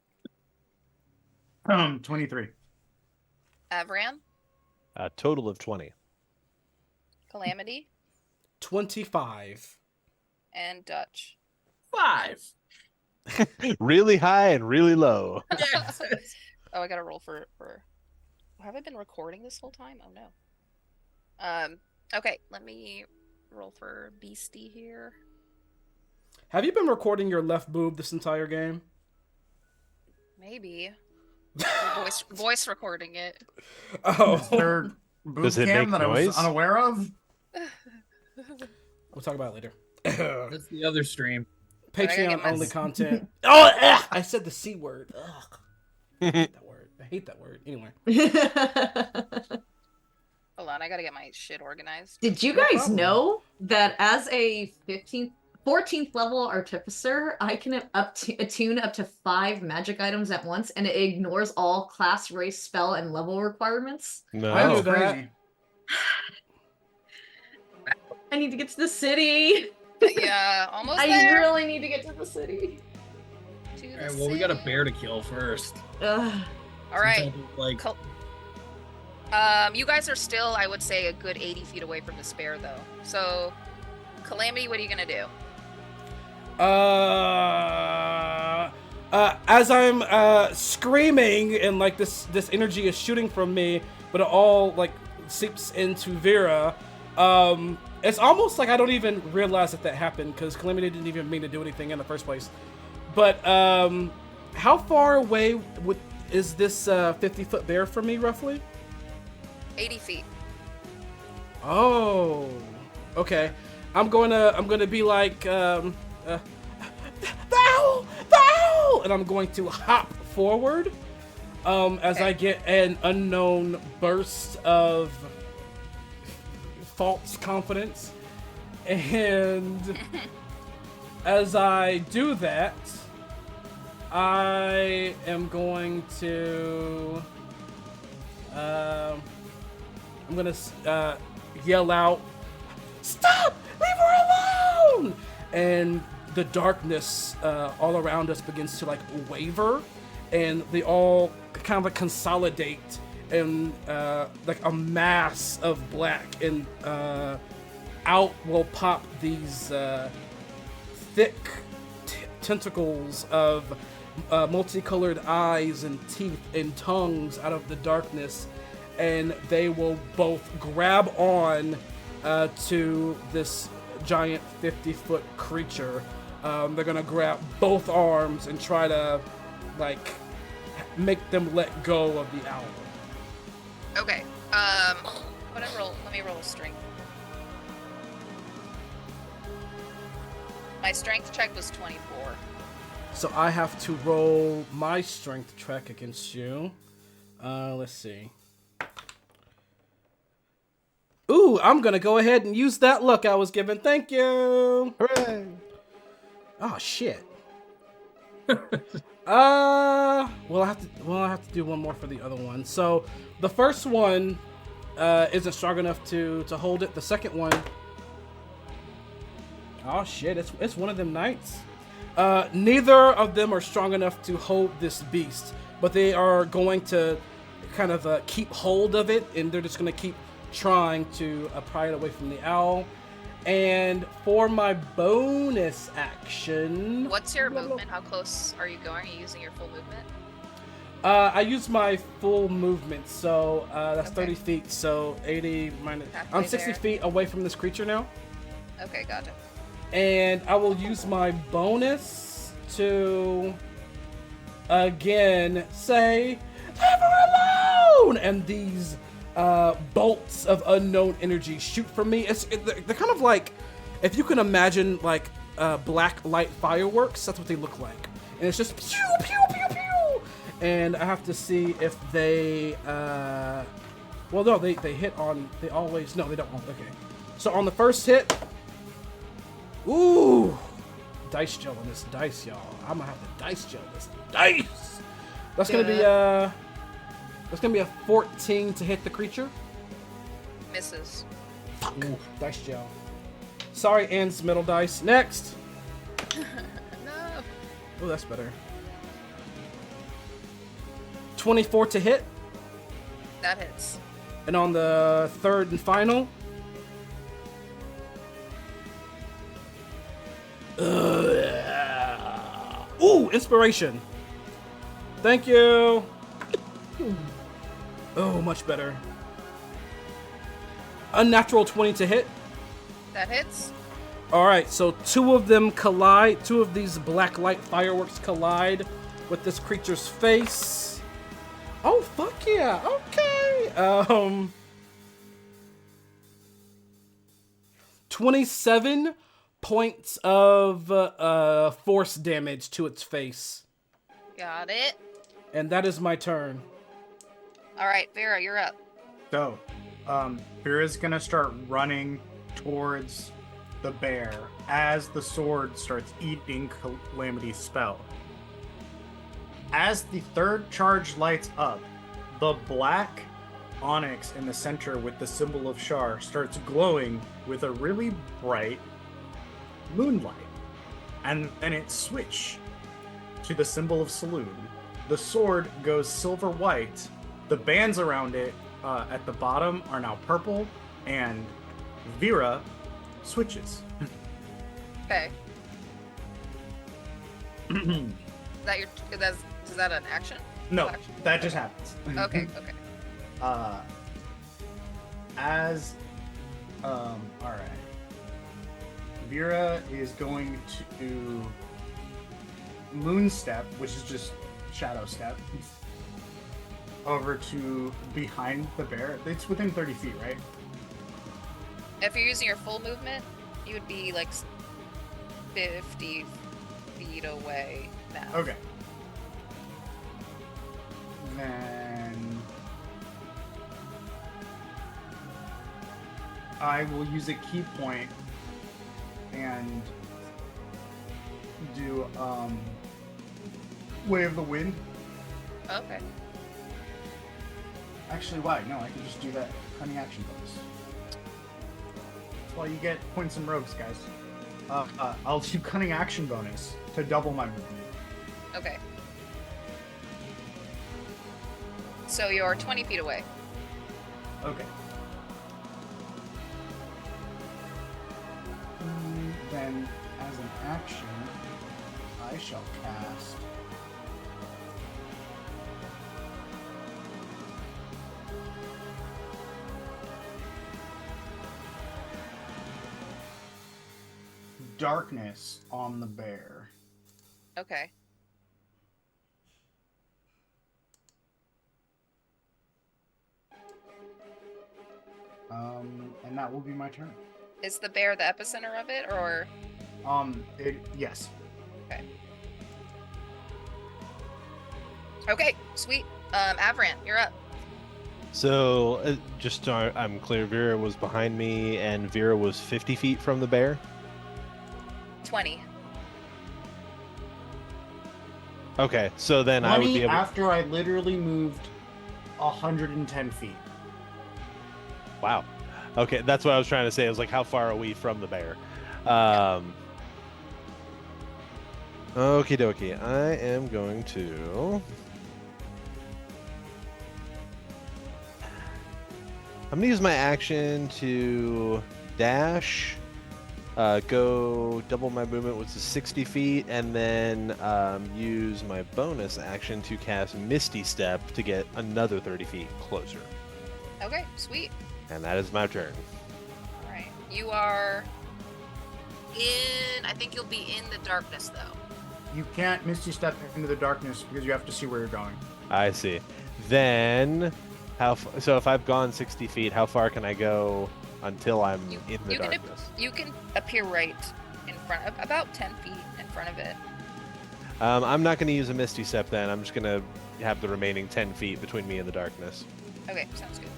Speaker 5: 23.
Speaker 2: Avran,
Speaker 3: A total of 20.
Speaker 2: Calamity,
Speaker 1: 25.
Speaker 2: and Dutch.
Speaker 6: 5.
Speaker 3: Really high and really low.
Speaker 6: Yes.
Speaker 2: Oh, I gotta roll for. Have I been recording this whole time? Oh no. Okay, let me roll for Beastie here.
Speaker 1: Have you been recording your left boob this entire game?
Speaker 2: Maybe. Voice recording it.
Speaker 1: Oh,
Speaker 5: Is there boob
Speaker 3: Does it
Speaker 5: cam
Speaker 3: make
Speaker 5: that I
Speaker 3: noise?
Speaker 5: was unaware of?
Speaker 1: we'll talk about it later.
Speaker 6: That's the other stream.
Speaker 2: I gotta get
Speaker 1: Patreon
Speaker 2: my-
Speaker 1: only content. Oh, I said the C word. Ugh. I hate that word. I hate that word. Anyway.
Speaker 2: Hold on, I gotta get my shit organized.
Speaker 4: Did you
Speaker 1: No
Speaker 4: guys
Speaker 1: problem.
Speaker 4: know that as a 14th level artificer, I can attune up to 5 magic items at once, and it ignores all class, race, spell, and level requirements?
Speaker 3: No.
Speaker 1: I knew
Speaker 5: That's
Speaker 1: that.
Speaker 5: crazy.
Speaker 4: I need to get to the city.
Speaker 2: Yeah, almost
Speaker 4: I
Speaker 2: there.
Speaker 4: really need to get to the city.
Speaker 2: To the
Speaker 6: Alright, well, we got a
Speaker 2: city.
Speaker 6: bear to kill first.
Speaker 4: Ugh.
Speaker 2: All right.
Speaker 6: Like,
Speaker 2: You guys are still, I would say, a good 80 feet away from despair, though. So, Calamity, what are you gonna do?
Speaker 1: As I'm screaming and like this energy is shooting from me, but it all like seeps into Vera. It's almost like I don't even realize that happened because Calamity didn't even mean to do anything in the first place. But how far away is this 50-foot bear from me roughly?
Speaker 2: 80 feet.
Speaker 1: Oh, okay. I'm gonna be like, thou, and I'm going to hop forward, as I get an unknown burst of false confidence, and as I do that, I am going to, I'm gonna yell out, "Stop! Leave her alone!" And the darkness all around us begins to like waver, and they all kind of like consolidate in like a mass of black, and out will pop these thick tentacles of multicolored eyes and teeth and tongues out of the darkness, and they will both grab on to this giant 50-foot creature. They're gonna grab both arms and try to like make them let go of the owl.
Speaker 2: Okay. Let me roll a strength. My strength check was 24.
Speaker 1: So I have to roll my strength check against you. Let's see. Ooh, I'm gonna go ahead and use that luck I was given. Thank you.
Speaker 3: Hooray!
Speaker 1: Oh shit. I have to do one more for the other one. So the first one isn't strong enough to hold it. The second one, oh shit, it's one of them knights. Neither of them are strong enough to hold this beast, but they are going to kind of keep hold of it, and they're just going to keep trying to pry it away from the owl. And for my bonus action,
Speaker 2: What's your movement? How close are you going? Are you using your full movement?
Speaker 1: I use my full movement, so that's
Speaker 2: Okay.
Speaker 1: 30 feet, so 80 minus...
Speaker 2: Halfway
Speaker 1: I'm 60
Speaker 2: there.
Speaker 1: feet away from this creature now,
Speaker 2: Okay, gotcha.
Speaker 1: and I will use my bonus to, again, say, "Leave her alone, and these bolts of unknown energy shoot from me. They're kind of like, if you can imagine like black light fireworks, that's what they look like. And it's just pew, pew, pew, pew. And I have to see if they, well, no, they hit on, they always, no, they don't. Okay. So on the first hit, ooh, dice gel on this dice, y'all. I'm gonna have to dice gel this dice. That's gonna be a 14 to hit the creature.
Speaker 2: Misses.
Speaker 1: Fuck. Ooh, dice gel. Sorry, Anne's middle dice. Next.
Speaker 2: No.
Speaker 1: Oh, that's better. 24 to hit.
Speaker 2: That hits.
Speaker 1: And on the third and final. Ooh, inspiration. Thank you. Oh, much better. Unnatural 20 to hit.
Speaker 2: That hits.
Speaker 1: All right, so two of them collide. Two of these black light fireworks collide with this creature's face. Oh, fuck yeah. Okay. 27 points of force damage to its face.
Speaker 2: Got it.
Speaker 1: And that is my turn.
Speaker 2: All right, Vera, you're up.
Speaker 5: So, Vera's gonna start running towards the bear as the sword starts eating Calamity's spell. As the third charge lights up, the black onyx in the center with the symbol of Shar starts glowing with a really bright moonlight. And then it switches to the symbol of Saloon. The sword goes silver white. The bands around it at the bottom are now purple, and Vera switches.
Speaker 2: Okay. Is that an action?
Speaker 5: No,
Speaker 2: Action?
Speaker 5: that just happens.
Speaker 2: Okay, okay.
Speaker 5: Alright. Vera is going to moon step, which is just shadow step, over to behind the bear. It's within 30 feet, right?
Speaker 2: If you're using your full movement, you would be like 50 feet away now.
Speaker 5: Okay. Then I will use a key point and do Way of the Wind.
Speaker 2: Okay.
Speaker 5: Actually, why? No, I can just do that cunning action bonus. That's why you get points and rogues, guys. I'll do cunning action bonus to double my movement.
Speaker 2: Okay. So you're 20 feet away.
Speaker 5: Okay. Then, as an action, I shall cast Darkness on the bear.
Speaker 2: Okay.
Speaker 5: And that will be my turn.
Speaker 2: Is the bear the epicenter of it, or?
Speaker 5: Yes.
Speaker 2: Okay. Okay, sweet. Avran, you're up.
Speaker 3: So, just so I'm clear, Vera was behind me, and Vera was 50 feet from the bear?
Speaker 2: 20.
Speaker 3: Okay, so then I would be able...
Speaker 5: after I literally moved 110 feet.
Speaker 3: Wow. Okay, that's what I was trying to say. I was like, how far are we from the bear? Okie dokie. I am going to... I'm going to use my action to dash, go double my movement, which is 60 feet, and then use my bonus action to cast Misty Step to get another 30 feet closer.
Speaker 2: Okay, sweet.
Speaker 3: And that is my turn.
Speaker 2: All right. You are in... I think you'll be in the darkness, though.
Speaker 5: You can't Misty Step into the darkness because you have to see where you're going.
Speaker 3: I see. Then So if I've gone 60 feet, how far can I go until I'm in the darkness?
Speaker 2: You can appear right in front of, about 10 feet in front of it.
Speaker 3: I'm not going to use a Misty Step then. I'm just going to have the remaining 10 feet between me and the darkness.
Speaker 2: Okay, sounds good.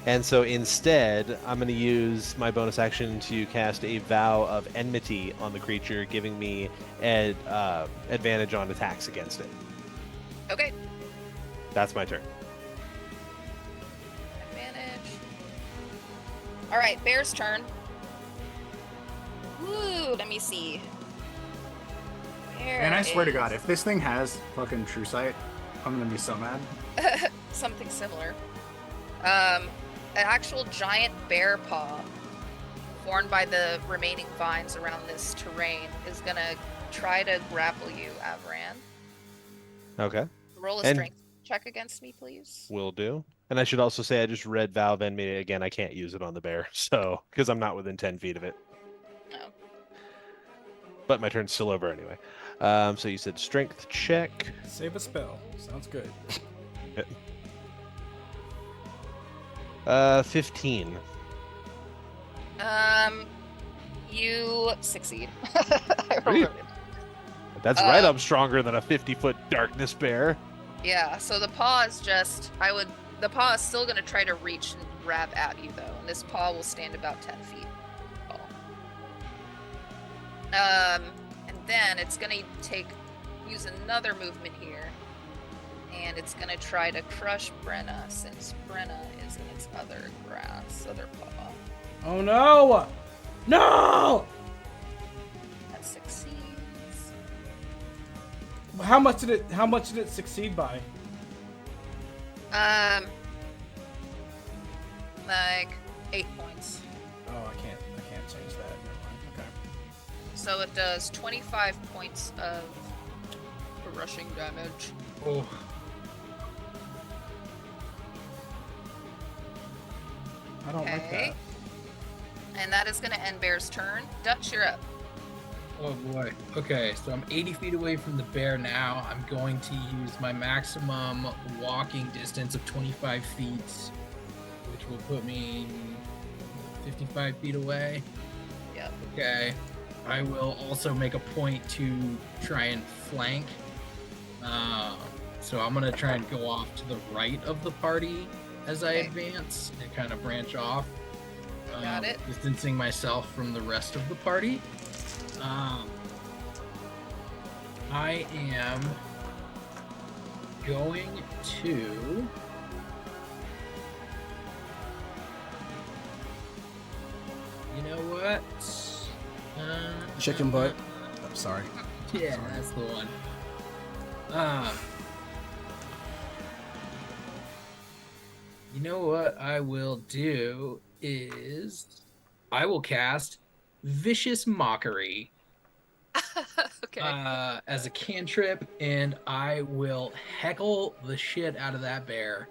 Speaker 3: And so instead, I'm going to use my bonus action to cast a Vow of Enmity on the creature, giving me advantage on attacks against it.
Speaker 2: Okay.
Speaker 3: That's my turn.
Speaker 2: Advantage. All right, bear's turn. Woo, let me see. Bear
Speaker 5: And I swear to
Speaker 2: is-
Speaker 5: God, if this thing has fucking True Sight, I'm gonna be so mad.
Speaker 2: Something similar. An actual giant bear paw formed by the remaining vines around this terrain is gonna try to grapple you, Avran.
Speaker 3: Okay.
Speaker 2: Roll a
Speaker 3: And-
Speaker 2: strength check against me, please.
Speaker 3: Will do. And I should also say I just read Vow of Enmity again. I can't use it on the bear, so because I'm not within 10 feet of it.
Speaker 2: No.
Speaker 3: But my turn's still over anyway. So you said strength check.
Speaker 1: Save a spell. Sounds good.
Speaker 3: 15.
Speaker 2: You succeed. I
Speaker 3: Sweet.
Speaker 2: rolled it.
Speaker 3: That's right up stronger than a 50-foot darkness bear.
Speaker 2: Yeah, so the paw is just, the paw is still gonna try to reach and grab at you though, and this paw will stand about 10 feet tall. And then it's gonna use another movement here, and it's gonna try to crush Brenna since Brenna is in its other paw.
Speaker 1: Oh no! No!
Speaker 2: That succeeds.
Speaker 1: How much did it succeed by?
Speaker 2: Like 8 points.
Speaker 1: Oh, I can't change that. Never mind. Okay.
Speaker 2: So it does 25 points of crushing damage.
Speaker 6: Oh,
Speaker 1: I don't like
Speaker 2: Okay.
Speaker 1: that.
Speaker 2: And that is going to end Bear's turn. Dutch, you're up.
Speaker 6: oh boy. Okay, so I'm 80 feet away from the bear now. I'm going to use my maximum walking distance of 25 feet, which will put me 55 feet away.
Speaker 2: Yep.
Speaker 6: Okay. I will also make a point to try and flank. So I'm going to try and go off to the right of the party as I
Speaker 2: Okay.
Speaker 6: advance and kind of branch off.
Speaker 2: Got it.
Speaker 6: Distancing myself from the rest of the party. I am going to. You know what?
Speaker 1: Chicken butt. I'm sorry.
Speaker 6: Yeah,
Speaker 1: Sorry.
Speaker 6: that's the one. You know what I will do is I will cast Vicious Mockery
Speaker 2: Okay.
Speaker 6: as a cantrip, and I will heckle the shit out of that bear.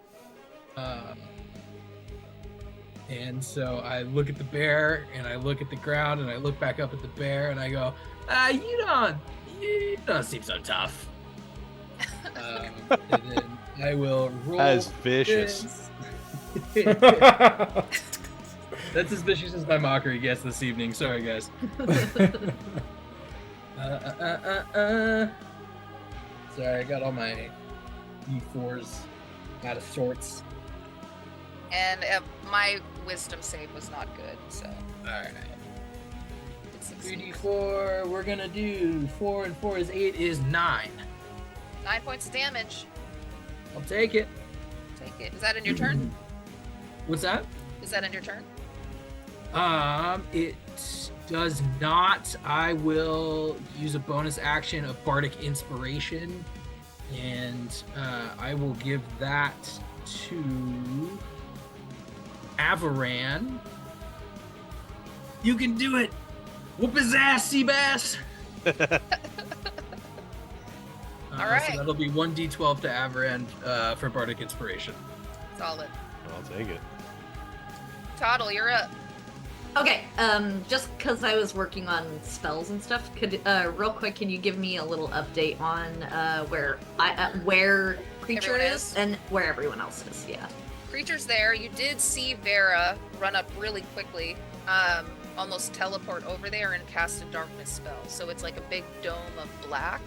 Speaker 6: And so I look at the bear, and I look at the ground, and I look back up at the bear, and I go, you don't seem so tough. And then I will roll.
Speaker 3: That is vicious.
Speaker 6: this. That's as vicious as my mockery gets this evening. Sorry, guys. Sorry, I got all my D4s out of sorts.
Speaker 2: And my wisdom save was not good, so
Speaker 6: Alright.
Speaker 2: it succeeds.
Speaker 6: 3d4, we're gonna do 4 and 4 is 8 is 9.
Speaker 2: 9 points of damage.
Speaker 6: I'll take it.
Speaker 2: Take it. Is that in your turn?
Speaker 6: What's that?
Speaker 2: Is that in your turn?
Speaker 6: It does not. I will use a bonus action of Bardic Inspiration, and I will give that to Avaran. You can do it! Whoop his ass, Seabass!
Speaker 2: All right.
Speaker 6: So that'll be 1d12 to Avaran for Bardic Inspiration.
Speaker 2: Solid.
Speaker 3: I'll take it.
Speaker 2: Toddle, you're up.
Speaker 4: Okay, just because I was working on spells and stuff, could real quick, can you give me a little update on where creature
Speaker 2: Everyone
Speaker 4: is
Speaker 2: is?
Speaker 4: and where everyone else is? Yeah.
Speaker 2: creatures there. You did see Vera run up really quickly, almost teleport over there and cast a darkness spell. So it's like a big dome of black.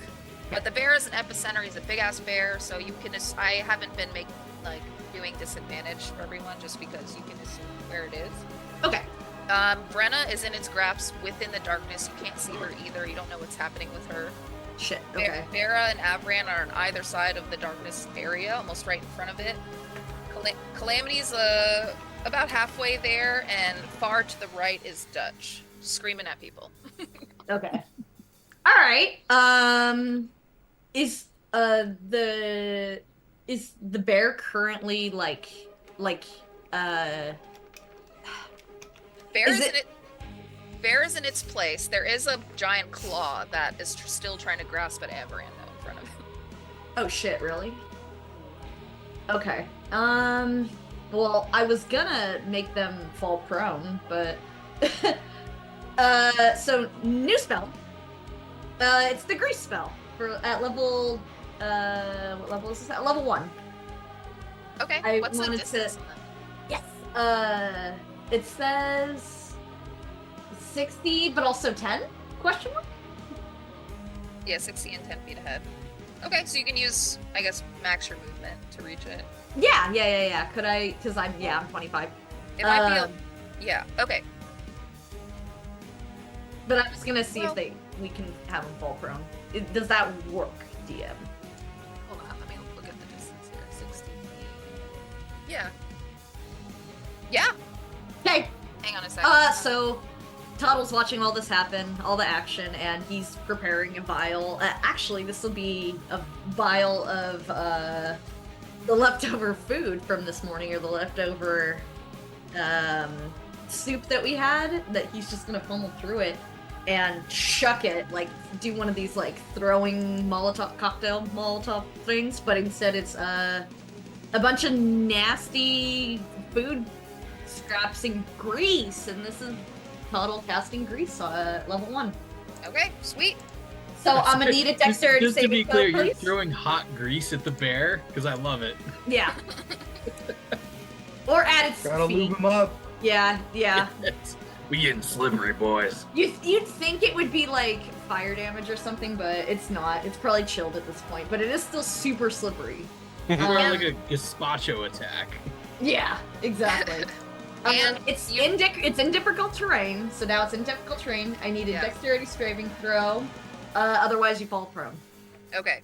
Speaker 2: But the bear is an epicenter. He's a big ass bear, so you can. I haven't been doing disadvantage for everyone just because you can assume where it is.
Speaker 4: Okay.
Speaker 2: Brenna is in its grasp within the darkness. You can't see her either. You don't know what's happening with her.
Speaker 4: Shit. Okay.
Speaker 2: Vera and Avran are on either side of the darkness area, almost right in front of it. Calamity's about halfway there, and far to the right is Dutch, screaming at people.
Speaker 4: Okay. All right. Is the bear currently
Speaker 2: Bear is in its place. There is a giant claw that is still trying to grasp at Avran though in front of him.
Speaker 4: Oh shit! Really? Okay. Well, I was gonna make them fall prone, but so new spell. It's the grease spell at level. What level is this at? Level 1.
Speaker 2: Okay.
Speaker 4: I
Speaker 2: What's the
Speaker 4: wanted
Speaker 2: distance
Speaker 4: to-
Speaker 2: on that?
Speaker 4: Yes. It says 60, but also 10? Question mark?
Speaker 2: Yeah, 60 and 10 feet ahead. Okay, so you can use, I guess, max your movement to reach it.
Speaker 4: Yeah. Could I? Because I'm 25.
Speaker 2: It might be. Yeah. Okay.
Speaker 4: But I'm just gonna see
Speaker 2: Well-
Speaker 4: if we can have them fall prone. Does that work, DM?
Speaker 2: Hold on. Let me look at the distance here. 60 feet. Yeah. Yeah.
Speaker 4: Okay.
Speaker 2: Hang on a second.
Speaker 4: So Toddle's watching all this happen, all the action, and he's preparing a vial. Actually, this will be a vial of the leftover food from this morning, or the leftover soup that we had. That he's just gonna pummel through it and chuck it, do one of these throwing cocktail Molotov things, but instead it's a bunch of nasty food scraps and grease, and this is Toddle casting grease level 1.
Speaker 2: Okay, sweet.
Speaker 4: So I'm gonna need a dexterity
Speaker 6: Just to
Speaker 4: saving
Speaker 6: be
Speaker 4: throw,
Speaker 6: clear, you're
Speaker 4: please.
Speaker 6: throwing hot grease at the bear because I love it.
Speaker 4: Yeah. Or add its
Speaker 5: Gotta
Speaker 4: speed.
Speaker 5: lube him up.
Speaker 4: Yeah.
Speaker 6: We getting slippery, boys.
Speaker 4: You'd think it would be fire damage or something, but it's not. It's probably chilled at this point, but it is still super slippery.
Speaker 6: More like a gazpacho attack.
Speaker 4: Yeah, exactly.
Speaker 2: And
Speaker 4: it's
Speaker 2: you-
Speaker 4: in difficult terrain, so now it's in difficult terrain. I need a
Speaker 2: Yeah.
Speaker 4: dexterity saving throw. Otherwise you fall prone.
Speaker 2: Okay.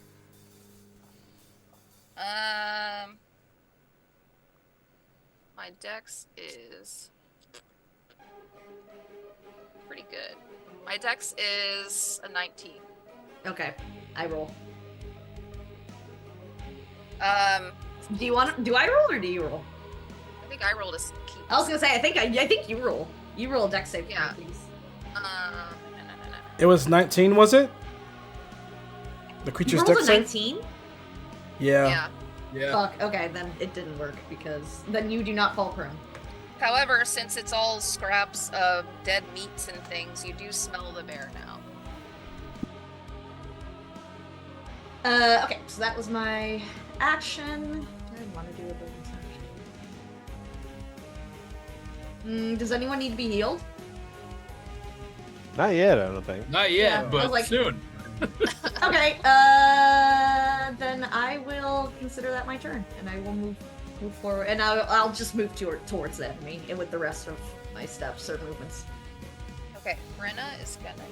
Speaker 2: My dex is pretty good. My dex is a 19.
Speaker 4: Okay, I roll.
Speaker 2: I
Speaker 4: Do I roll or do you roll?
Speaker 2: think I rolled a keep.
Speaker 4: I was gonna say I think you roll. You roll a dex save,
Speaker 2: Yeah.
Speaker 4: please.
Speaker 2: No.
Speaker 1: It was 19, was it? The
Speaker 4: You
Speaker 1: creature's
Speaker 4: rolled a
Speaker 1: dex save?
Speaker 4: 19?
Speaker 1: Yeah.
Speaker 2: Yeah.
Speaker 6: Yeah.
Speaker 4: Fuck. Okay, then it didn't work because then you do not fall prone.
Speaker 2: However, since it's all scraps of dead meats and things, you do smell the bear now.
Speaker 4: Okay, so that was my action. What did I want to do with this action? Does anyone need to be healed?
Speaker 3: Not yet, I don't think.
Speaker 6: Not yet,
Speaker 4: Yeah, I
Speaker 6: but
Speaker 4: was like-
Speaker 6: soon.
Speaker 4: Okay, then I will consider that my turn, and I will move forward, and I'll just move towards the enemy, and with the rest of my steps or movements.
Speaker 2: Okay, Brenna is gonna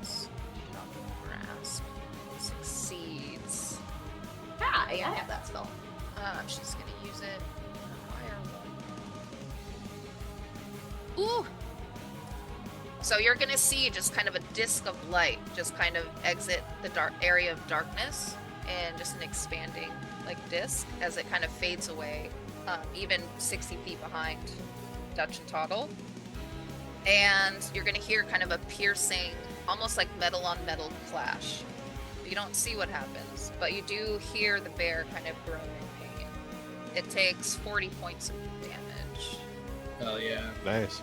Speaker 2: use Shock Grasp. Succeeds.
Speaker 4: Yeah, I have that spell.
Speaker 2: She's gonna use it. Ooh! So you're gonna see just kind of a disc of light just kind of exit the dark area of darkness, and just an expanding disc as it kind of fades away, even 60 feet behind Dutch and Toddle. And you're gonna hear kind of a piercing, almost like metal on metal clash. You don't see what happens, but you do hear the bear kind of groan in pain. It takes 40 points of damage.
Speaker 6: Hell yeah.
Speaker 3: Nice.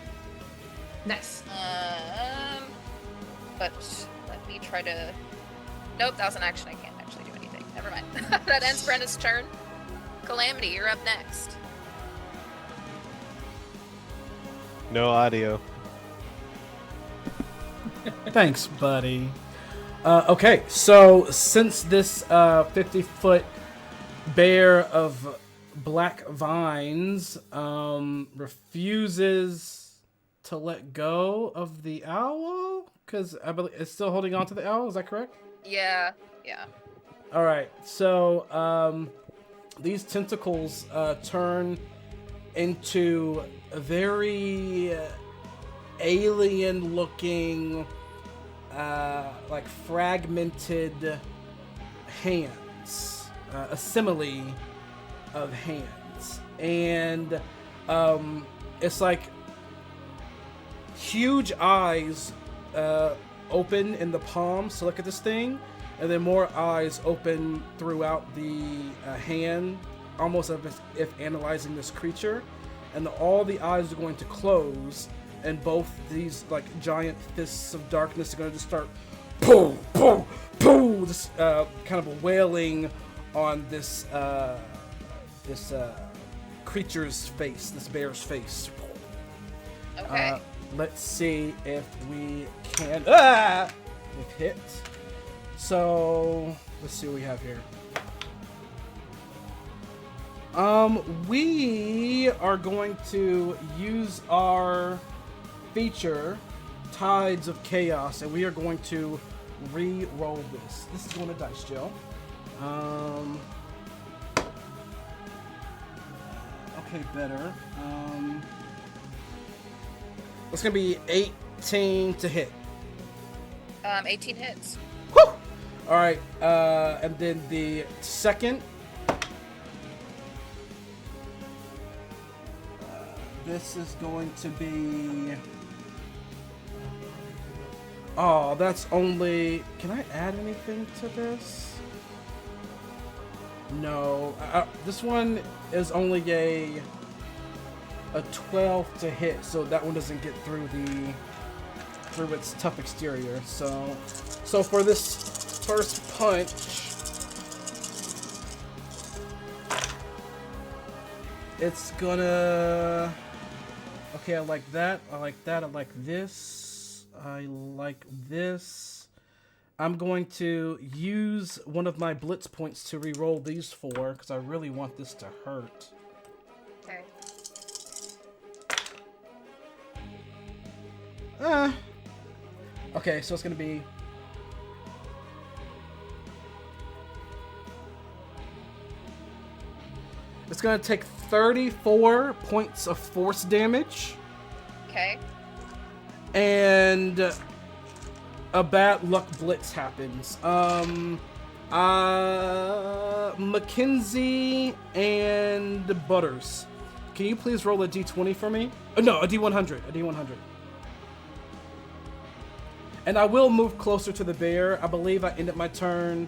Speaker 4: Nice.
Speaker 2: But let me try to. Nope, that was an action. I can't actually do anything. Never mind. That ends Brenda's turn. Calamity, you're up next.
Speaker 3: No audio.
Speaker 1: Thanks, buddy. Okay, so since this 50-foot bear of black vines refuses to let go of the owl, because I believe it's still holding on to the owl, is that correct?
Speaker 2: Yeah.
Speaker 1: All right, so these tentacles turn into a very alien-looking, like fragmented hands, a simile of hands, and it's like huge eyes open in the palm. So look at this thing, and then more eyes open throughout the hand, almost as if analyzing this creature, and all the eyes are going to close. And both these like giant fists of darkness are going to just start, pooh, pooh, pooh, this kind of wailing on this creature's face, this bear's face.
Speaker 2: Okay.
Speaker 1: Let's see if we can. It hit. So let's see what we have here. We are going to use our feature, Tides of Chaos, and we are going to re-roll this. This is going to dice, Joe. Okay, better. It's going to be 18 to hit.
Speaker 2: 18 hits.
Speaker 1: Woo! All right, and then the second. This is going to be. Oh, that's only. Can I add anything to this? No. This one is only a 12 to hit, so that one doesn't get through its tough exterior. So for this first punch, it's gonna. Okay, I like that. I like that. I like this. I like this. I'm going to use one of my blitz points to re-roll these 4 because I really want this to hurt.
Speaker 2: Okay.
Speaker 1: Okay, so it's gonna be. It's gonna take 34 points of force damage.
Speaker 2: Okay.
Speaker 1: And a bad luck blitz happens. Mackenzie and Butters, can you please roll a d20 for me? No, a d100. A d100. And I will move closer to the bear. I believe I ended my turn,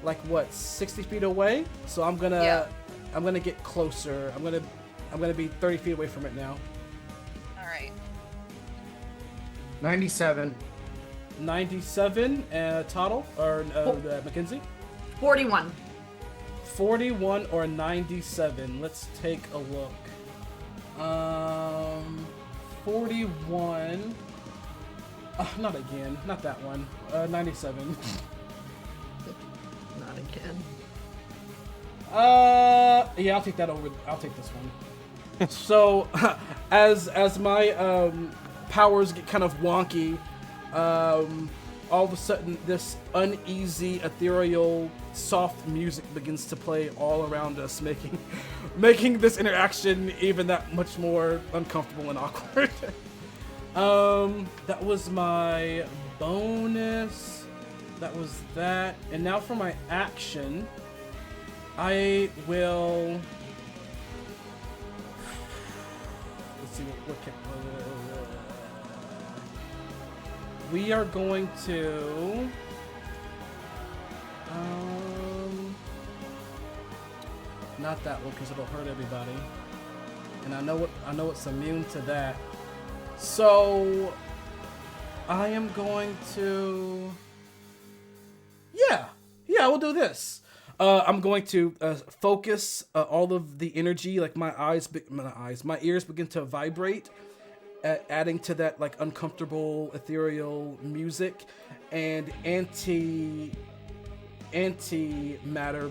Speaker 1: like what, 60 feet away. So I'm gonna get closer. I'm gonna be 30 feet away from it now.
Speaker 2: All right.
Speaker 5: 97.
Speaker 1: 97 Tuttle or Mackenzie?
Speaker 4: 41.
Speaker 1: 41 or 97. Let's take a look. 41. Not again. Not that one. 97.
Speaker 4: Not again.
Speaker 1: Yeah, I'll take that over. I'll take this one. So, as my powers get kind of wonky, all of a sudden this uneasy, ethereal, soft music begins to play all around us, making this interaction even that much more uncomfortable and awkward. That was my bonus. That was that. And now for my action, I will. Let's see what can. We are going to. Not that one because it'll hurt everybody, and I know it's immune to that. So I am going to. Yeah, we'll do this. I'm going to focus all of the energy, like my ears begin to vibrate, adding to that like uncomfortable ethereal music, and antimatter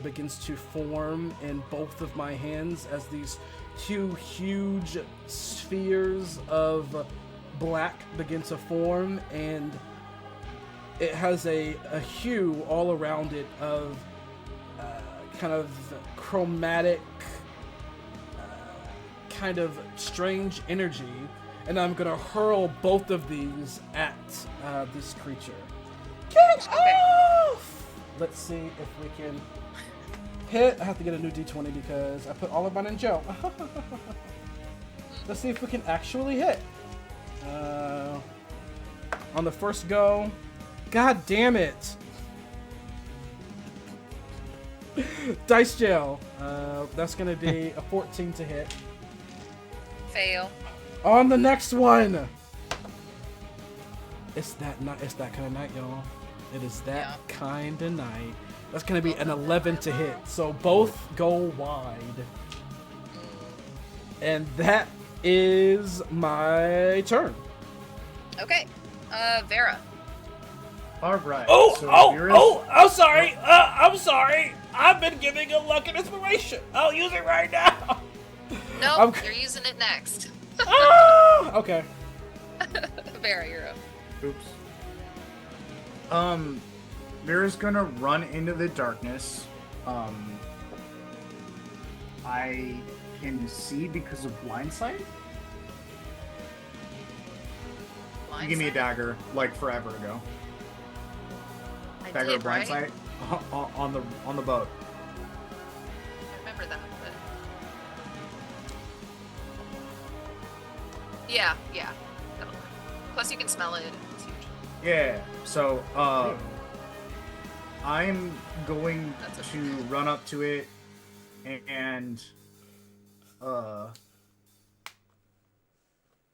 Speaker 1: begins to form in both of my hands as these two huge spheres of black begin to form, and it has a hue all around it of kind of chromatic, kind of strange energy, and I'm gonna hurl both of these at this creature. Get off! Let's see if we can hit. I have to get a new d20 because I put all of mine in Joe. Let's see if we can actually hit. On the first go. God damn it! Dice jail. That's gonna be a 14 to hit.
Speaker 2: Fail.
Speaker 1: On the next one. It's that kind of night, y'all. It is that kind of night. That's gonna be an 11 to hit. So both go wide. And that is my turn.
Speaker 2: Okay. Vera.
Speaker 5: All right.
Speaker 1: I'm sorry. I'm sorry. I've been giving a luck and inspiration. I'll use it right now.
Speaker 2: Nope, you're using it next.
Speaker 1: Okay.
Speaker 2: Vera, you're up.
Speaker 5: Oops. Vera's gonna run into the darkness. I can see because of blind sight. You give me a dagger, like forever ago.
Speaker 2: I
Speaker 5: Dagger
Speaker 2: did,
Speaker 5: of blind
Speaker 2: right?
Speaker 5: sight on the boat.
Speaker 2: I remember that, but... Yeah. That'll work. Plus you can smell it. It's huge.
Speaker 5: Yeah. So, I'm going
Speaker 2: That's
Speaker 5: to
Speaker 2: okay.
Speaker 5: run up to it and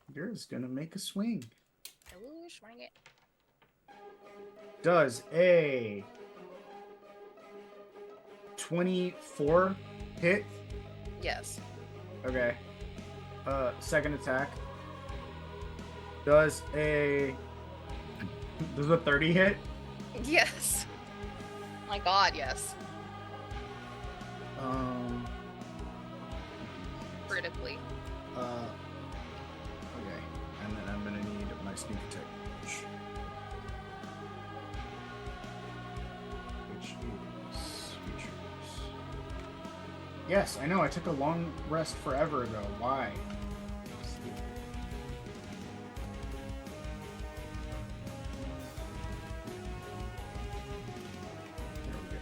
Speaker 5: Vera's gonna make a swing.
Speaker 2: Ooh, swing it.
Speaker 5: Does a 24 hit?
Speaker 2: Yes.
Speaker 5: Okay. Second attack. Does a 30 hit?
Speaker 2: Yes. My god, yes. Critically.
Speaker 5: Okay. And then I'm gonna need my sneak attack. Which is features. Yes, I know. I took a long rest forever ago. Why? There we go.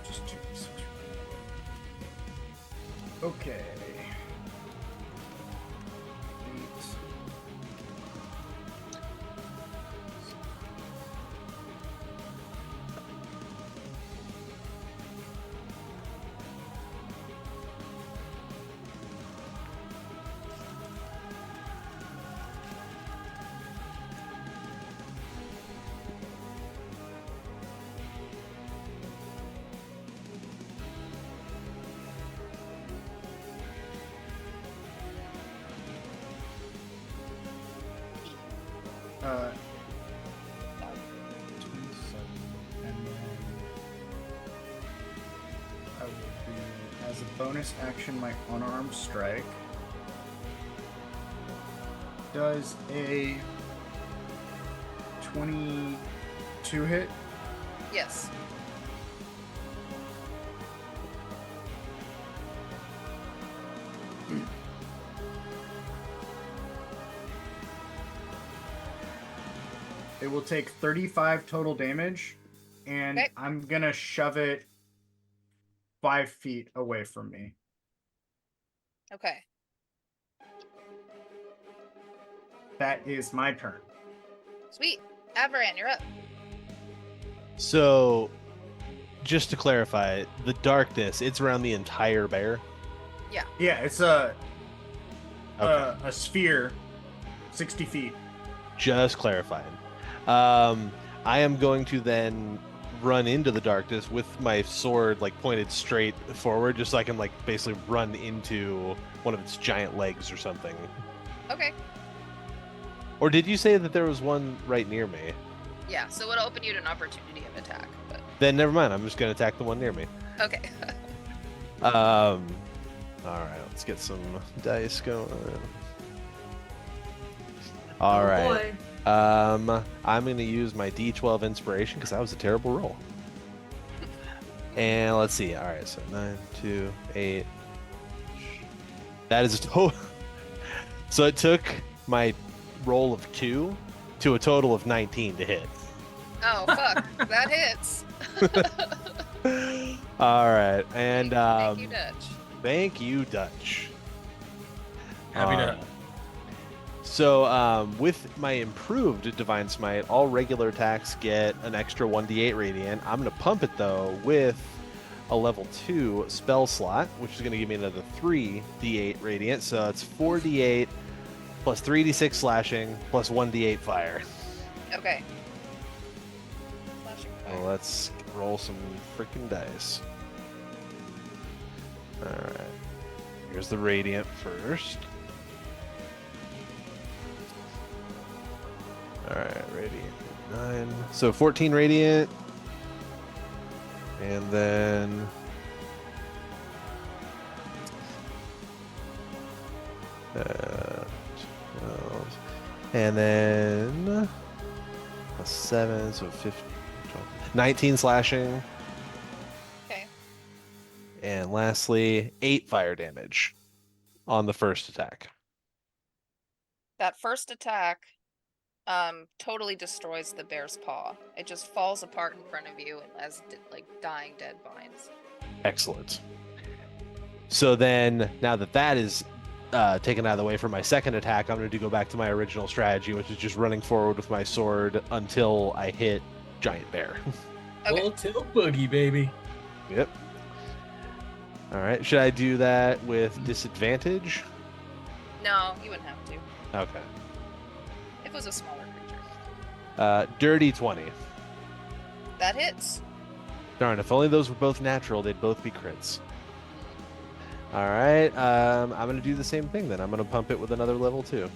Speaker 5: Just do this. Okay. 8. Uh, 27, and then I will do, as a bonus action, my unarmed strike. Does a 22 hit?
Speaker 2: Yes. It will take 35 total damage, and Okay.
Speaker 5: I'm gonna shove it 5 feet away from me.
Speaker 2: Okay.
Speaker 5: That is my turn.
Speaker 2: Sweet. Avaran, you're up.
Speaker 3: So, just to clarify, the darkness, it's around the entire bear?
Speaker 5: Yeah, it's
Speaker 3: Okay.
Speaker 5: a sphere, 60 feet.
Speaker 3: Just clarifying. I am going to then run into the darkness with my sword like pointed straight forward, just so I can like basically run into one of its giant legs or something.
Speaker 2: Okay.
Speaker 3: Or did you say that there was one right near me?
Speaker 2: Yeah, so it'll open you to an opportunity of attack. But
Speaker 3: Then never mind. I'm just going to attack the one near me.
Speaker 2: okay.
Speaker 3: All right, let's get some dice going. All
Speaker 4: Oh,
Speaker 3: right.
Speaker 4: boy.
Speaker 3: I'm going to use my D12 inspiration because that was a terrible roll. And let's see. All right, so 9, 2, 8. That is a total. So it took my roll of 2 to a total of 19 to hit.
Speaker 2: Oh fuck, that hits.
Speaker 3: All right, and
Speaker 2: Thank you, Dutch.
Speaker 3: thank you, Dutch.
Speaker 6: Happy
Speaker 3: All
Speaker 6: to.
Speaker 3: right. So, with my improved Divine Smite, all regular attacks get an extra 1d8 radiant. I'm going to pump it, though, with a level 2 spell slot, which is going to give me another 3d8 radiant. So it's 4d8 plus 3d6 slashing plus 1d8 fire.
Speaker 2: Okay. Flashing fire.
Speaker 3: Well, let's roll some freaking dice. All right. Here's the radiant first. All right, radiant 9. So 14 radiant. And then uh, 12. And then plus 7, so 15, 12, 19 slashing.
Speaker 2: Okay.
Speaker 3: And lastly, 8 fire damage on the first attack.
Speaker 2: That first attack totally destroys the bear's paw. It just falls apart in front of you as like dying dead vines.
Speaker 3: Excellent. So then, now that that is taken out of the way for my second attack, I'm going to go back to my original strategy, which is just running forward with my sword until I hit Giant Bear.
Speaker 2: Okay.
Speaker 6: Full tilt boogie, baby.
Speaker 3: Yep. All right. Should I do that with disadvantage?
Speaker 2: No, you wouldn't have to.
Speaker 3: Okay.
Speaker 2: If it was a smaller creature.
Speaker 3: Dirty 20.
Speaker 2: That hits.
Speaker 3: Darn, if only those were both natural, they'd both be crits. All right. I'm going to do the same thing then. I'm going to pump it with another level 2.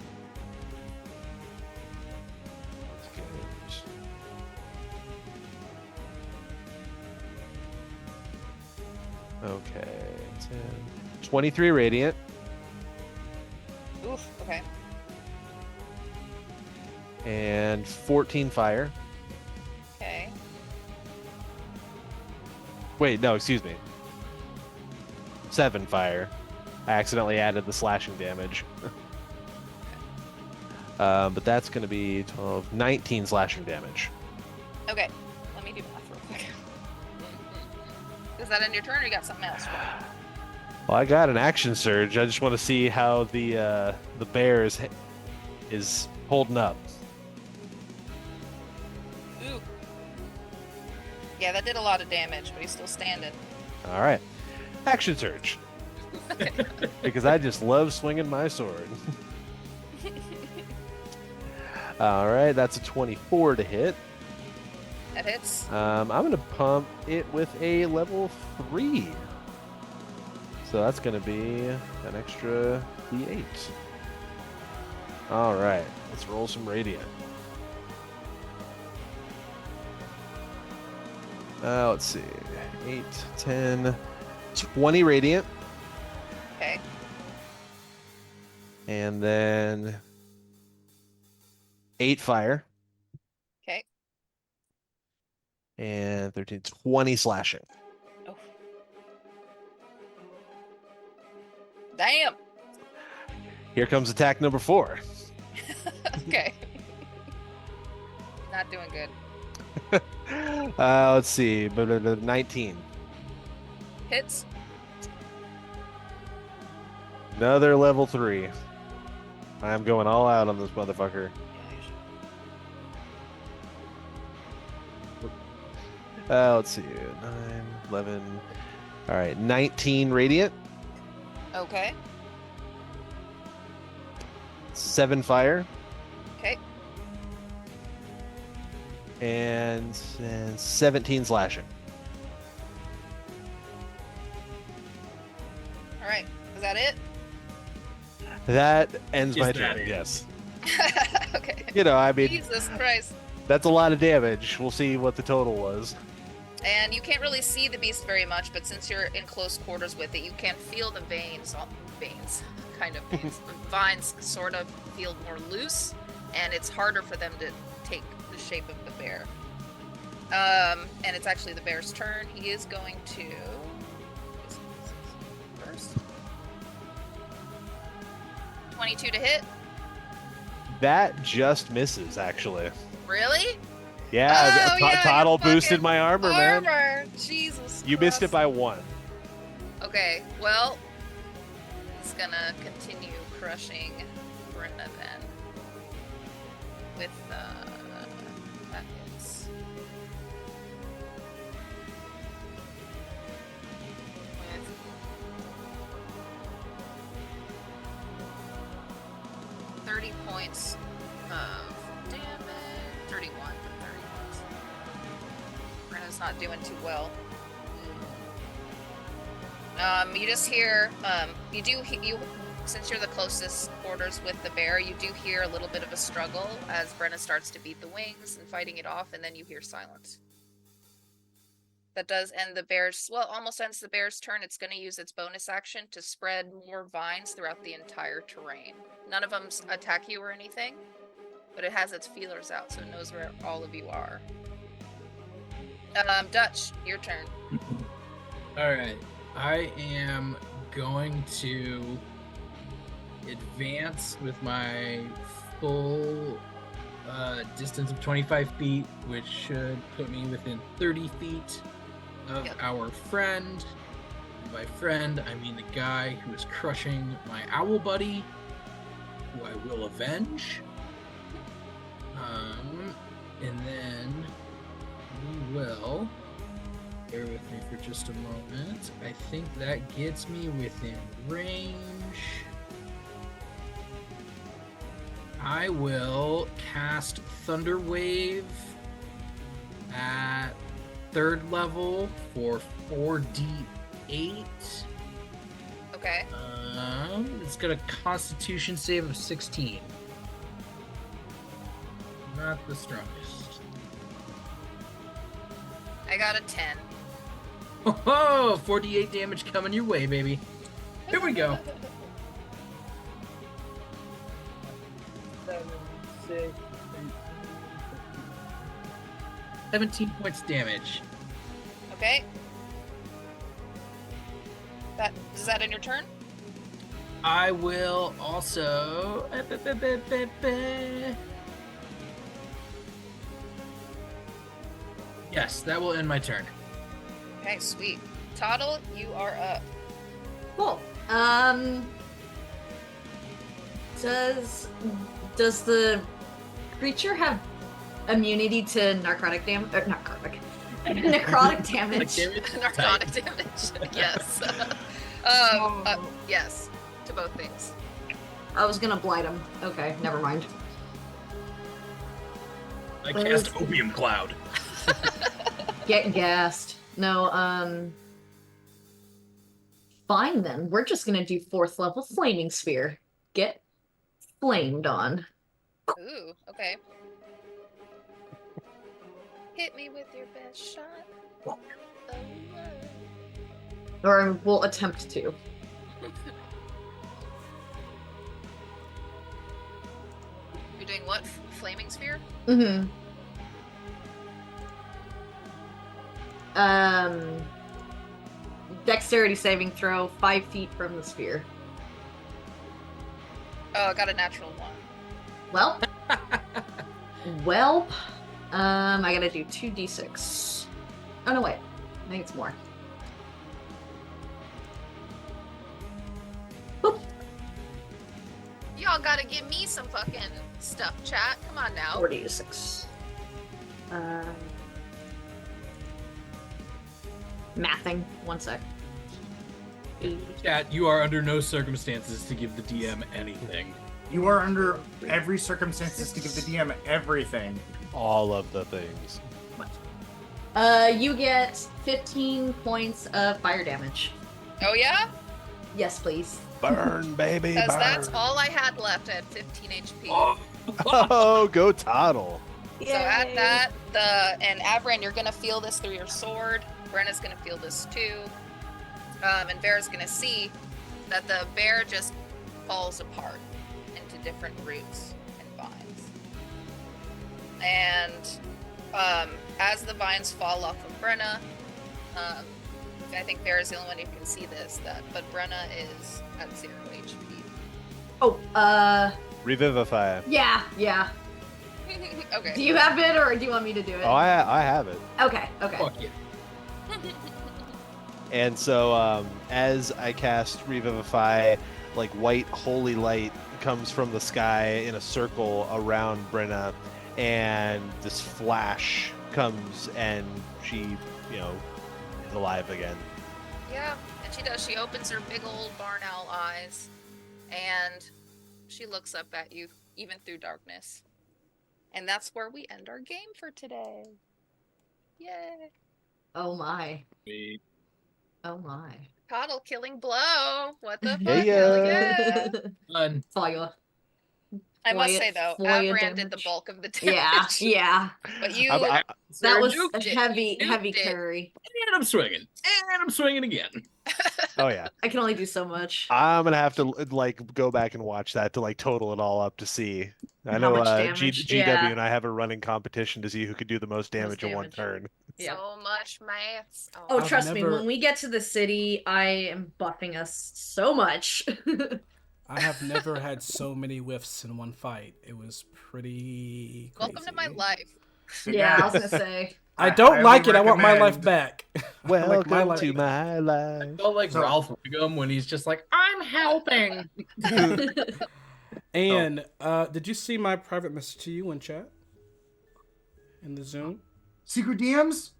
Speaker 3: Okay. 10, 23 radiant.
Speaker 2: Oof, okay.
Speaker 3: And 14 fire.
Speaker 2: Okay.
Speaker 3: Wait, no, excuse me. 7 fire. I accidentally added the slashing damage. But that's going to be 12, 19 slashing damage.
Speaker 2: Okay. Let me do math real quick. Is that in your turn or you got something else?
Speaker 3: Well, I got an action surge. I just want to see how the bear is holding up.
Speaker 2: Ooh. Yeah, that did a lot of damage, but he's still standing.
Speaker 3: All right. Action surge. Because I just love swinging my sword. All right, that's a 24 to hit.
Speaker 2: That hits.
Speaker 3: I'm going to pump it with a level 3. So that's going to be an extra D8. All right, let's roll some radiant. Let's see. 8, 10, 20 radiant.
Speaker 2: Okay.
Speaker 3: And then 8 fire.
Speaker 2: Okay.
Speaker 3: And 13, 20 slashing.
Speaker 2: Oh. Damn.
Speaker 3: Here comes attack number 4.
Speaker 2: Okay. Not doing good.
Speaker 3: Let's see. 19.
Speaker 2: Hits.
Speaker 3: Another level 3. I'm going all out on this motherfucker. Let's see. 9, 11. All right. 19 radiant.
Speaker 2: Okay.
Speaker 3: 7 fire.
Speaker 2: Okay.
Speaker 3: and 17 slashing.
Speaker 2: All right, is that it?
Speaker 3: That ends
Speaker 6: Is
Speaker 3: my
Speaker 6: that
Speaker 3: turn.
Speaker 6: it?
Speaker 3: Yes.
Speaker 2: Okay.
Speaker 3: You know, I mean,
Speaker 2: Jesus Christ.
Speaker 3: that's a lot of damage. We'll see what the total was.
Speaker 2: And you can't really see the beast very much, but since you're in close quarters with it, you can feel the vines sort of feel more loose, and it's harder for them to take the shape of the bear. And it's actually the bear's turn. He is going to first. 22 to hit.
Speaker 3: That just misses, actually.
Speaker 2: Really?
Speaker 3: Yeah,
Speaker 2: Oh, yeah,
Speaker 3: Toddle
Speaker 2: your
Speaker 3: boosted
Speaker 2: fucking
Speaker 3: my armor, man.
Speaker 2: Jesus.
Speaker 3: You missed it
Speaker 2: Christ.
Speaker 3: by 1.
Speaker 2: Okay, well, he's gonna continue crushing Brenna then. With, that hits. With 30 points of damage. 31 for 30 points. Brenna's not doing too well. You just hear, since you're the closest quarters with the bear, you do hear a little bit of a struggle as Brenna starts to beat the wings and fighting it off, and then you hear silence. That does end the bear's, almost ends the bear's turn. It's going to use its bonus action to spread more vines throughout the entire terrain. None of them attack you or anything, but it has its feelers out, so it knows where all of you are. Dutch, your turn.
Speaker 6: All right. I am going to advance with my full distance of 25 feet, which should put me within 30 feet of our friend. And by friend, I mean the guy who is crushing my owl buddy, who I will avenge. And then we will... Bear with me for just a moment. I think that gets me within range. I will cast Thunder Wave at 3rd level for 4d8.
Speaker 2: Okay.
Speaker 6: It's got a Constitution save of 16. Not the strongest.
Speaker 2: I got a 10.
Speaker 6: Oh, 48 damage coming your way, baby. Here we go. 7, 6, 8, 17 points damage.
Speaker 2: Okay. Is that in your turn?
Speaker 6: I will also... Yes, that will end my turn.
Speaker 2: Okay, sweet. Toddle, you are up.
Speaker 4: Cool. Does the creature have immunity to narcotic damage? Necrotic damage.
Speaker 2: Narcotic damage. Yes. Yes, to both things.
Speaker 4: I was gonna blight him. Okay, never mind.
Speaker 6: I cast Opium Cloud.
Speaker 4: Get gassed. No, fine then. We're just gonna do 4th level flaming sphere. Get flamed on.
Speaker 2: Ooh, okay. Hit me with your best shot. Oh,
Speaker 4: Or we'll attempt to.
Speaker 2: You're doing what? Flaming sphere?
Speaker 4: Mm-hmm. Dexterity saving throw 5 feet from the sphere.
Speaker 2: Oh, I got a natural 1.
Speaker 4: Well, I gotta do 2d6. Oh no, wait. I think it's more. Boop.
Speaker 2: Y'all gotta give me some fucking stuff, chat. Come on now.
Speaker 4: 4d6. Mathing. 1 sec.
Speaker 6: Chat, you are under no circumstances to give the DM anything.
Speaker 5: You are under every circumstances to give the DM everything.
Speaker 3: All of the things.
Speaker 4: You get 15 points of fire damage.
Speaker 2: Oh yeah?
Speaker 4: Yes, please.
Speaker 3: Burn, baby, burn.
Speaker 2: Because that's all I had left at 15 HP.
Speaker 3: Oh, go Toddle.
Speaker 2: So at that, and Avran, you're gonna feel this through your sword. Brenna's gonna feel this too. And Vera's gonna see that the bear just falls apart into different roots and vines. And as the vines fall off of Brenna, I think Vera's the only one who can see this, but Brenna is at 0 HP.
Speaker 4: Oh,
Speaker 3: Revivify.
Speaker 4: yeah.
Speaker 2: Okay.
Speaker 4: Do you have it, or do you want me to do it?
Speaker 3: Oh, I have it.
Speaker 4: Okay.
Speaker 6: Fuck yeah.
Speaker 3: And so, as I cast Revivify, like white holy light comes from the sky in a circle around Brenna, and this flash comes, and she, is alive again.
Speaker 2: Yeah, and she does. She opens her big old barn owl eyes, and she looks up at you, even through darkness. And that's where we end our game for today. Yay!
Speaker 4: Oh my.
Speaker 6: Sweet.
Speaker 4: Oh my.
Speaker 2: Coddle killing blow. What the fuck?
Speaker 3: Yeah.
Speaker 2: Hell yeah!
Speaker 6: Fun.
Speaker 4: Fire.
Speaker 2: I must
Speaker 4: Fire-
Speaker 2: say though,
Speaker 4: fire
Speaker 2: Avran did the
Speaker 4: damage.
Speaker 2: bulk of the damage.
Speaker 4: Yeah.
Speaker 2: But you,
Speaker 4: That was
Speaker 2: nuked
Speaker 4: a
Speaker 2: it.
Speaker 4: heavy
Speaker 2: You nuked it.
Speaker 4: carry.
Speaker 6: And I'm swinging. And I'm swinging again.
Speaker 3: Oh yeah.
Speaker 4: I can only do so much.
Speaker 3: I'm gonna have to go back and watch that to total it all up to see. I
Speaker 4: How
Speaker 3: know
Speaker 4: much damage?
Speaker 3: GW
Speaker 4: Yeah.
Speaker 3: and I have a running competition to see who could do the most damage in one
Speaker 4: damage.
Speaker 3: turn.
Speaker 4: Yeah.
Speaker 2: So much maths.
Speaker 4: Oh,
Speaker 1: I've
Speaker 4: trust me,
Speaker 1: never-
Speaker 4: when we get to the city, I am buffing us so much.
Speaker 1: I have never had so many whiffs in one fight. It was pretty crazy.
Speaker 2: Welcome to my life.
Speaker 4: Yeah, I was gonna say.
Speaker 1: I don't
Speaker 5: I
Speaker 1: like
Speaker 5: would
Speaker 1: it. I want my life
Speaker 5: recommend-
Speaker 1: back. I
Speaker 3: Welcome
Speaker 1: like my life
Speaker 3: to
Speaker 1: back.
Speaker 3: my life.
Speaker 6: I felt like
Speaker 5: So-
Speaker 6: Ralph Wiggum when he's just like, I'm helping.
Speaker 1: And did you see my private message to you in chat? In the Zoom?
Speaker 5: Secret DMs?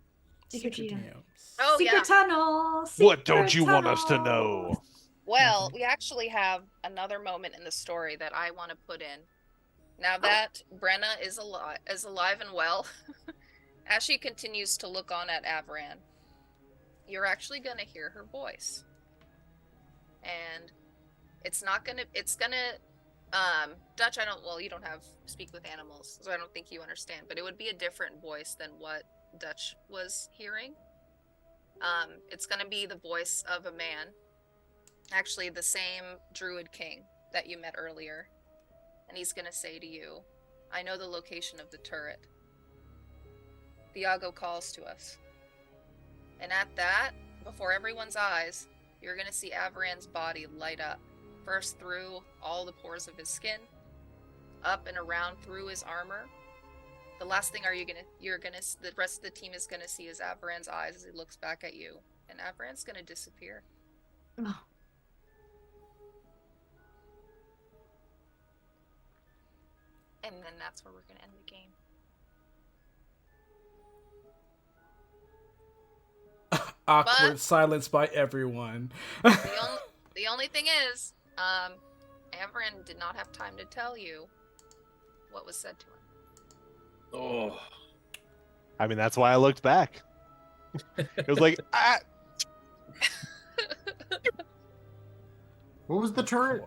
Speaker 4: Secret GM.
Speaker 1: DMs.
Speaker 2: Oh
Speaker 4: Secret
Speaker 2: yeah.
Speaker 4: tunnel.
Speaker 3: What don't
Speaker 4: secret
Speaker 3: you want us to
Speaker 4: tunnel.
Speaker 3: know?
Speaker 2: Well, we actually have another moment in the story that I want to put in. Now that Brenna is alive and well, as she continues to look on at Avran, you're actually going to hear her voice. And it's gonna, Dutch, you don't have speak with animals, so I don't think you understand, but it would be a different voice than what Dutch was hearing. It's gonna be the voice of a man. Actually, the same Druid King that you met earlier. And he's gonna say to you, I know the location of the turret. Thiago calls to us. And at that, before everyone's eyes, you're gonna see Avran's body light up. First through all the pores of his skin, up and around through his armor. The last thing the rest of the team is gonna see is Avran's eyes as he looks back at you. And Avran's gonna disappear.
Speaker 4: Oh.
Speaker 2: And then that's where we're gonna end the game.
Speaker 1: Awkward
Speaker 2: But-
Speaker 1: silence by everyone.
Speaker 2: The only thing is, Avran did not have time to tell you what was said to him.
Speaker 6: Oh.
Speaker 3: I mean, that's why I looked back. It was like, ah!
Speaker 5: What was the turret?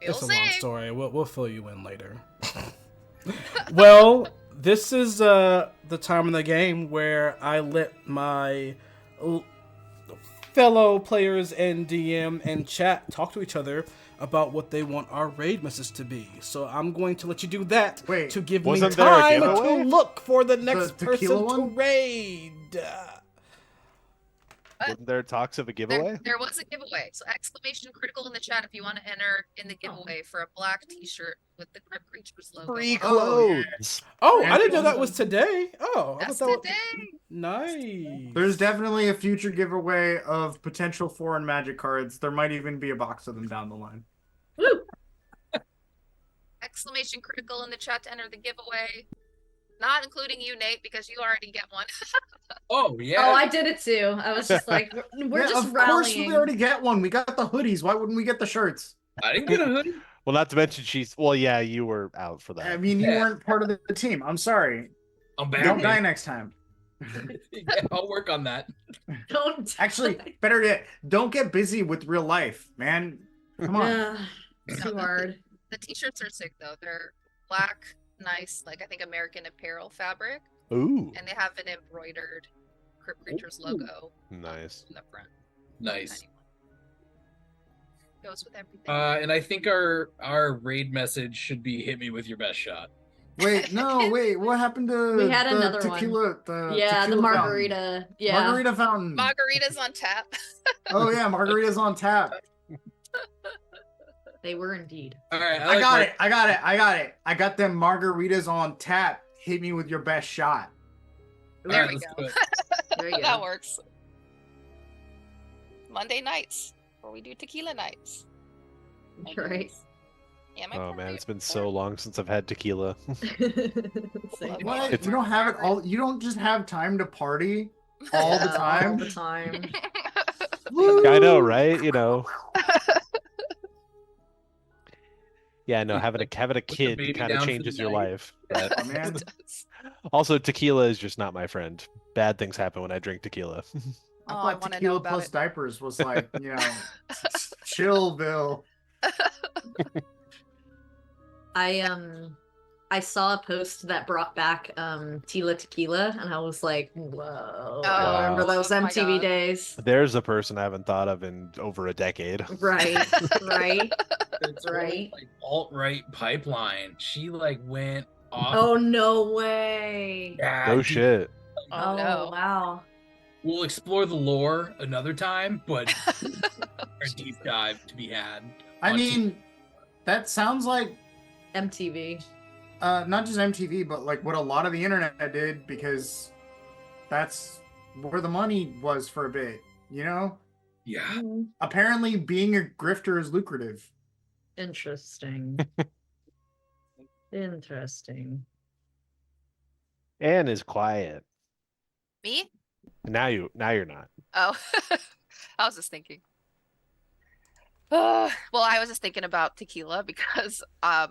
Speaker 1: It's a
Speaker 2: You'll
Speaker 1: long
Speaker 2: see.
Speaker 1: story. We'll fill you in later. Well, this is the time in the game where I let my fellow players and DM and chat talk to each other about what they want our raid message to be. So I'm going to let you do that
Speaker 5: Wait,
Speaker 1: to give me
Speaker 3: wasn't there a
Speaker 1: time
Speaker 3: giveaway?
Speaker 1: to look for the next
Speaker 5: The
Speaker 1: person
Speaker 5: tequila
Speaker 1: to
Speaker 5: one?
Speaker 1: raid.
Speaker 3: Wasn't there talks of a giveaway?
Speaker 2: There was a giveaway. So exclamation critical in the chat if you want to enter in the giveaway for a black t-shirt with the Crypt Creatures logo.
Speaker 3: Free
Speaker 2: on it.
Speaker 5: Oh, yeah.
Speaker 3: clothes.
Speaker 1: Oh,
Speaker 5: And
Speaker 1: I didn't know
Speaker 5: it
Speaker 1: that
Speaker 5: was-
Speaker 1: was today. Oh, I
Speaker 2: That's
Speaker 1: thought that was
Speaker 2: today.
Speaker 1: nice.
Speaker 5: There's definitely a future giveaway of potential foreign magic cards. There might even be a box of them down the line.
Speaker 4: Woo!
Speaker 2: Exclamation critical in the chat to enter the giveaway. Not including you, Nate, because you already get one.
Speaker 6: Oh, yeah.
Speaker 4: Oh, I did it too. I was just like, we're
Speaker 5: Yeah,
Speaker 4: just
Speaker 5: of course
Speaker 4: rallying.
Speaker 5: we already get one. We got the hoodies. Why wouldn't we get the shirts?
Speaker 6: I didn't get a hoodie.
Speaker 3: Well, not to mention well, yeah, you were out for
Speaker 5: I
Speaker 3: that.
Speaker 5: mean, you
Speaker 6: Yeah.
Speaker 5: weren't part of the team. I'm sorry.
Speaker 6: I'm back.
Speaker 5: Don't die
Speaker 6: man.
Speaker 5: next time.
Speaker 6: Yeah, I'll work on that.
Speaker 4: Don't
Speaker 5: Actually, better yet, don't get busy with real life, man. Come on.
Speaker 4: It's too hard.
Speaker 2: The t-shirts are sick though. They're black, nice, like I think American Apparel fabric,
Speaker 3: Ooh,
Speaker 2: and they have an embroidered Crypt Creatures logo
Speaker 3: nice.
Speaker 2: in the front.
Speaker 6: Nice.
Speaker 2: Tiny one. Goes with everything.
Speaker 6: And I think our raid message should be hit me with your best shot.
Speaker 5: Wait, what happened to
Speaker 4: We had
Speaker 5: the
Speaker 4: another one.
Speaker 5: tequila?
Speaker 4: Yeah, the
Speaker 5: tequila
Speaker 4: margarita.
Speaker 5: Fountain.
Speaker 4: Yeah.
Speaker 5: Margarita fountain.
Speaker 2: Margarita's on tap.
Speaker 5: Oh yeah, margarita's on tap.
Speaker 4: They were indeed.
Speaker 6: All right,
Speaker 5: I got it. I got them margaritas on tap. Hit me with your best shot.
Speaker 2: There
Speaker 6: All
Speaker 2: we
Speaker 6: let's
Speaker 2: go.
Speaker 6: do it.
Speaker 4: There you go.
Speaker 2: That works. Monday nights, where we do tequila nights. My
Speaker 4: Right.
Speaker 2: goodness. Yeah, my
Speaker 3: Oh
Speaker 2: poor
Speaker 3: man, it's
Speaker 2: baby.
Speaker 3: been so long since I've had tequila.
Speaker 4: Same.
Speaker 5: What?
Speaker 3: It's-
Speaker 5: You don't have it all. You don't just have time to party all the
Speaker 4: Yeah,
Speaker 5: time.
Speaker 4: All the time.
Speaker 3: I know, right? You know. Yeah, no, having a
Speaker 6: the
Speaker 3: kid
Speaker 6: baby
Speaker 3: kind of
Speaker 6: down for the
Speaker 3: changes your
Speaker 6: night.
Speaker 3: life. But
Speaker 5: Oh, man.
Speaker 2: It does.
Speaker 3: also, tequila is just not my friend. Bad things happen when I drink tequila.
Speaker 5: I
Speaker 2: Oh, I
Speaker 5: thought
Speaker 2: wanna know
Speaker 5: tequila
Speaker 2: about
Speaker 5: plus
Speaker 2: it.
Speaker 5: diapers was like, Chillville.
Speaker 4: I saw a post that brought back Tila Tequila, and I was like, whoa. I
Speaker 2: Oh,
Speaker 4: remember those
Speaker 2: my
Speaker 4: MTV
Speaker 2: God.
Speaker 4: days.
Speaker 3: There's a person I haven't thought of in over a decade.
Speaker 4: Right. Right.
Speaker 6: It's
Speaker 4: Right.
Speaker 6: like alt-right pipeline. She like went off.
Speaker 4: Oh no way.
Speaker 6: yeah,
Speaker 3: No
Speaker 6: dude.
Speaker 3: shit.
Speaker 2: Oh, no.
Speaker 4: Wow.
Speaker 6: We'll explore the lore another time, but a deep dive to be had.
Speaker 5: I
Speaker 6: on
Speaker 5: mean, that sounds like
Speaker 4: MTV.
Speaker 5: not just MTV, but like what a lot of the internet did, because that's where the money was for a bit.
Speaker 6: Yeah.
Speaker 4: Mm,
Speaker 5: Apparently, being a grifter is lucrative.
Speaker 4: Interesting. Interesting.
Speaker 3: Anne is quiet.
Speaker 2: Me?
Speaker 3: Now you're not.
Speaker 2: Oh, I was just thinking. Well, I was just thinking about tequila because I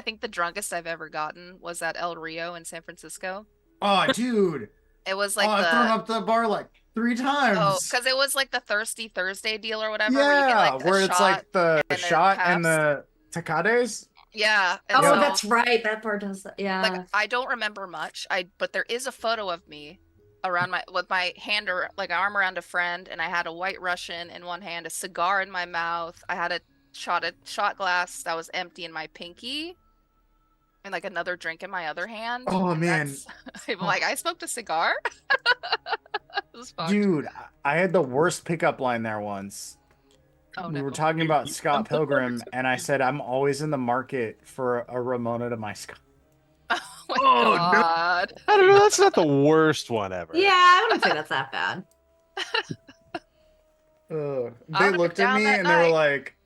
Speaker 2: think the drunkest I've ever gotten was at El Rio in San Francisco.
Speaker 5: Oh, dude.
Speaker 2: It was like
Speaker 5: I've thrown up the bar like 3 times.
Speaker 2: because it was like the Thirsty Thursday deal or whatever. Where you get
Speaker 5: Yeah,
Speaker 2: like a
Speaker 5: where it's
Speaker 2: shot
Speaker 5: like the
Speaker 2: and a
Speaker 5: shot and
Speaker 2: Pabst.
Speaker 5: the Tecades.
Speaker 2: Yeah. And
Speaker 4: Oh,
Speaker 2: so,
Speaker 4: that's right. That bar does that. Yeah.
Speaker 2: like I don't remember much. But there is a photo of me around with my hand or like arm around a friend, and I had a White Russian in one hand, a cigar in my mouth. I had a shot glass that was empty in my pinky, and like another drink in my other hand.
Speaker 5: Oh,
Speaker 2: and
Speaker 5: man.
Speaker 2: I'm like, I smoked a cigar. It was fun.
Speaker 5: Dude, I had the worst pickup line there once.
Speaker 2: Oh
Speaker 5: We
Speaker 2: no.
Speaker 5: were talking about
Speaker 6: You
Speaker 5: Scott
Speaker 6: dumped the
Speaker 5: Pilgrim,
Speaker 6: fuckers.
Speaker 5: and I said I'm always in the market for a Ramona to my Scott.
Speaker 2: Oh my
Speaker 5: Oh, no.
Speaker 2: God.
Speaker 3: I don't know. That's not the worst one ever.
Speaker 4: Yeah, I wouldn't say that's that bad.
Speaker 5: They
Speaker 2: would've
Speaker 5: looked
Speaker 2: been
Speaker 5: at
Speaker 2: down
Speaker 5: me
Speaker 2: that
Speaker 5: and they were
Speaker 2: night.
Speaker 5: like,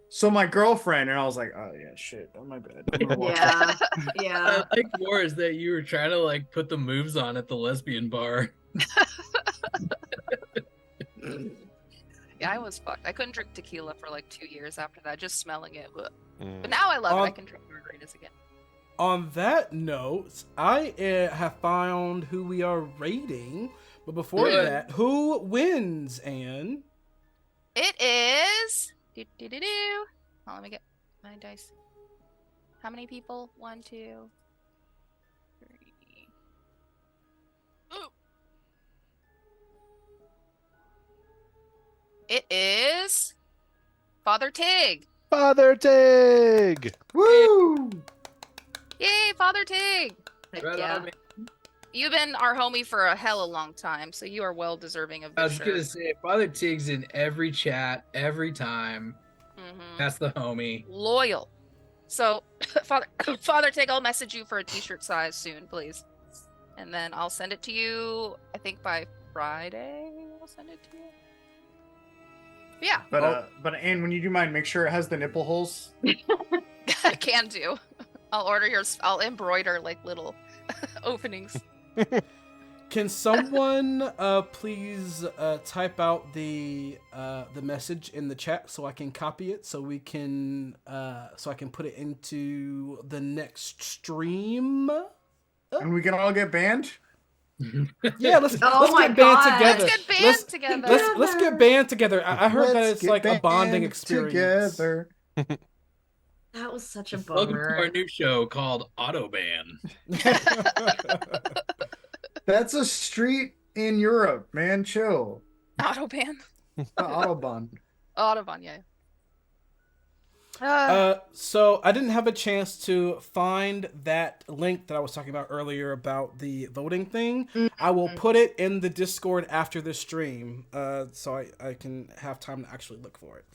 Speaker 5: "So my girlfriend," and I was like, "Oh yeah, shit, oh my bad." I'm gonna watch
Speaker 4: Yeah.
Speaker 6: I
Speaker 4: Yeah.
Speaker 6: like more is that you were trying to like put the moves on at the lesbian bar.
Speaker 2: Yeah, I was fucked. I couldn't drink tequila for like 2 years after that, just smelling it. But
Speaker 3: Mm.
Speaker 2: now I love it. I can drink margaritas again.
Speaker 1: On that note, I have found who we are rating. But before
Speaker 6: Good.
Speaker 1: that, who wins, Anne?
Speaker 2: It is. Do. Oh, let me get my dice. How many people? 1, 2, 3. Ooh. It is Father Tig.
Speaker 3: Father Tig!
Speaker 5: Woo!
Speaker 2: Yay, Father Tig!
Speaker 4: Heck
Speaker 6: Right
Speaker 4: yeah.
Speaker 6: on, man.
Speaker 2: You've been our homie for a hella long time, so you are well deserving of
Speaker 6: I
Speaker 2: this
Speaker 6: was gonna
Speaker 2: shirt.
Speaker 6: say, Father Tig's in every chat, every time.
Speaker 2: Mhm.
Speaker 6: That's the homie.
Speaker 2: Loyal. So, Father Tig, I'll message you for a t-shirt size soon, please. And then I'll send it to you, I think by Friday. I'll send it to you. Yeah,
Speaker 5: But Anne, when you do mine, make sure it has the nipple holes.
Speaker 2: I can do. I'll order yours. I'll embroider like little openings.
Speaker 1: Can someone please type out the message in the chat so I can copy it so we can so I can put it into the next stream?
Speaker 5: And we can all get banned?
Speaker 1: Yeah, let's
Speaker 4: my
Speaker 1: get banned
Speaker 4: God.
Speaker 1: together.
Speaker 2: Let's get banned together.
Speaker 1: Let's get banned together. I heard that
Speaker 5: Let's
Speaker 1: it's
Speaker 5: get
Speaker 1: like a bonding
Speaker 5: banned
Speaker 1: experience.
Speaker 5: Together.
Speaker 4: That was such a
Speaker 6: Welcome to our
Speaker 4: bummer.
Speaker 6: new show called Autoban.
Speaker 5: That's a street in Europe, man. Chill.
Speaker 2: Autoban.
Speaker 5: Autobahn.
Speaker 2: Autoban, yeah.
Speaker 1: So I didn't have a chance to find that link that I was talking about earlier about the voting thing. I will put it in the Discord after the stream, so I can have time to actually look for it.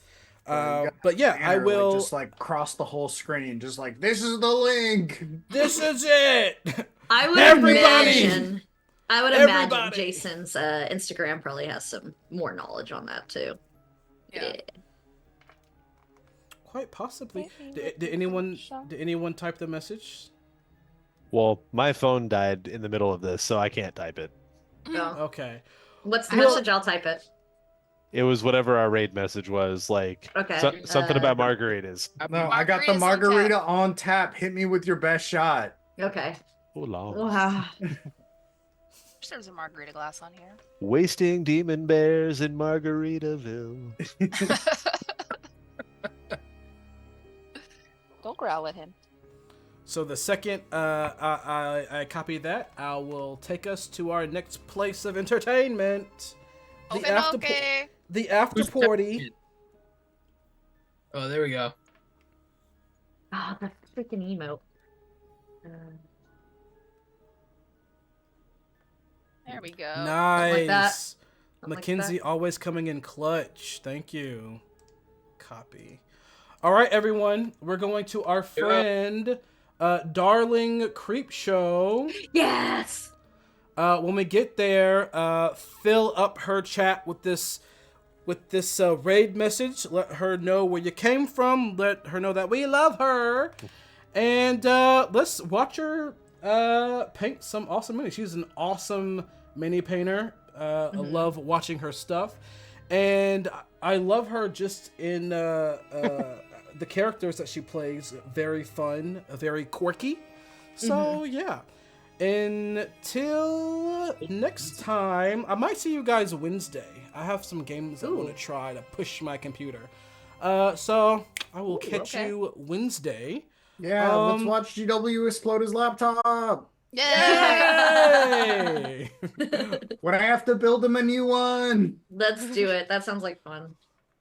Speaker 1: But yeah, I
Speaker 5: Banner,
Speaker 1: will.
Speaker 5: just like cross the whole screen, just like this is the link.
Speaker 1: This is it.
Speaker 4: I would
Speaker 1: Everybody!
Speaker 4: imagine. I would imagine
Speaker 1: Everybody!
Speaker 4: Jason's Instagram probably has some more knowledge on that too.
Speaker 2: Yeah.
Speaker 1: Quite possibly. Did anyone type the message?
Speaker 3: Well, my phone died in the middle of this, so I can't type it.
Speaker 4: Oh.
Speaker 1: Okay.
Speaker 4: What's the
Speaker 1: Well-
Speaker 4: message? I'll type it.
Speaker 3: It was whatever our raid message was, like
Speaker 4: Okay.
Speaker 3: something about margaritas.
Speaker 5: No, I got the
Speaker 2: Margaritas on
Speaker 5: margarita
Speaker 2: tap.
Speaker 5: on tap. Hit me with your best shot.
Speaker 4: Okay.
Speaker 3: Oh, long.
Speaker 4: Wow.
Speaker 2: There's a margarita glass on here.
Speaker 3: Wasting demon bears in Margaritaville.
Speaker 2: Don't growl at him.
Speaker 1: So the second I copy that, I will take us to our next place of entertainment. The after
Speaker 2: Okay.
Speaker 1: the after
Speaker 6: Who's
Speaker 1: party.
Speaker 6: Oh, there we go.
Speaker 4: Oh, that freaking emote.
Speaker 2: There we go.
Speaker 1: Nice.
Speaker 4: like that. Something like
Speaker 1: Mackenzie
Speaker 4: that.
Speaker 1: always coming in clutch. Thank you. Copy. All right, everyone. We're going to our friend, Darling Creep Show.
Speaker 4: Yes.
Speaker 1: When we get there, fill up her chat with this raid message. Let her know where you came from. Let her know that we love her. And let's watch her paint some awesome minis. She's an awesome mini painter. I love watching her stuff. And I love her just in the characters that she plays. Very fun, very quirky. So, yeah. Until next time, I might see you guys Wednesday. I have some games I want to try to push my computer. So I will catch you Wednesday.
Speaker 5: Yeah, let's watch GW explode his laptop.
Speaker 2: Yay!
Speaker 1: Yay!
Speaker 5: When I have to build him a new one.
Speaker 4: Let's do it. That sounds like fun.